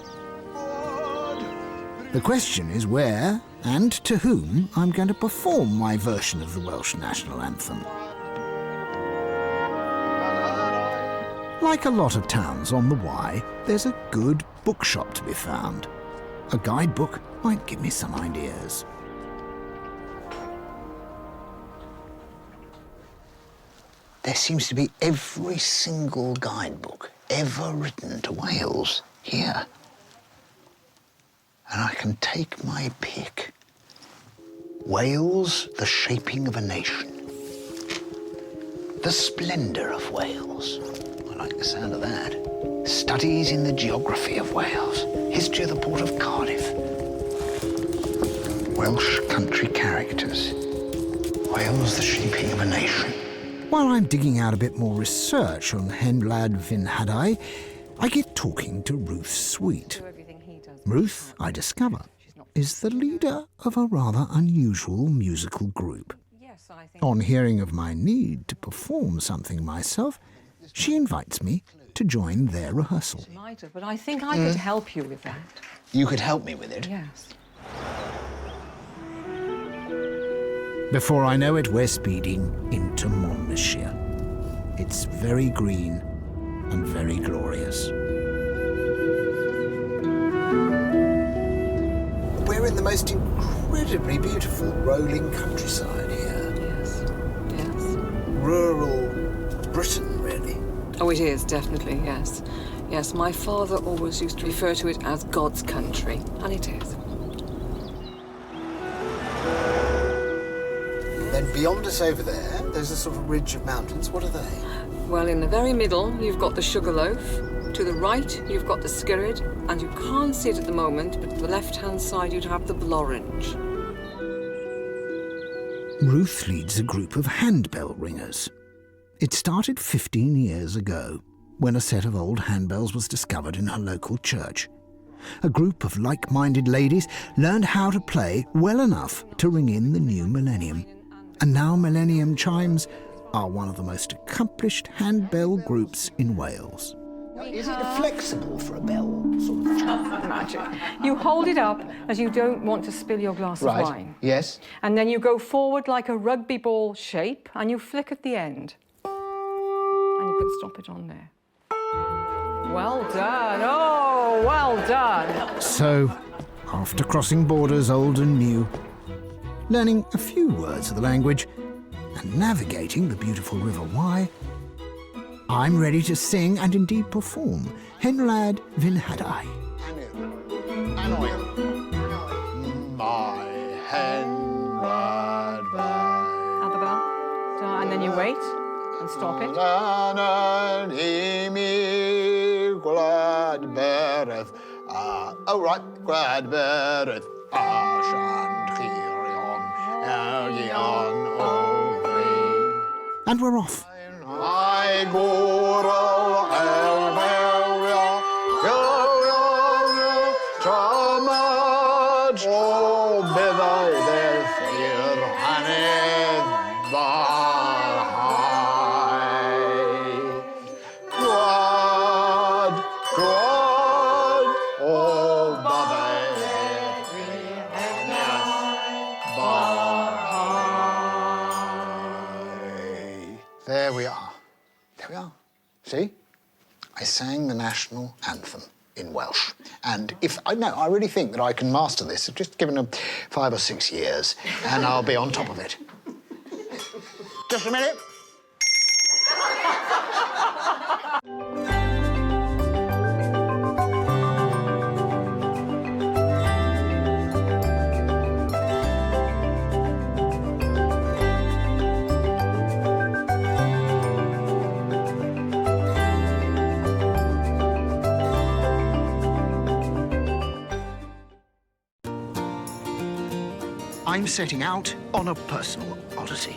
The question is where and to whom I'm going to perform my version of the Welsh national anthem. Like a lot of towns on the Wye, there's a good bookshop to be found. A guidebook might give me some ideas. There seems to be every single guidebook ever written to Wales here. And I can take my pick. Wales, the shaping of a nation. The splendour of Wales. I like the sound of that. Studies in the geography of Wales. History of the port of Cardiff. Welsh country characters. Wales, the shaping of a nation. While I'm digging out a bit more research on Henwlad Fyn Hadau, I get talking to Ruth Sweet. Ruth, I discover, is the leader of a rather unusual musical group. On hearing of my need to perform something myself, she invites me to join their rehearsal. But I think I could help you with that. You could help me with it? Yes. Before I know it, we're speeding into Monmouthshire. It's very green and very glorious. We're in the most incredibly beautiful rolling countryside here. Yes, yes. Rural Britain, really. Oh, it is, definitely, yes. Yes, my father always used to refer to it as God's country, and it is. Then beyond us over there, there's a sort of ridge of mountains. What are they? Well, in the very middle, you've got the Sugarloaf. To the right, you've got the Skirrid, and you can't see it at the moment, but to the left-hand side, you'd have the Blorenge. Ruth leads a group of handbell ringers. It started 15 years ago, when a set of old handbells was discovered in her local church. A group of like-minded ladies learned how to play well enough to ring in the new millennium. And now Millennium Chimes are one of the most accomplished handbell groups in Wales. Is it flexible for a bell sort of chime? Magic. You hold it up as you don't want to spill your glass of wine. Yes. And then you go forward like a rugby ball shape and you flick at the end. And you can stop it on there. Well done. Oh, well done. So, after crossing borders old and new, learning a few words of the language, and navigating the beautiful River Wye, I'm ready to sing and indeed perform Henlad Vin Hadai. My Henlad Vine. At the bell. And then you wait and stop it. Oh, right, glad bereth. And we're off. I go There we are. There we are. See? I sang the national anthem in Welsh. And I really think that I can master this. I've just given them 5 or 6 years, and I'll be on top of it. Just a minute. I'm setting out on a personal odyssey.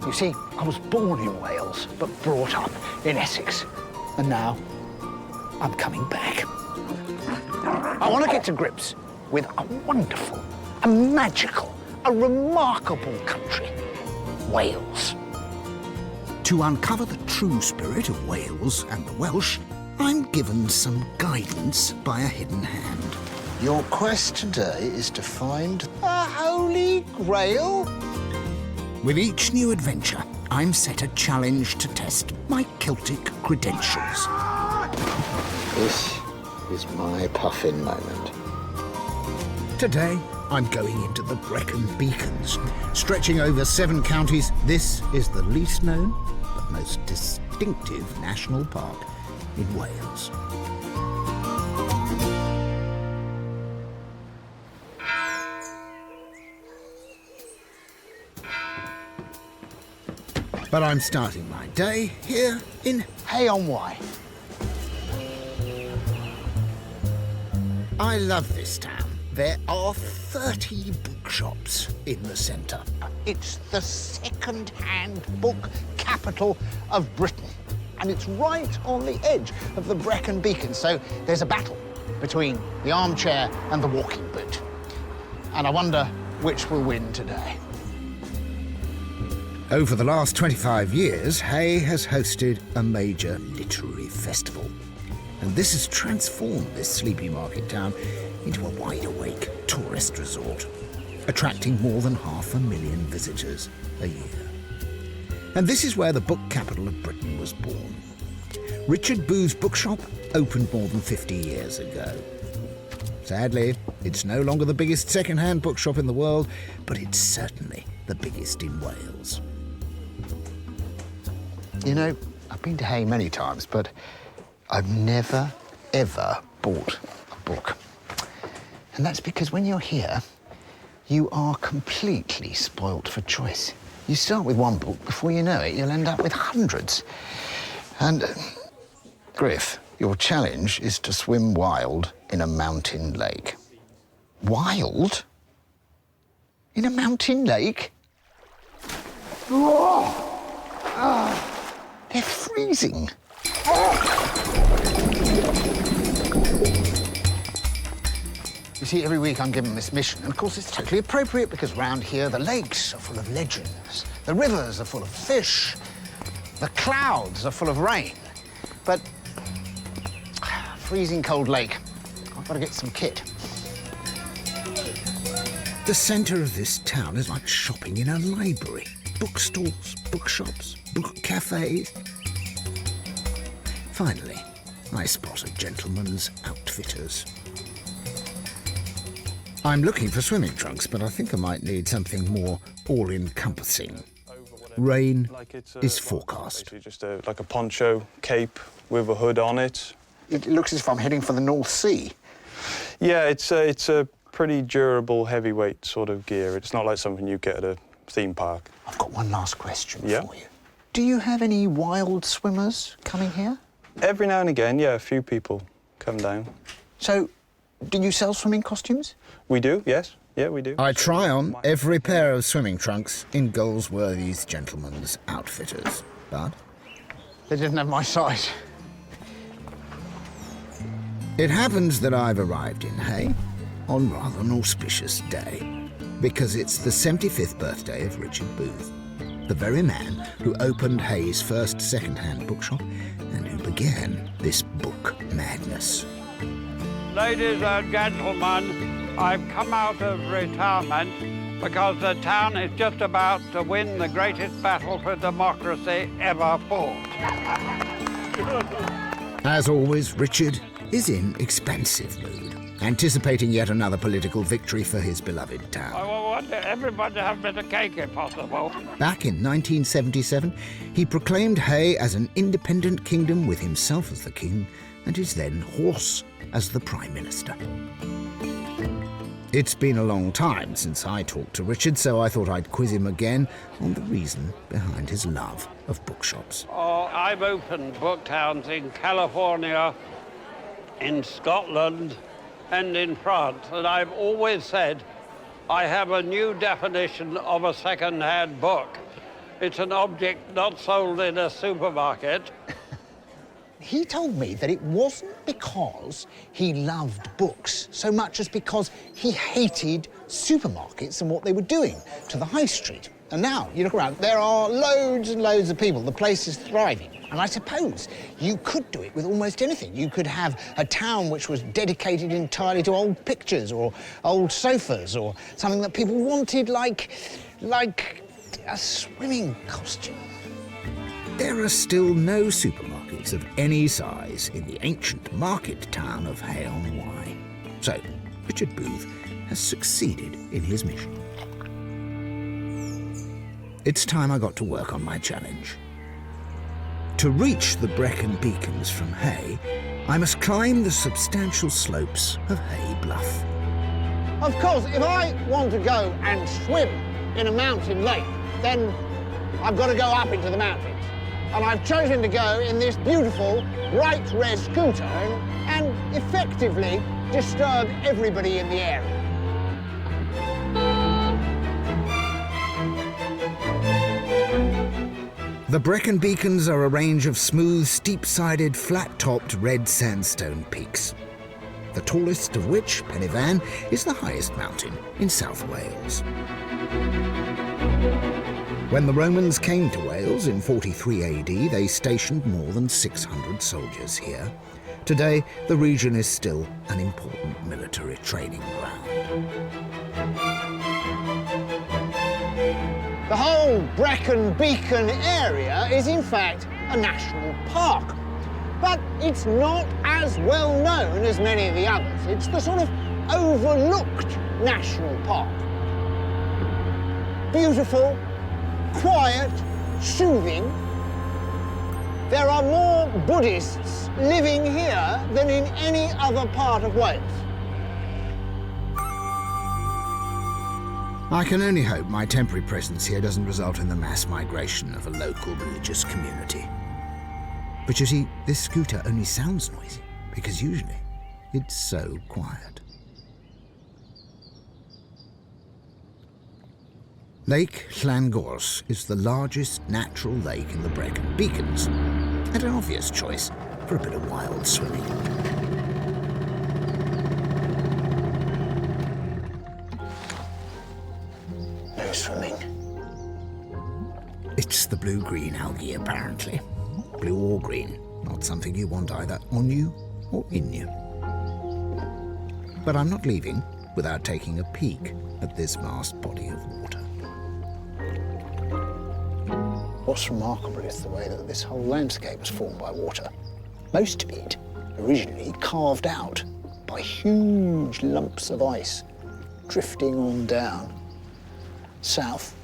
You see, I was born in Wales, but brought up in Essex. And now, I'm coming back. I want to get to grips with a wonderful, a magical, a remarkable country, Wales. To uncover the true spirit of Wales and the Welsh, I'm given some guidance by a hidden hand. Your quest today is to find a Holy Grail. With each new adventure, I'm set a challenge to test my Celtic credentials. This is my puffin moment. Today, I'm going into the Brecon Beacons. Stretching over 7 counties, this is the least known but most distinctive national park in Wales. But I'm starting my day here in Hay-on-Wye. I love this town. There are 30 bookshops in the centre. It's the second-hand book capital of Britain. And it's right on the edge of the Brecon Beacons, so there's a battle between the armchair and the walking boot. And I wonder which will win today. Over the last 25 years, Hay has hosted a major literary festival. And this has transformed this sleepy market town into a wide-awake tourist resort, attracting more than 500,000 visitors a year. And this is where the book capital of Britain was born. Richard Booth's bookshop opened more than 50 years ago. Sadly, it's no longer the biggest second-hand bookshop in the world, but it's certainly the biggest in Wales. You know, I've been to Hay many times, but I've never, ever bought a book. And that's because when you're here, you are completely spoilt for choice. You start with one book, before you know it, you'll end up with hundreds. And, Griff, your challenge is to swim wild in a mountain lake. Wild? In a mountain lake? Whoa! They're freezing. You see, every week I'm given this mission, and of course it's totally appropriate because round here the lakes are full of legends, the rivers are full of fish, the clouds are full of rain. But freezing cold lake, I've got to get some kit. The centre of this town is like shopping in a library. Bookstores, bookshops, book cafes. Finally, I spot a gentleman's outfitters. I'm looking for swimming trunks, but I think I might need something more all-encompassing. Rain is forecast. Just like a poncho cape with a hood on it. It looks as if I'm heading for the North Sea. Yeah, it's a pretty durable, heavyweight sort of gear. It's not like something you get at a theme park. I've got one last question for you. Do you have any wild swimmers coming here? Every now and again, yeah, a few people come down. So, do you sell swimming costumes? We do, yes. Yeah, we do. I try on every pair of swimming trunks in Goldsworthy's Gentleman's Outfitters, but they didn't have my size. It happens that I've arrived in Hay on rather an auspicious day, because it's the 75th birthday of Richard Booth, the very man who opened Hay's first second-hand bookshop and who began this book madness. Ladies and gentlemen, I've come out of retirement because the town is just about to win the greatest battle for democracy ever fought. As always, Richard is in expansive mood, anticipating yet another political victory for his beloved town. I want everybody to have a bit of cake if possible. Back in 1977, he proclaimed Hay as an independent kingdom with himself as the king and his then horse as the Prime Minister. It's been a long time since I talked to Richard, so I thought I'd quiz him again on the reason behind his love of bookshops. Oh, I've opened book towns in California, in Scotland, and in France, and I've always said I have a new definition of a second-hand book. It's an object not sold in a supermarket. He told me that it wasn't because he loved books so much as because he hated supermarkets and what they were doing to the high street. And now, you look around, there are loads and loads of people. The place is thriving. And I suppose you could do it with almost anything. You could have a town which was dedicated entirely to old pictures or old sofas or something that people wanted, like a swimming costume. There are still no supermarkets of any size in the ancient market town of Hay on Wye. So, Richard Booth has succeeded in his mission. It's time I got to work on my challenge. To reach the Brecon Beacons from Hay, I must climb the substantial slopes of Hay Bluff. Of course, if I want to go and swim in a mountain lake, then I've got to go up into the mountains. And I've chosen to go in this beautiful bright red scooter and effectively disturb everybody in the area. The Brecon Beacons are a range of smooth, steep-sided, flat-topped red sandstone peaks, the tallest of which, Pen y Fan, is the highest mountain in South Wales. When the Romans came to Wales in 43 AD, they stationed more than 600 soldiers here. Today, the region is still an important military training ground. The whole Brecon Beacon area is, in fact, a national park. But it's not as well known as many of the others. It's the sort of overlooked national park. Beautiful, quiet, soothing. There are more Buddhists living here than in any other part of Wales. I can only hope my temporary presence here doesn't result in the mass migration of a local religious community. But you see, this scooter only sounds noisy because usually it's so quiet. Lake Llangors is the largest natural lake in the Brecon Beacons, and an obvious choice for a bit of wild swimming. go swimming. It's the blue-green algae, apparently. Blue or green, not something you want either on you or in you. But I'm not leaving without taking a peek at this vast body of water. What's remarkable is the way that this whole landscape was formed by water. Most of it originally carved out by huge lumps of ice drifting on down south.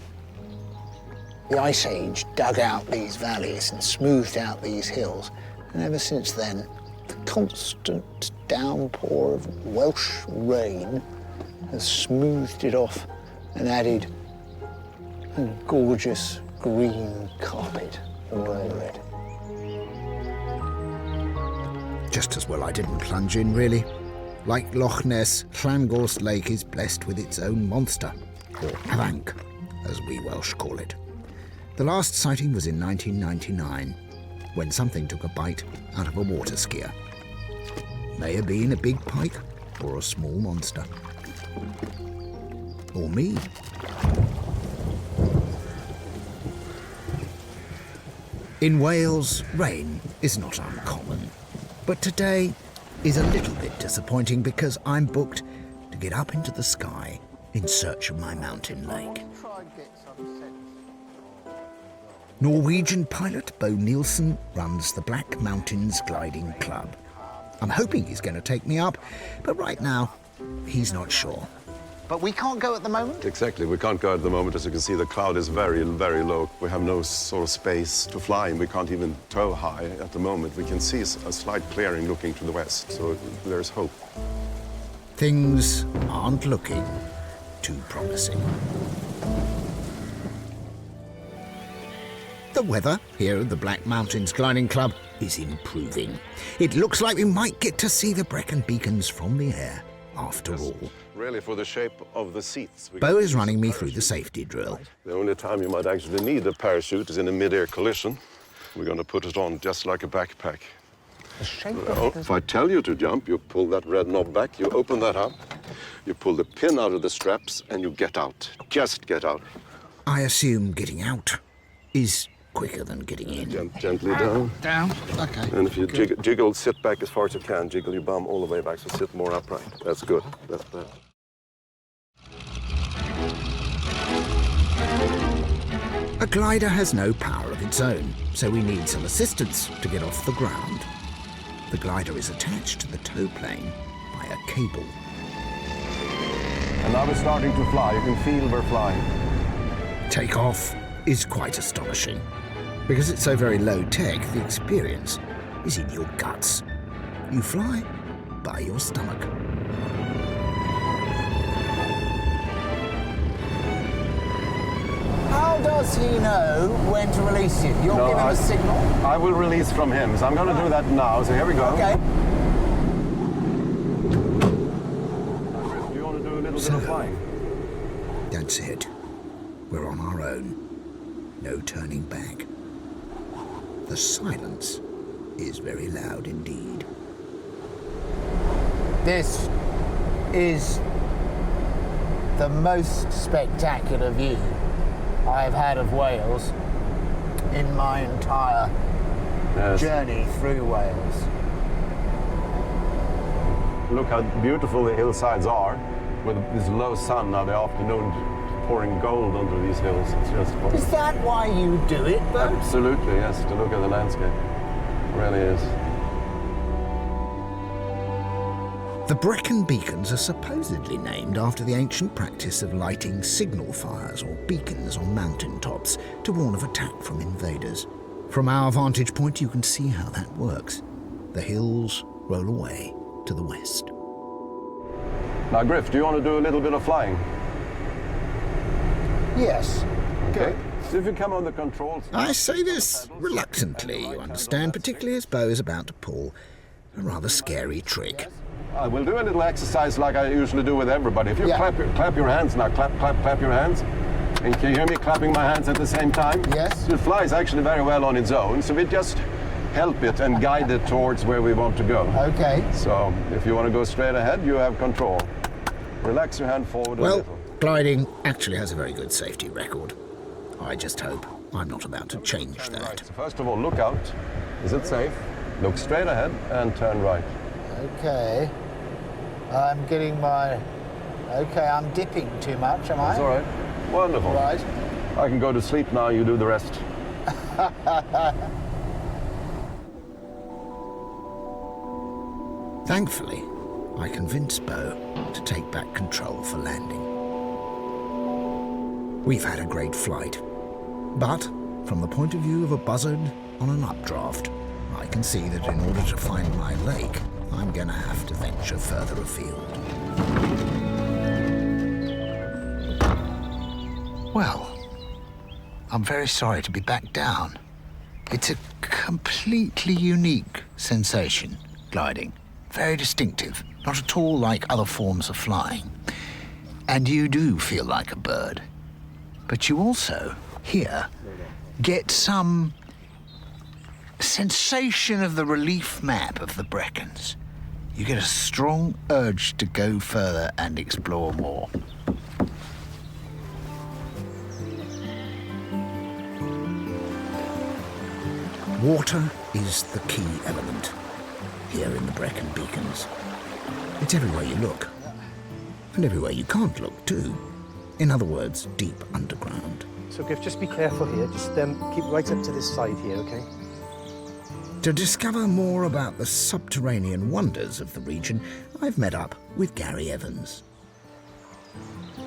The Ice Age dug out these valleys and smoothed out these hills, and ever since then, the constant downpour of Welsh rain has smoothed it off and added a gorgeous green carpet all over it. Just as well I didn't plunge in, really. Like Loch Ness, Llangorst Lake is blessed with its own monster, or avanc, as we Welsh call it. The last sighting was in 1999, when something took a bite out of a water skier. May have been a big pike or a small monster. Or me. In Wales, rain is not uncommon. But today is a little bit disappointing because I'm booked to get up into the sky in search of my mountain lake. Norwegian pilot Bo Nielsen runs the Black Mountains Gliding Club. I'm hoping he's going to take me up, but right now, he's not sure. But we can't go at the moment? Exactly, we can't go at the moment. As you can see, the cloud is very, very low. We have no sort of space to fly, and we can't even tow high at the moment. We can see a slight clearing looking to the west, so there's hope. Things aren't looking too promising. The weather here at the Black Mountains Gliding Club is improving. It looks like we might get to see the Brecon beacons from the air, after all. Really, for the shape of the seats. Bo is running me through the safety drill. The only time you might actually need a parachute is in a mid-air collision. We're going to put it on just like a backpack. If I tell you to jump, you pull that red knob back, you open that up, you pull the pin out of the straps, and you get out. Just get out. I assume getting out is quicker than getting in. Gently down. Down? Okay. And if you jiggle, sit back as far as you can. Jiggle your bum all the way back, so sit more upright. That's good. That's better. A glider has no power of its own, so we need some assistance to get off the ground. The glider is attached to the tow plane by a cable. And now we're starting to fly. You can feel we're flying. Takeoff is quite astonishing. Because it's so very low-tech, the experience is in your guts. You fly by your stomach. How does he know when to release you? You'll give him a signal? I will release from him, so I'm going to do that now. So here we go. Okay. Do you want to do a little bit of flying? That's it. We're on our own. No turning back. The silence is very loud indeed. This is the most spectacular view I've had of Wales in my entire journey through Wales. Look how beautiful the hillsides are with this low sun now, the afternoon pouring gold under these hills. It's just Is that why you do it, Bo? Absolutely, yes, to look at the landscape. It really is. The Brecon beacons are supposedly named after the ancient practice of lighting signal fires or beacons on mountain tops to warn of attack from invaders. From our vantage point, you can see how that works. The hills roll away to the west. Now, Griff, do you want to do a little bit of flying? Yes. Okay. So if you come on the controls... I say this reluctantly, you understand, particularly as Bo is about to pull a rather scary trick. We'll do a little exercise like I usually do with everybody. If you clap your hands now, clap your hands. And can you hear me clapping my hands at the same time? Yes. It flies actually very well on its own, so we just help it and guide it towards where we want to go. Okay. So if you want to go straight ahead, you have control. Relax your hand forward a little. Gliding actually has a very good safety record. I just hope I'm not about to change that. Right. So first of all, look out. Is it safe? Look straight ahead and turn right. Okay. I'm getting my... Okay, I'm dipping too much, am I? That's all right. Wonderful. Right. I can go to sleep now, you do the rest. Thankfully, I convinced Beau to take back control for landing. We've had a great flight, but from the point of view of a buzzard on an updraft, I can see that in order to find my lake, I'm going to have to venture further afield. Well, I'm very sorry to be back down. It's a completely unique sensation, gliding. Very distinctive, not at all like other forms of flying. And you do feel like a bird. But you also, here, get some sensation of the relief map of the Brecons. You get a strong urge to go further and explore more. Water is the key element here in the Brecon Beacons. It's everywhere you look, and everywhere you can't look too. In other words, deep underground. So Griff, just be careful here. Just keep right up to this side here, okay? To discover more about the subterranean wonders of the region, I've met up with Gary Evans.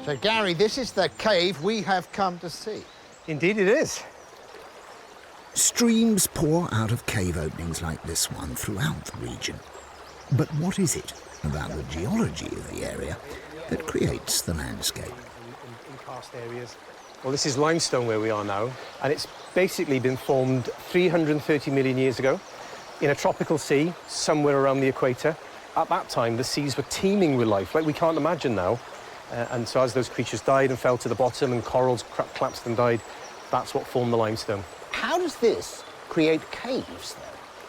So, Gary, this is the cave we have come to see. Indeed it is. Streams pour out of cave openings like this one throughout the region. But what is it about the geology of the area that creates the landscape? In past areas. Well, this is limestone where we are now, and it's basically been formed 330 million years ago in a tropical sea somewhere around the equator. At that time, the seas were teeming with life, like we can't imagine now. And so as those creatures died and fell to the bottom and corals collapsed and died, that's what formed the limestone. How does this create caves, then?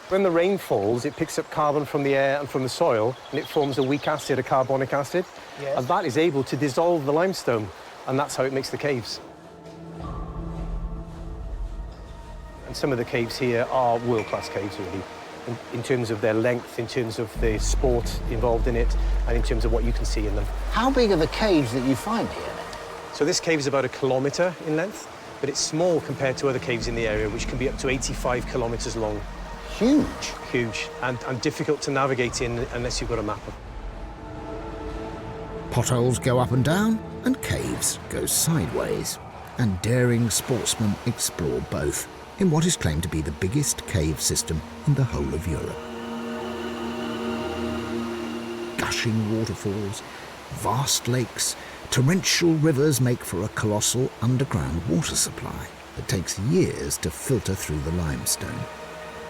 When the rain falls, it picks up carbon from the air and from the soil, and it forms a weak acid, a carbonic acid. Yes. And that is able to dissolve the limestone, and that's how it makes the caves. And some of the caves here are world-class caves, really, in terms of their length, in terms of the sport involved in it, and in terms of what you can see in them. How big are the caves that you find here, then? So this cave is about 1 kilometre in length, but it's small compared to other caves in the area, which can be up to 85 kilometres long. Huge. Huge, and difficult to navigate in unless you've got a map. Potholes go up and down, and caves go sideways. And daring sportsmen explore both in what is claimed to be the biggest cave system in the whole of Europe. Gushing waterfalls, vast lakes, torrential rivers make for a colossal underground water supply that takes years to filter through the limestone.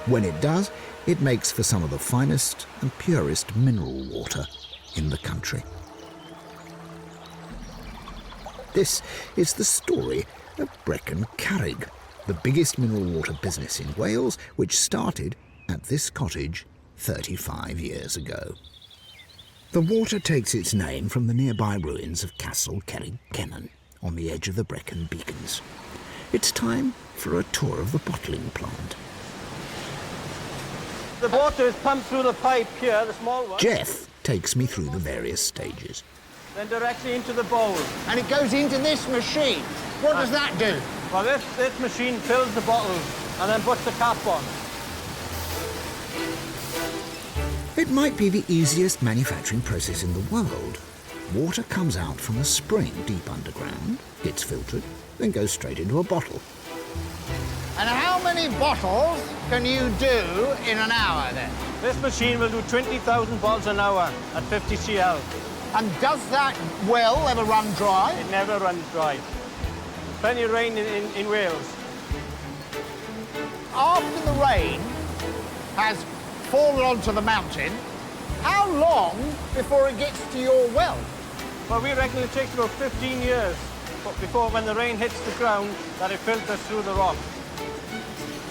When it does, it makes for some of the finest and purest mineral water in the country. This is the story of Brecon Carrig, the biggest mineral water business in Wales, which started at this cottage 35 years ago. The water takes its name from the nearby ruins of Castle Cerrig Kennan on the edge of the Brecon Beacons. It's time for a tour of the bottling plant. The water is pumped through the pipe here, the small one. Jeff takes me through the various stages. Then directly into the bowl. And it goes into this machine. What does that do? Well, this machine fills the bottle and then puts the cap on. It might be the easiest manufacturing process in the world. Water comes out from a spring deep underground, gets filtered, then goes straight into a bottle. And how many bottles can you do in an hour, then? This machine will do 20,000 bottles an hour at 50 cl. And does that well ever run dry? It never runs dry. Plenty of rain in Wales. After the rain has fallen onto the mountain, how long before it gets to your well? Well, we reckon it takes about 15 years before, when the rain hits the ground, that it filters through the rock.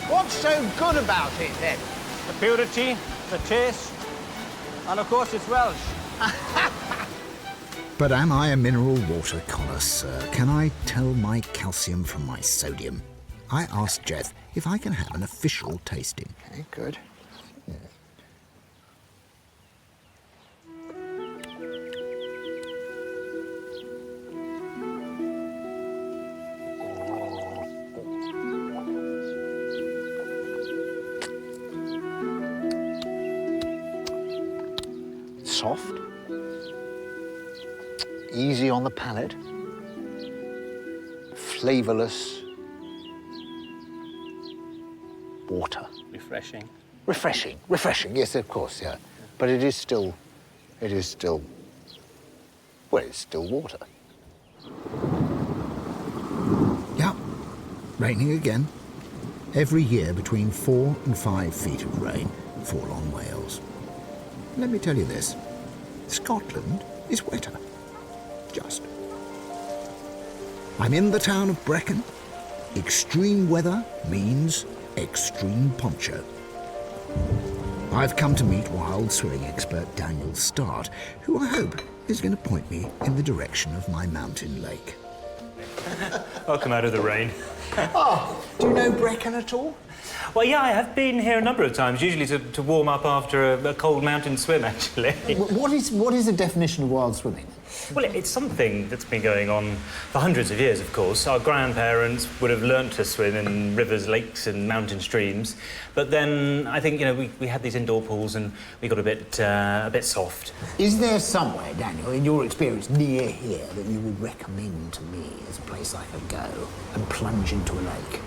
What's so good about it, then? The purity, the taste, and of course it's Welsh. But am I a mineral water connoisseur? Can I tell my calcium from my sodium? I asked Jeff if I can have an official tasting. Okay, good. Soft, easy on the palate, flavourless water. Refreshing. Refreshing, yes, of course, yeah. But it is still, well, it's still water. Yeah, raining again. Every year between 4 and 5 feet of rain fall on Wales. Let me tell you this, Scotland is wetter. Just. I'm in the town of Brecon. Extreme weather means extreme poncho. I've come to meet wild swimming expert Daniel Start, who I hope is going to point me in the direction of my mountain lake. I'll come out of the rain. Oh, do you know Brecon at all? Well, yeah, I have been here a number of times, usually to warm up after a cold mountain swim, actually. What is the definition of wild swimming? Well, it's something that's been going on for hundreds of years, of course. Our grandparents would have learnt to swim in rivers, lakes and mountain streams. But then I think, you know, we had these indoor pools and we got a bit soft. Is there somewhere, Daniel, in your experience near here that you would recommend to me as a place I could go and plunge into a lake?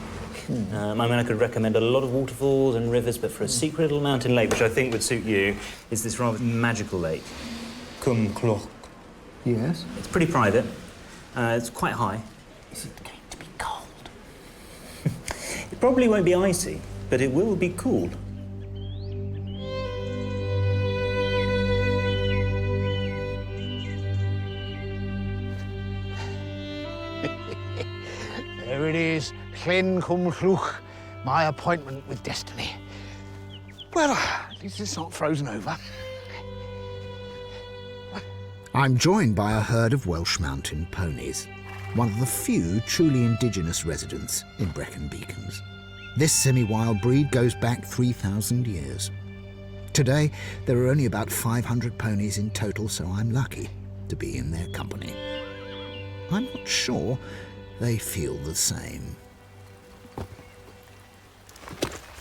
I mean, I could recommend a lot of waterfalls and rivers, but for a secret little mountain lake, which I think would suit you, is this rather magical lake, Cwm Cloch. Yes? It's pretty private. It's quite high. Is it going to be cold? It probably won't be icy, but it will be cool. There it is, Llyn Cwm Llwch, my appointment with destiny. Well, at least it's not frozen over. I'm joined by a herd of Welsh mountain ponies, one of the few truly indigenous residents in Brecon Beacons. This semi-wild breed goes back 3,000 years. Today, there are only about 500 ponies in total, so I'm lucky to be in their company. I'm not sure they feel the same.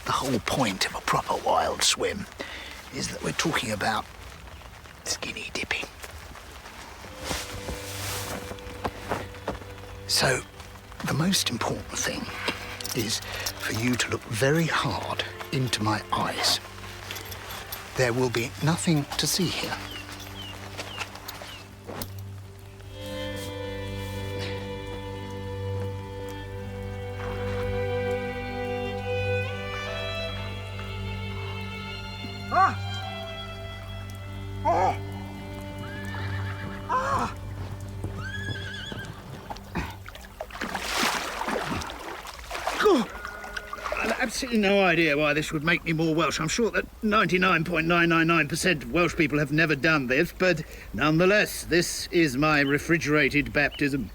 The whole point of a proper wild swim is that we're talking about skinny dipping. So, the most important thing is for you to look very hard into my eyes. There will be nothing to see here. Absolutely no idea why this would make me more Welsh. I'm sure that 99.999% of Welsh people have never done this, but nonetheless, this is my refrigerated baptism.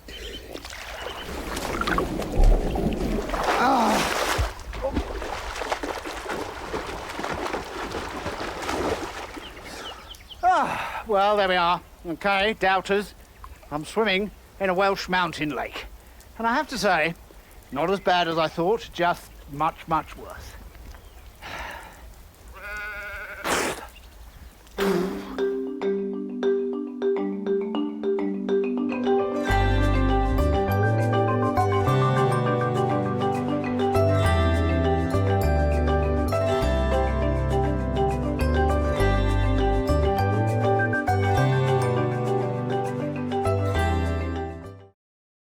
Well, there we are. OK, doubters. I'm swimming in a Welsh mountain lake. And I have to say, not as bad as I thought, just much, much worse.